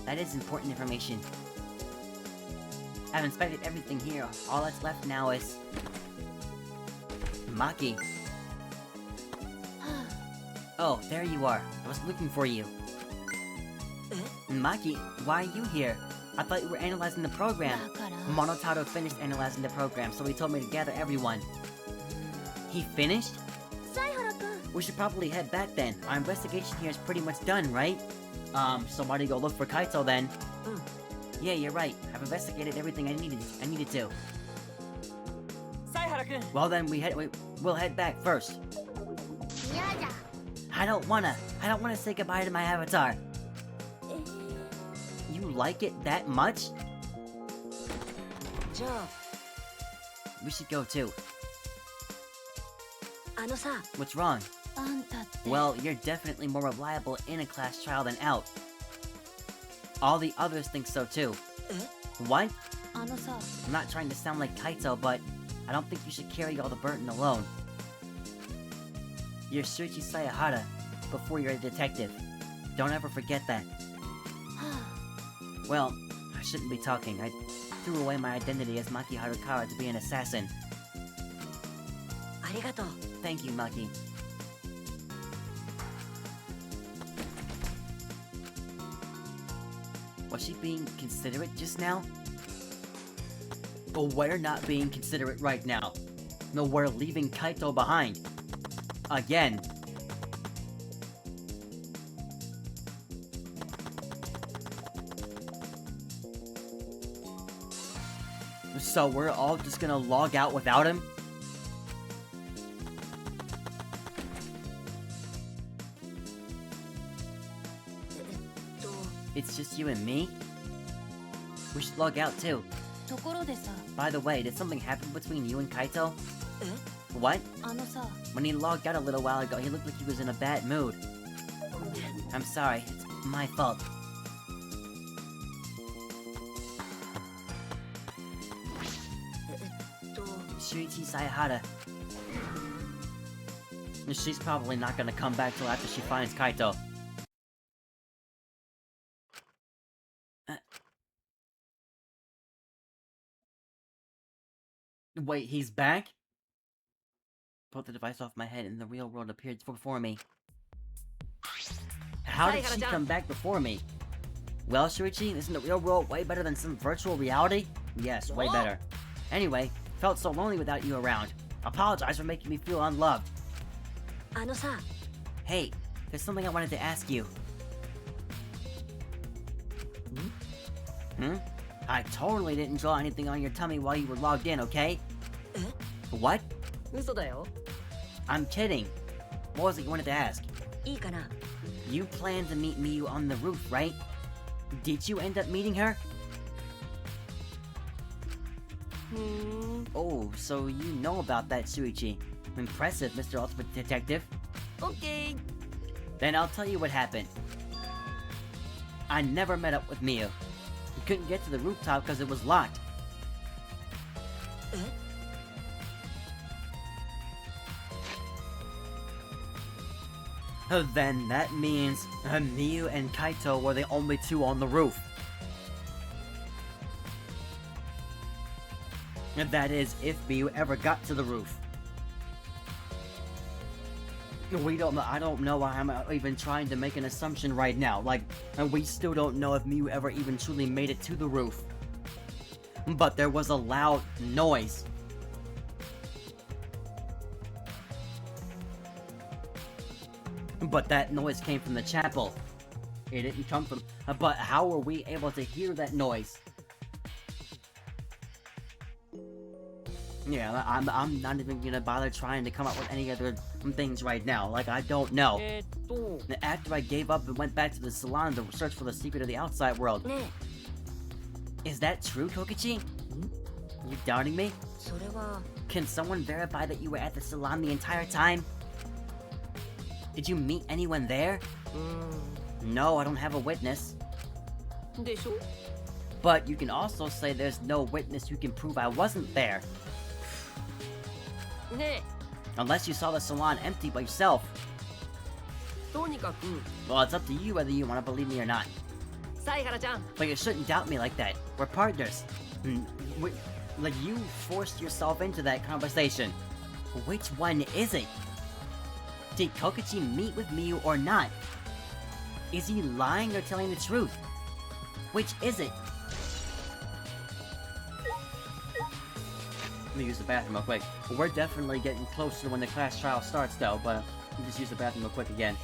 That is important information. I've inspected everything here. All that's left now is... Maki. Oh, there you are. I was looking for you. Maki, why are you here? I thought you were analyzing the program. だから Monotaro finished analyzing the program, so he told me to gather everyone. He finished? 犀原くん We should probably head back then. Our investigation here is pretty much done, right? So why do you go look for Kaito then? Yeah, you're right. I've investigated everything I needed to. 犀原くん Well then, we'll head back first. 嫌じゃ I don't wanna say goodbye to my avatar. え You like it that much? じゃあ、 We should go too. あのさ、 What's wrong? あんたって Well, you're definitely more reliable in a class trial than out. All the others think so too. え What? あのさ I'm not trying to sound like Kaito, but I don't think you should carry all the burden alone. You're Shuichi Sayahara before you're a detective. Don't ever forget that. は Well, I shouldn't be talking. I threw away my identity as Maki Harukara to be an assassin. ありがとう。 Thank you, Maki. Was she being considerate just now? But we're not being considerate right now. No, we're leaving Kaito behind. Again. So we're all just gonna log out without him? It's just you and me? We should log out too. ところでさ By the way, did something happen between you and Kaito? え What? あのさ When he logged out a little while ago, he looked like he was in a bad mood. ごめん。 I'm sorry, it's my fault. と、 Shuichi Sayahara. She's probably not gonna come back till after she finds Kaito. Wait, he's back? Pulled the device off my head and the real world appeared before me. How did she come back before me? Well, Shuichi, isn't the real world way better than some virtual reality? Yes, way better. Anyway, felt so lonely without you around. Apologize for making me feel unloved. あのさ、Hey, there's something I wanted to ask you. Hmm? I totally didn't draw anything on your tummy while you were logged in, okay? What? 嘘だよ。 I'm kidding. What was it you wanted to ask? いいかな。 You planned to meet Miyu on the roof, right? Did you end up meeting her? ふーん。 Oh, so you know about that, Shuichi. Impressive, Mr. Ultimate Detective. オッケー。 Then I'll tell you what happened. I never met up with Miyu. We couldn't get to the rooftop because it was locked. Then that means Miyu and Kaito were the only two on the roof. And that is, if Miyu ever got to the roof. We don't know. I don't know why I'm even trying to make an assumption right now. Like, we still don't know if Miyu ever even truly made it to the roof. But there was a loud noise. But that noise came from the chapel. It didn't come from... But how were we able to hear that noise? Yeah, I'm not even gonna bother trying to come up with any other things right now. Like, I don't know. と After I gave up and went back to the salon to search for the secret of the outside world. ね Is that true, Kokichi? You doubting me? え、それは。 Can someone verify that you were at the salon the entire time? Did you meet anyone there? う No, I don't have a witness. ーん。でしょ But you can also say there's no witness who can prove I wasn't there. ね Unless you saw the salon empty by yourself. え、とにかく、 Well, it's up to you whether you want to believe me or not. 犀原ちゃん。 But you shouldn't doubt me like that. We're partners. Like, you forced yourself into that conversation. Which one is it? Did Kokichi meet with Miyu or not? Is he lying or telling the truth? Which is it? Let me use the bathroom real quick. We're definitely getting close to when the class trial starts though, but let me just use the bathroom real quick again.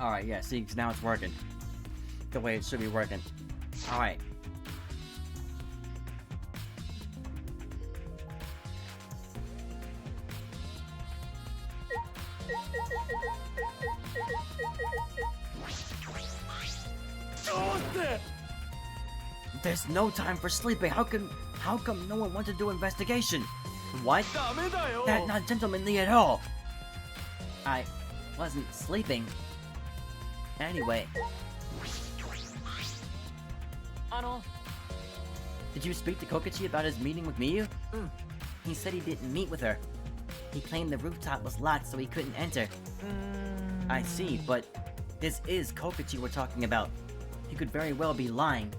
Alright, yeah, see, 'cause now it's working. The way it should be working. Alright. There's no time for sleeping. How come no one wants to do investigation? What? That's not gentlemanly at all. I wasn't sleeping. Anyway. Did you speak to Kokichi about his meeting with Miyu? He said he didn't meet with her. He claimed the rooftop was locked so he couldn't enter. I see, but this is Kokichi we're talking about. He could very well be lying.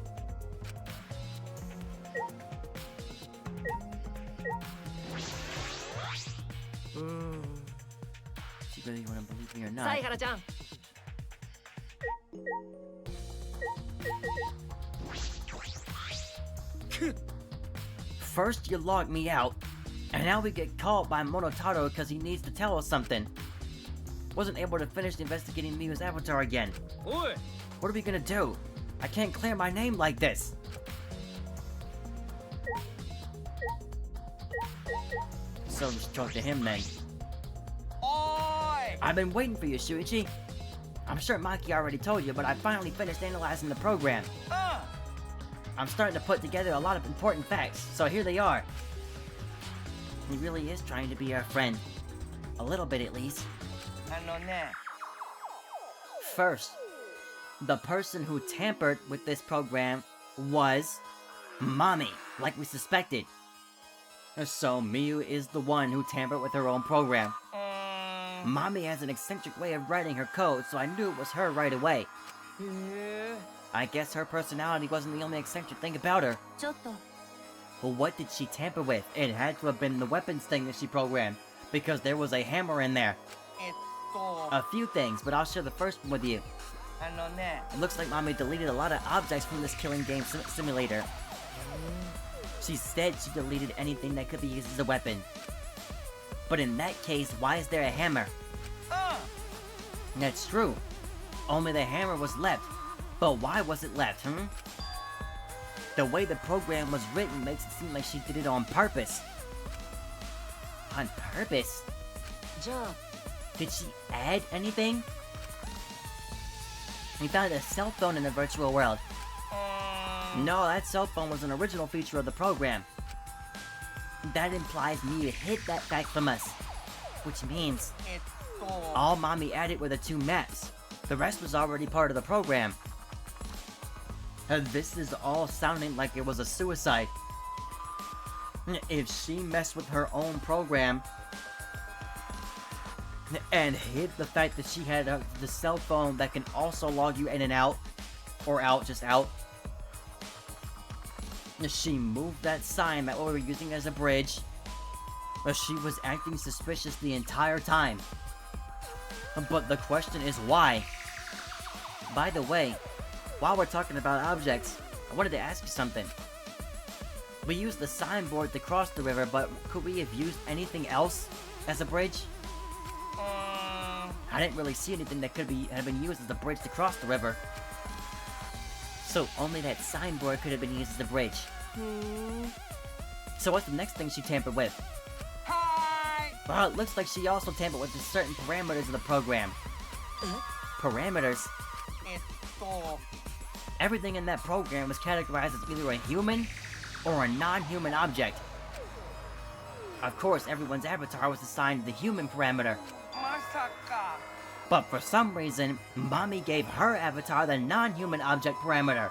Do you really want to believe me or not? サイハラちゃん First you logged me out, and now we get called by Monotaro because he needs to tell us something. Wasn't able to finish investigating Miyu's avatar again. Oi! What are we gonna do? I can't clear my name like this. So just talk to him then. Oi! I've been waiting for you, Shuichi. I'm sure Maki already told you, but I finally finished analyzing the program. I'm starting to put together a lot of important facts, so here they are. He really is trying to be our friend. A little bit at least. First, the person who tampered with this program was Mami, like we suspected. So Miyu is the one who tampered with her own program. Mami has an eccentric way of writing her code, so I knew it was her right away. I guess her personality wasn't the only eccentric thing about her. ちょっと Well, what did she tamper with? It had to have been the weapons thing that she programmed, because there was a hammer in there. A few things, but I'll share the first one with you. It looks like Mami deleted a lot of objects from this killing game simulator. She said she deleted anything that could be used as a weapon. But in that case, why is there a hammer? That's true. Only the hammer was left. But why was it left, The way the program was written makes it seem like she did it on purpose. On purpose? じゃあ Did she add anything? We found a cell phone in the virtual world. No, that cell phone was an original feature of the program. That implies Miyu hid that fact from us. Which means all Mami added were the 2 maps. The rest was already part of the program. This is all sounding like it was a suicide. If she messed with her own program and hid the fact that she had the cell phone that can also log you in and out, or out, just out. She moved that sign that we were using as a bridge. She was acting suspicious the entire time. But the question is why? By the way, while we're talking about objects, I wanted to ask you something. We used the signboard to cross the river, but could we have used anything else as a bridge? I didn't really see anything that could have been used as a bridge to cross the river. So only that signboard could have been used as a bridge. So what's the next thing she tampered with? Well, it looks like she also tampered with the certain parameters of the program. Parameters? Everything in that program was categorized as either a human or a non-human object. Of course, everyone's avatar was assigned the human parameter. But for some reason, Mami gave her avatar the non-human object parameter.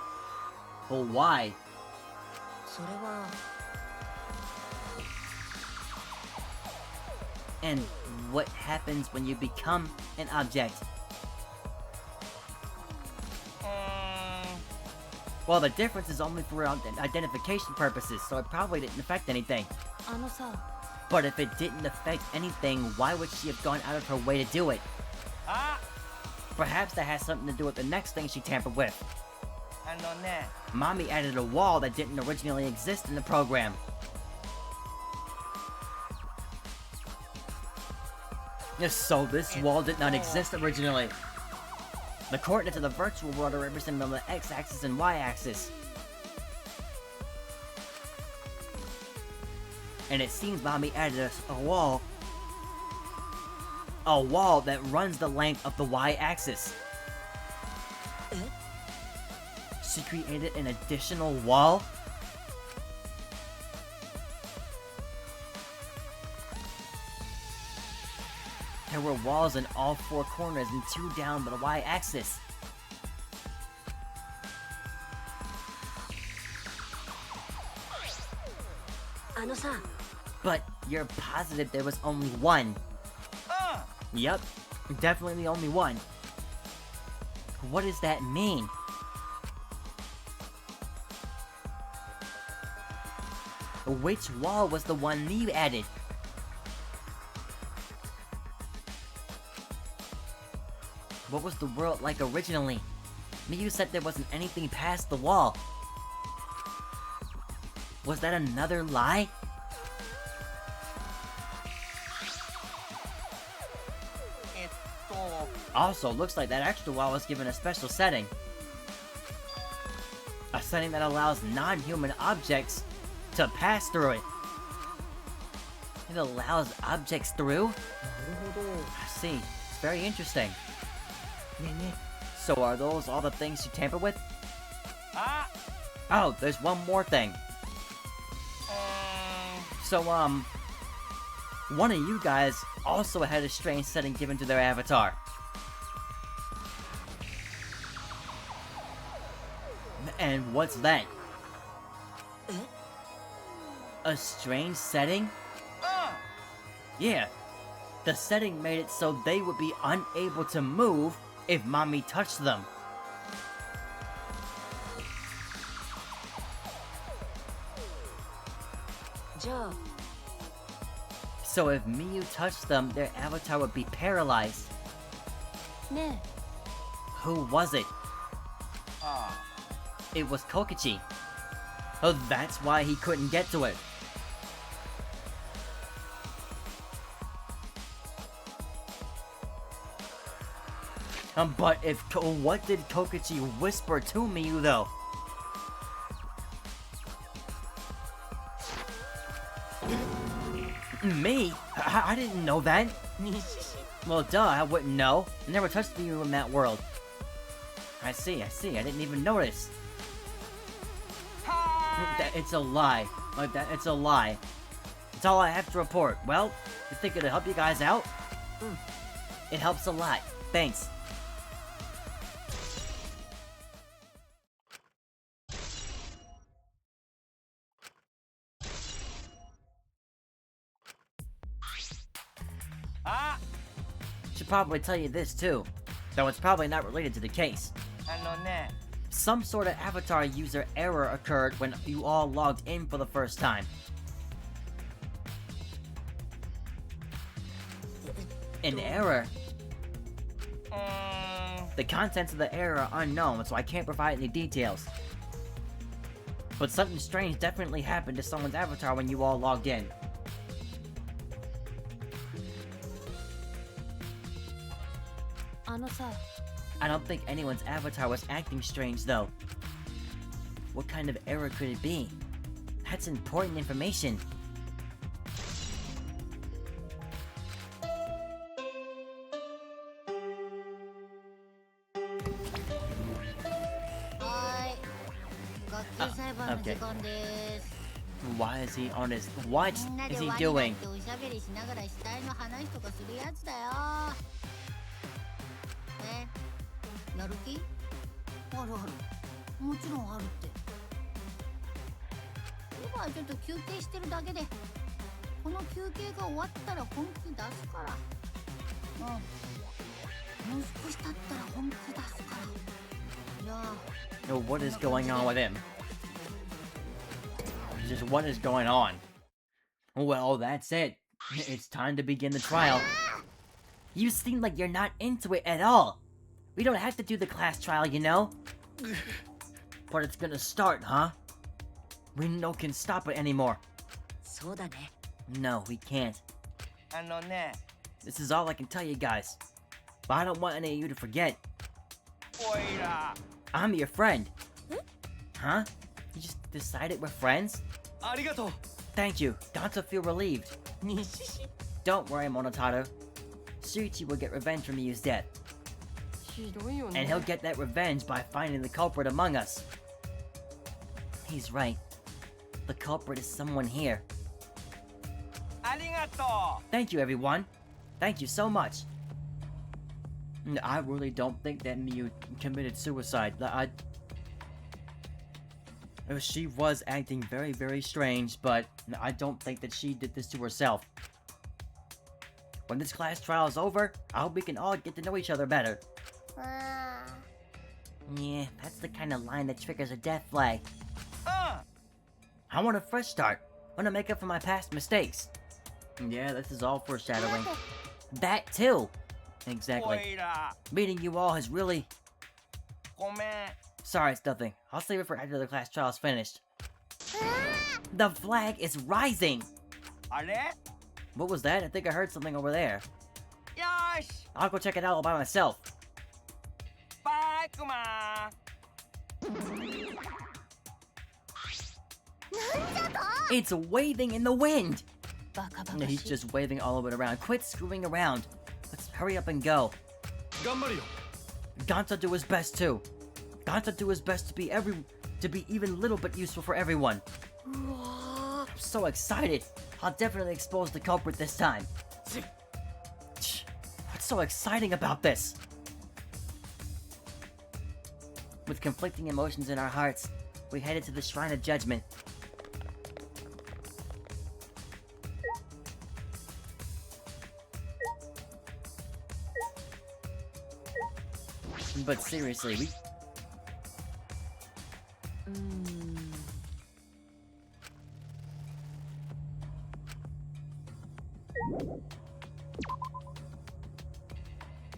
Well, why? それは And what happens when you become an object? Well, the difference is only for identification purposes, so it probably didn't affect anything. あのさ But if it didn't affect anything, why would she have gone out of her way to do it? Perhaps that has something to do with the next thing she tampered with. Mami added a wall that didn't originally exist in the program. So this wall did not exist originally. The coordinates of the virtual world are represented on the x-axis and y-axis. And it seems Mommy added a wall that runs the length of the y-axis. She created an additional wall? There were walls in all 4 corners and 2 down the y-axis. But you're positive there was only one? Yep, definitely the only one. What does that mean? Which wall was the one Miu added? What was the world like originally? Miu said there wasn't anything past the wall. Was that another lie? Also, looks like that extra wall was given a special setting. A setting that allows non-human objects to pass through it. It allows objects through? I see. It's very interesting. So are those all the things you tamper with? Oh, there's one more thing. So, one of you guys also had a strange setting given to their avatar. And what's that? A strange setting? Yeah. The setting made it so they would be unable to move if Mommy touched them. So if Miu touched them, their avatar would be paralyzed. Who was it? It was Kokichi. Oh, that's why he couldn't get to it. But what did Kokichi whisper to Miu though? Me? I didn't know that. Well, duh, I wouldn't know. I never touched Miu in that world. I see. I didn't even notice. It's a lie. It's a lie. That's all I have to report. Well, you think it'll help you guys out? It helps a lot. Thanks. Should probably tell you this too, though it's probably not related to the case. Some sort of avatar user error occurred when you all logged in for the first time. An error? The contents of the error are unknown, so I can't provide any details. But something strange definitely happened to someone's avatar when you all logged in. I don't think anyone's avatar was acting strange, though. What kind of error could it be? That's important information. Okay. Why is he on his... What is he doing? What is going on with him? Just what is going on? Well, that's it. It's time to begin the trial. You seem like you're not into it at all. We don't have to do the class trial, you know? But it's gonna start, huh? We no can stop it anymore. No, we can't. This is all I can tell you guys. But I don't want any of you to forget. I'm your friend. Huh? You just decided we're friends? ありがとう Thank you. Don't feel relieved. にしし Don't worry, Monotato. Shuichi will get revenge for Miyu's death. ひどいよ And ね he'll get that revenge by finding the culprit among us. He's right. The culprit is someone here. ありがと Thank you, everyone. Thank you so much. I really don't think that Miyu committed suicide. She was acting very, very strange, but I don't think that she did this to herself. When this class trial is over, I hope we can all get to know each other better. あ Yeah, that's the kind of line that triggers a death flag. う I want a fresh start. Want to make up for my past mistakes. Yeah, this is all foreshadowing. That too. ん Exactly. いら Meeting you all has really... ごめん Sorry, it's nothing. I'll save it for after the class trial is finished. The flag is rising! あれ What was that? I think I heard something over there. よーし I'll go check it out all by myself. バイクマン It's waving in the wind! バカバカ He's しい just waving all of it around. Quit screwing around. Let's hurry up and go. 頑張るよ Gonta do his best too. Gonta do his best to be even a little bit useful for everyone. うわ I'm so excited. I'll definitely expose the culprit this time. What's so exciting about this? With conflicting emotions in our hearts, we headed to the Shrine of Judgment. But seriously, we... うーん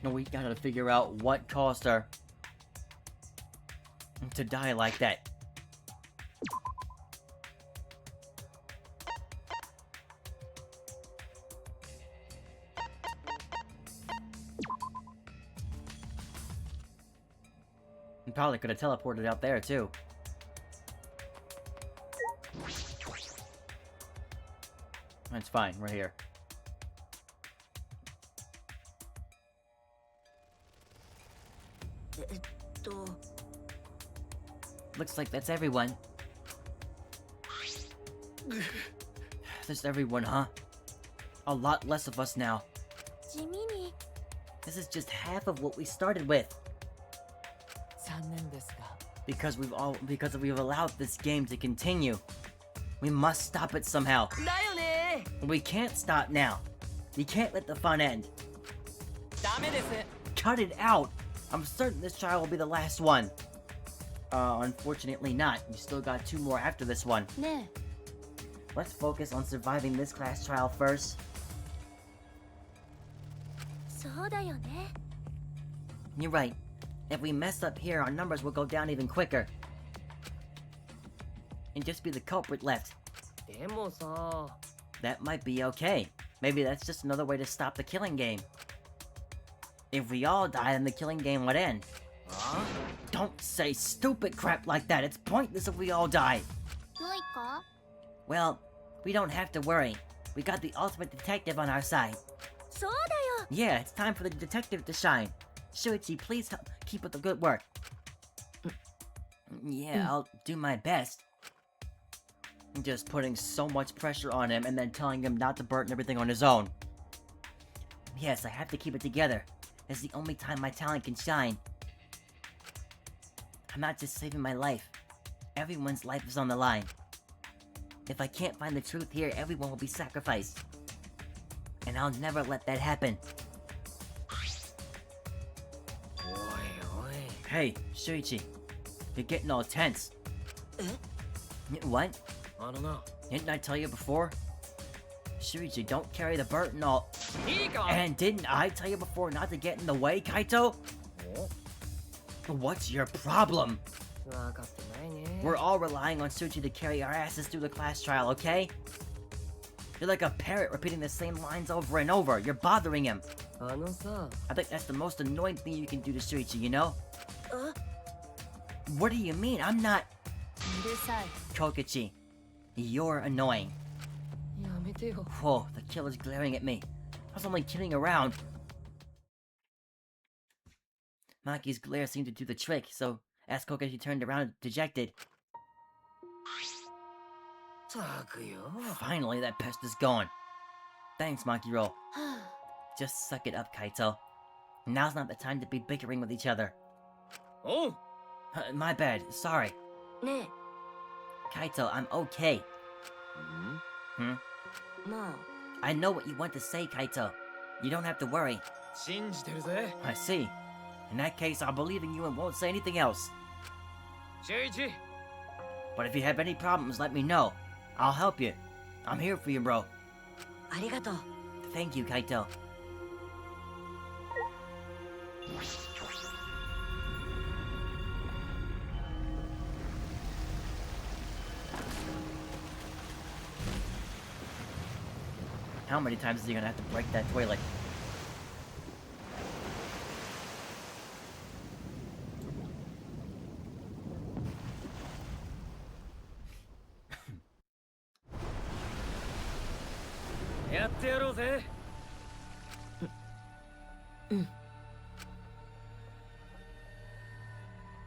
We gotta figure out what caused her to die like that. We probably could have teleported out there too. That's fine, we're here. Looks like that's everyone. That's everyone, huh? A lot less of us now. 地味に This is just half of what we started with. 残念ですが Because we've allowed this game to continue. We must stop it somehow. だよね We can't stop now. We can't let the fun end. ダメです Cut it out! I'm certain this trial will be the last one. Unfortunately not. We still got 2 more after this one. ね Let's focus on surviving this class trial first. そうだよね You're right. If we mess up here, our numbers will go down even quicker. And just be the culprit left. でもさ That might be okay. Maybe that's just another way to stop the killing game. If we all die, then the killing game would end. あ Don't say stupid crap like that. It's pointless if we all die. どういか Well, we don't have to worry. We got the ultimate detective on our side. そうだよ Yeah, it's time for the detective to shine. Shuichi, please keep up the good work. Yeah, I'll do my best. Just putting so much pressure on him and then telling him not to burden everything on his own. Yes, I have to keep it together. It's the only time my talent can shine. I'm not just saving my life. Everyone's life is on the line. If I can't find the truth here, everyone will be sacrificed. And I'll never let that happen. おいおい Hey, Shuichi. You're getting all tense. What? あのな Didn't I tell you before? Shuichi, don't carry the burden all... いいか And didn't I tell you before not to get in the way, Kaito? お What's your problem? 分かってないね We're all relying on Shuichi to carry our asses through the class trial, okay? You're like a parrot repeating the same lines over and over. You're bothering him. あのさ I think that's the most annoying thing you can do to Shuichi, you know? What do you mean? I'm not... うるさい Kokichi, you're annoying. やめてよ。 Whoa, the killer's glaring at me. I was only kidding around. Maki's glare seemed to do the trick, so as Kokichi turned around dejected, ったくよ。 finally that pest is gone. Thanks, Makiro. Just suck it up, Kaito. Now's not the time to be bickering with each other. おう My bad, sorry. ね Kaito, I'm okay. えま I know what you want to say, Kaito. You don't have to worry. 信じてるぜ I see. In that case, I'll believe in you and won't say anything else. 周一 But if you have any problems, let me know. I'll help you. I'm here for you, bro. あありがとう Thank you, Kaito. How many times is he gonna have to break that toilet? .やってやろうぜ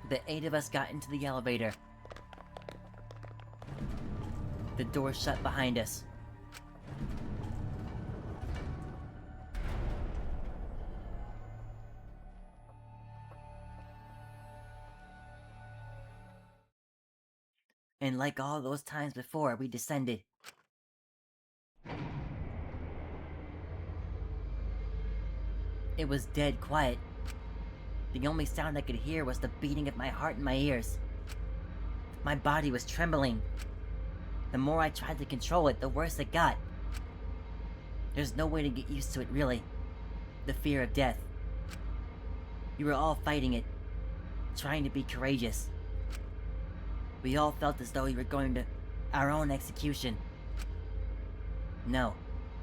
The 8 of us got into the elevator. The door shut behind us. And like all those times before, we descended. It was dead quiet. The only sound I could hear was the beating of my heart in my ears. My body was trembling. The more I tried to control it, the worse it got. There's no way to get used to it, really. The fear of death. We were all fighting it, trying to be courageous. We all felt as though we were going to our own execution. No,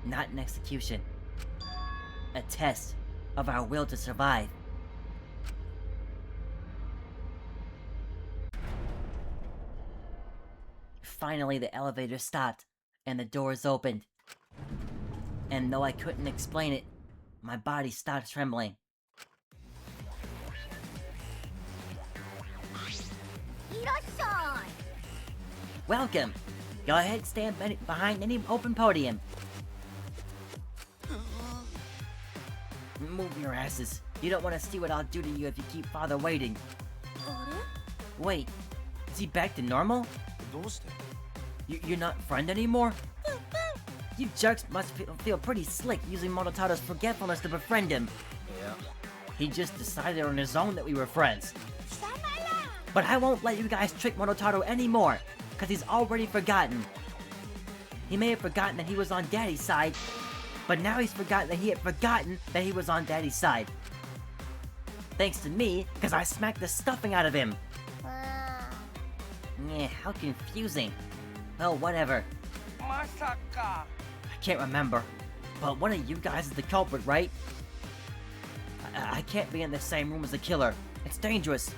not an execution. A test of our will to survive. Finally, the elevator stopped, and the doors opened. And though I couldn't explain it, my body stopped trembling. いらっしゃ Welcome! Go ahead, stand behind any open podium. Move your asses. You don't want to see what I'll do to you if you keep father waiting. いあ Wait, is he back to normal? どうして You're not friend anymore? You jerks must feel pretty slick using Monotaro's forgetfulness to befriend him. いや He just decided on his own that we were friends. 貴様ら But I won't let you guys trick Monotaro anymore, cause he's already forgotten. He may have forgotten that he was on Daddy's side, but now he's forgotten that he had forgotten that he was on Daddy's side. Thanks to me, cause I smacked the stuffing out of him. あ Yeah, how confusing. Well, whatever. まさか I can't remember. But one of you guys is the culprit, right? I can't be in the same room as the killer. It's dangerous.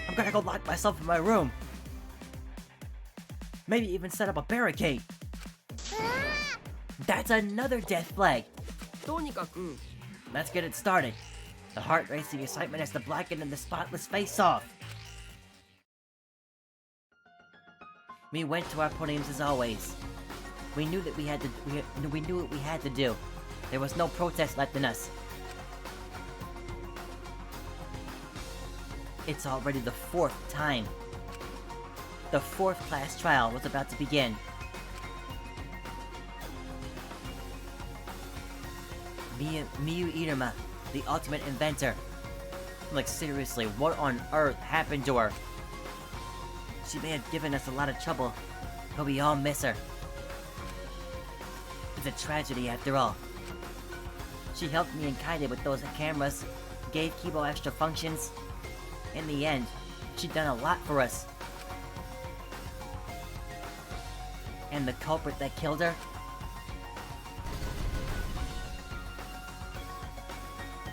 I'm gonna go lock myself in my room. Maybe even set up a barricade. That's another death flag. とにかく Let's get it started. The heart-racing excitement has to blacken the spotless face off. We went to our podiums as always. We knew that we knew what we had to do. There was no protest left in us. It's already the 4th time. The 4th class trial was about to begin. Miyu Iruma, the ultimate inventor. Like seriously, what on earth happened to her? She may have given us a lot of trouble, but we all miss her. It's a tragedy after all. She helped me and Kaide with those cameras, gave Kibo extra functions. In the end, she'd done a lot for us. And the culprit that killed her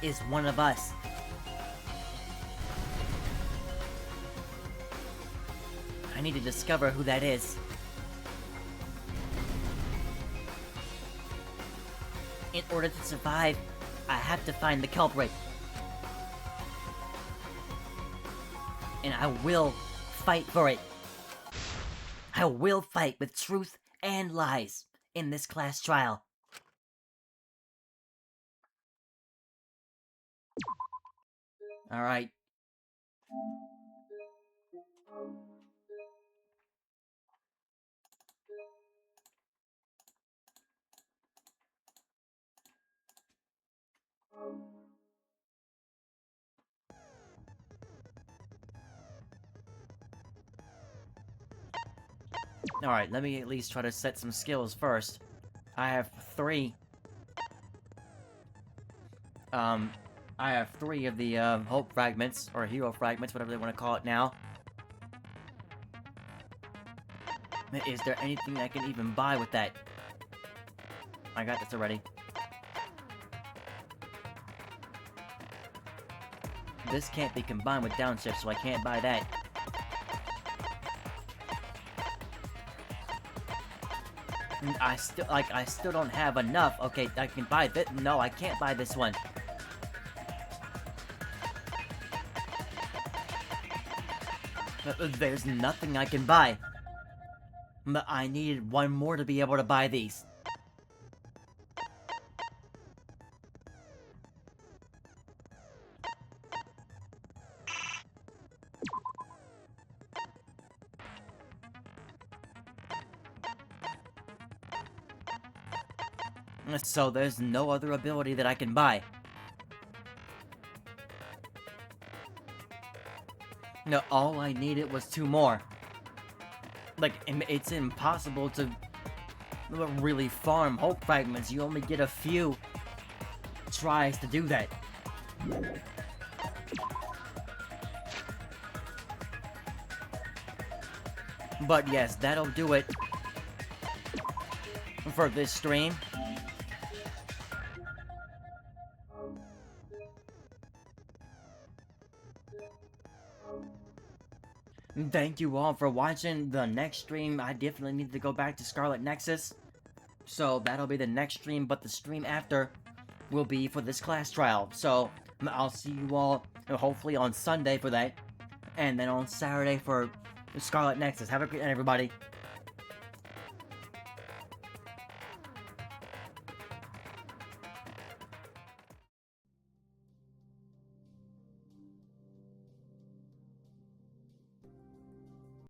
is one of us. I need to discover who that is. In order to survive, I have to find the culprit. And I will fight for it. I will fight with truth and lies in this class trial. Alright. Alright, let me at least try to set some skills first. I have 3. I have 3 of the, hope fragments, or hero fragments, whatever they want to call it now. Is there anything I can even buy with that? I got this already. This can't be combined with downshift, so I can't buy that. I still don't have enough. Okay, I can buy this. No, I can't buy this one. There's nothing I can buy. But I needed one more to be able to buy these. So there's no other ability that I can buy. No, all I needed was 2 more. Like, it's impossible to really farm hope fragments. You only get a few tries to do that. But yes, that'll do it for this stream. Thank you all for watching. The next stream, I definitely need to go back to Scarlet Nexus. So that'll be the next stream, but the stream after will be for this class trial. So I'll see you all hopefully on Sunday for that. And then on Saturday for Scarlet Nexus. Have a great night, everybody.